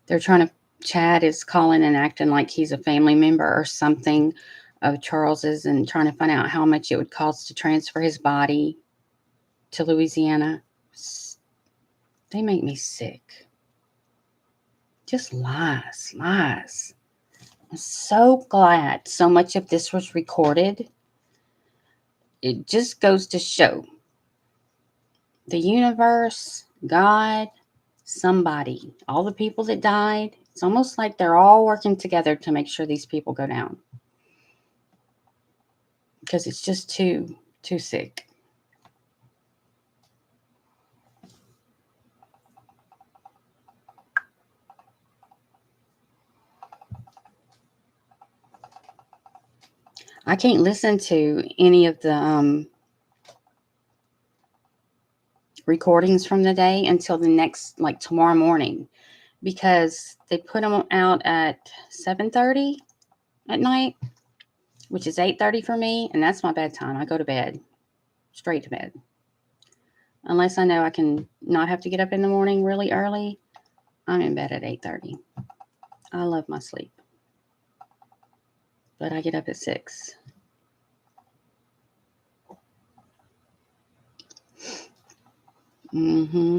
they're trying to, Chad is calling and acting like he's a family member or something of Charles's and trying to find out how much it would cost to transfer his body to Louisiana? They make me sick. Just lies. I'm so glad so much of this was recorded. It just goes to show the universe, God, somebody, all the people that died, it's almost like they're all working together to make sure these people go down. Because it's just too sick. I can't listen to any of the recordings from the day until the next, like tomorrow morning, because they put them out at 7:30 at night, which is 8:30 for me, and that's my bedtime. I go to bed, straight to bed. Unless I know I can not have to get up in the morning really early, I'm in bed at 8:30. I love my sleep. But I get up at 6. Mm-hmm.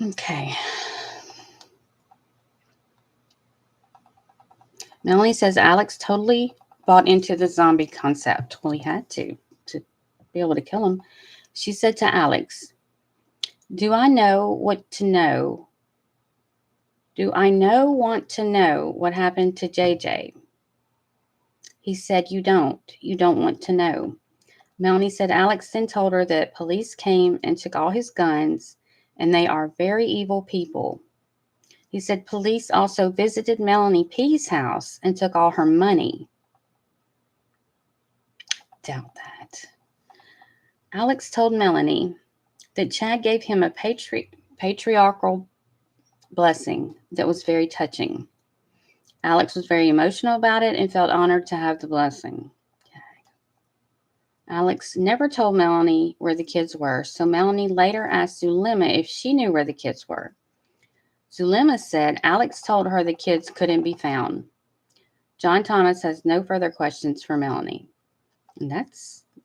Okay. Melanie says Alex totally bought into the zombie concept. Well, he had to be able to kill him. She said to Alex, Do I want to know what happened to JJ? He said, You don't want to know. Melanie said Alex then told her that police came and took all his guns, and they are very evil people. He said police also visited Melanie P's house and took all her money. Doubt that. Alex told Melanie that Chad gave him a patriarchal blessing that was very touching. Alex was very emotional about it and felt honored to have the blessing. Okay. Alex never told Melanie where the kids were, so Melanie later asked Zulema if she knew where the kids were. Zulema said Alex told her the kids couldn't be found. John Thomas has no further questions for Melanie. And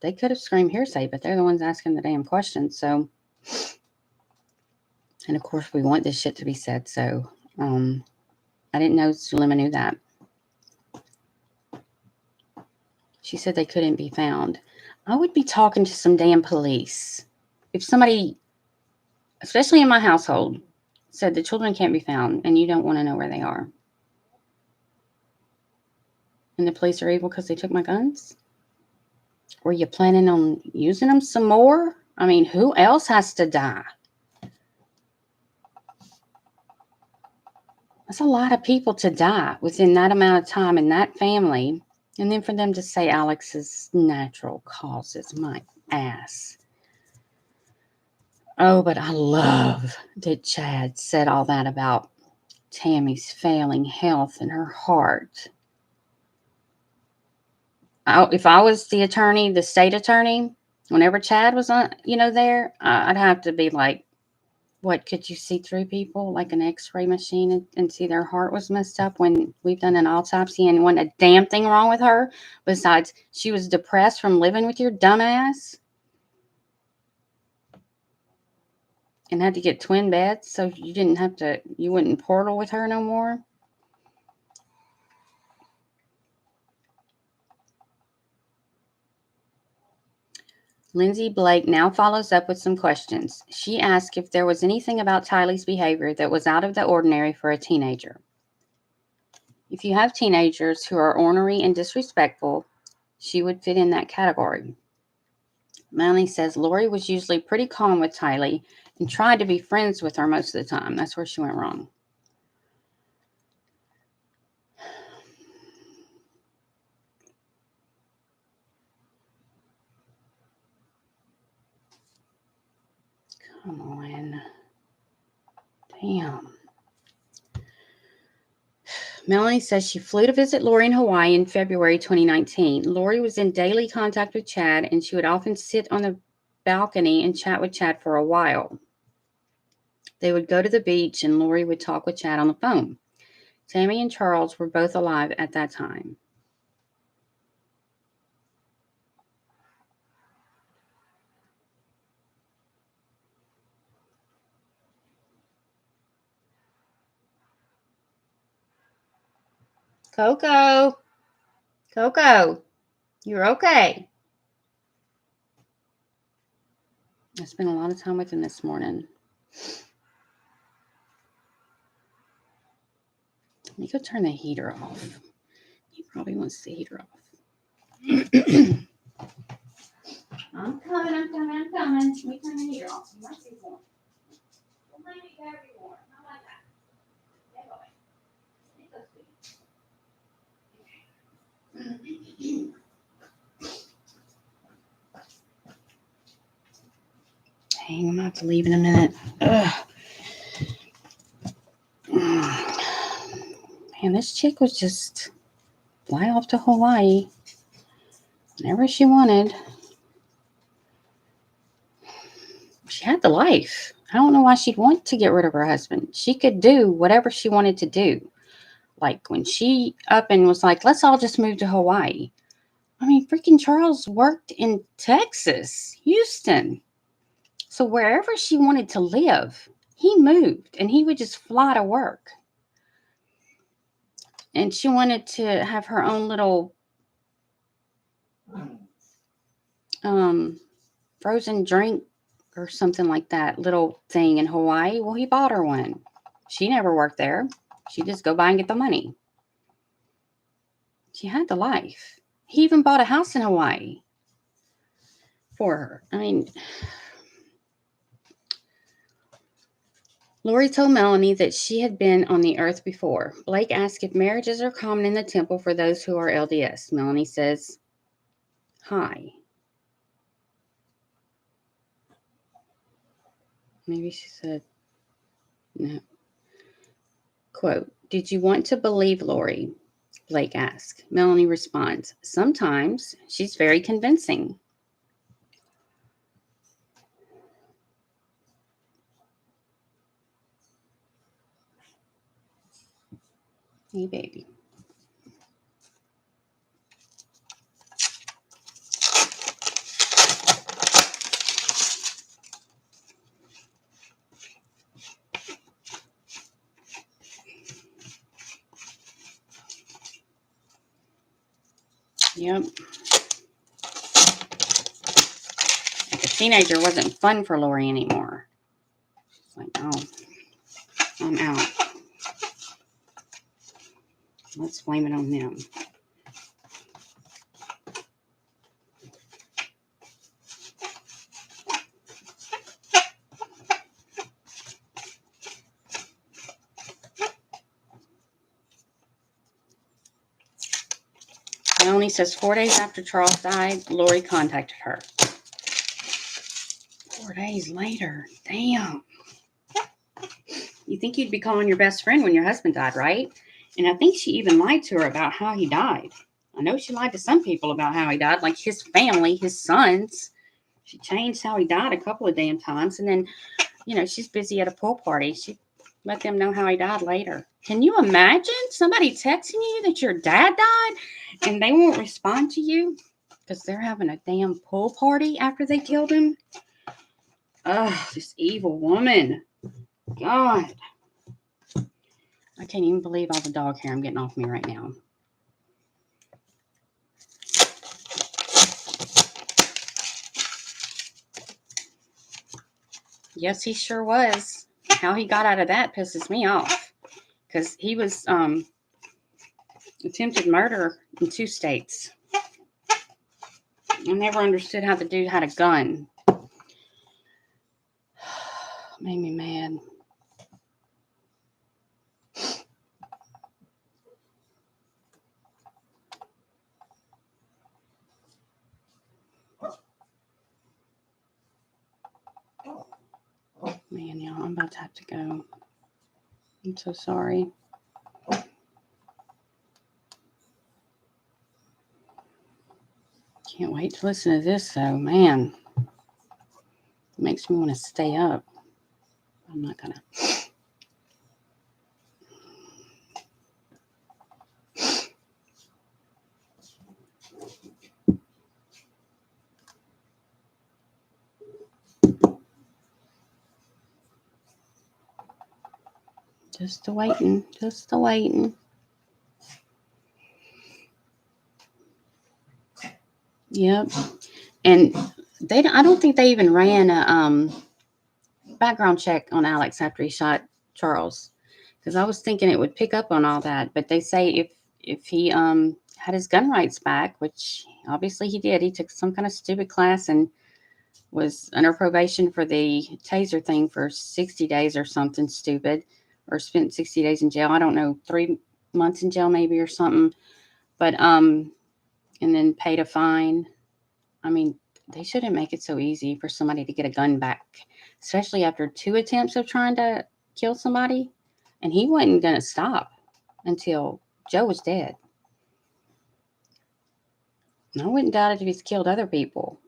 they could have screamed hearsay, but they're the ones asking the damn questions. So And of course, we want this shit to be said. So I didn't know Zulema knew that. She said they couldn't be found. I would be talking to some damn police. If somebody, especially in my household, said the children can't be found and you don't want to know where they are. And the police are evil because they took my guns? Were you planning on using them some more? I mean, who else has to die? That's a lot of people to die within that amount of time in that family. And then for them to say Alex's natural causes, my ass. Oh, but I love that Chad said all that about Tammy's failing health and her heart. If I was the attorney, the state attorney, whenever Chad was on, there, I'd have to be like, what, could you see through people like an x-ray machine and see their heart was messed up when we've done an autopsy and wasn't a damn thing wrong with her besides she was depressed from living with your dumb ass and had to get twin beds so you wouldn't portal with her no more? Lindsay Blake now follows up with some questions. She asked if there was anything about Tylee's behavior that was out of the ordinary for a teenager. If you have teenagers who are ornery and disrespectful, she would fit in that category. Melanie says Lori was usually pretty calm with Tylee and tried to be friends with her most of the time. That's where she went wrong. Come on. Damn. Melanie says she flew to visit Lori in Hawaii in February 2019. Lori was in daily contact with Chad, and she would often sit on the balcony and chat with Chad for a while. They would go to the beach, and Lori would talk with Chad on the phone. Tammy and Charles were both alive at that time. Coco, you're okay. I spent a lot of time with him this morning. Let me go turn the heater off. He probably wants the heater off. I'm coming. Let me turn the heater off. You might see one. Well, maybe very warm. How about that? Yeah, boy. Dang, I'm gonna have to leave in a minute. Ugh. Man, this chick was just fly off to Hawaii whenever she wanted. She had the life. I don't know why she'd want to get rid of her husband. She could do whatever she wanted to do. Like when she up and was like, let's all just move to Hawaii. I mean, freaking Charles worked in Texas, Houston. So wherever she wanted to live, he moved and he would just fly to work. And she wanted to have her own little frozen drink or something like that, little thing in Hawaii. Well, he bought her one. She never worked there. She just go by and get the money. She had the life. He even bought a house in Hawaii for her. I mean, Lori told Melanie that she had been on the earth before. Blake asked if marriages are common in the temple for those who are LDS. Melanie says, hi. Maybe she said, no. Quote, did you want to believe Lori? Blake asked. Melanie responds, sometimes. She's very convincing. Hey, baby. Yep. Like a teenager wasn't fun for Lori anymore. She's like, oh, I'm out. Let's blame it on them. Melanie says 4 days after Charles died, Lori contacted her. 4 days later. Damn. You think you'd be calling your best friend when your husband died, right? And I think she even lied to her about how he died. I know she lied to some people about how he died, like his family, his sons. She changed how he died a couple of damn times. And then, she's busy at a pool party. She let them know how he died later. Can you imagine somebody texting you that your dad died and they won't respond to you because they're having a damn pool party after they killed him? Ugh, this evil woman. God. I can't even believe all the dog hair I'm getting off me right now. Yes, he sure was. How he got out of that pisses me off. Because he was attempted murder in 2 states. I never understood how the dude had a gun. Made me mad. Man, y'all, I'm about to have to go. I'm so sorry. Can't wait to listen to this, though. Man, it makes me want to stay up. I'm not going to. Just waiting. Yep. And I don't think they even ran a background check on Alex after he shot Charles, because I was thinking it would pick up on all that. But they say if he had his gun rights back, which obviously he did, he took some kind of stupid class and was under probation for the taser thing for 60 days or something stupid, or spent 60 days in jail. I don't know, 3 months in jail maybe or something. But and then paid a fine. I mean, they shouldn't make it so easy for somebody to get a gun back, especially after 2 attempts of trying to kill somebody. And he wasn't going to stop until Joe was dead. And I wouldn't doubt it if he's killed other people.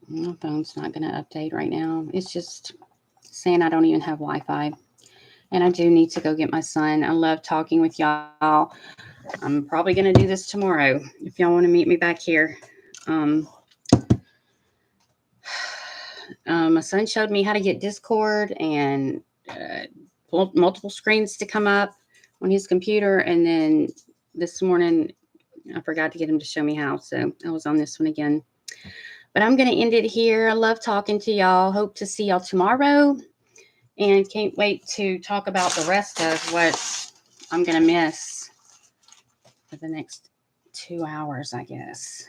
My phone's not going to update right now. It's just saying I don't even have Wi-Fi. And I do need to go get my son. I love talking with y'all. I'm probably going to do this tomorrow if y'all want to meet me back here. My son showed me how to get Discord and multiple screens to come up on his computer. And then this morning, I forgot to get him to show me how. So I was on this one again. But I'm going to end it here. I love talking to y'all. Hope to see y'all tomorrow. And can't wait to talk about the rest of what I'm going to miss for the next 2 hours, I guess.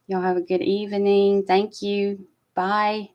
Y'all have a good evening. Thank you. Bye.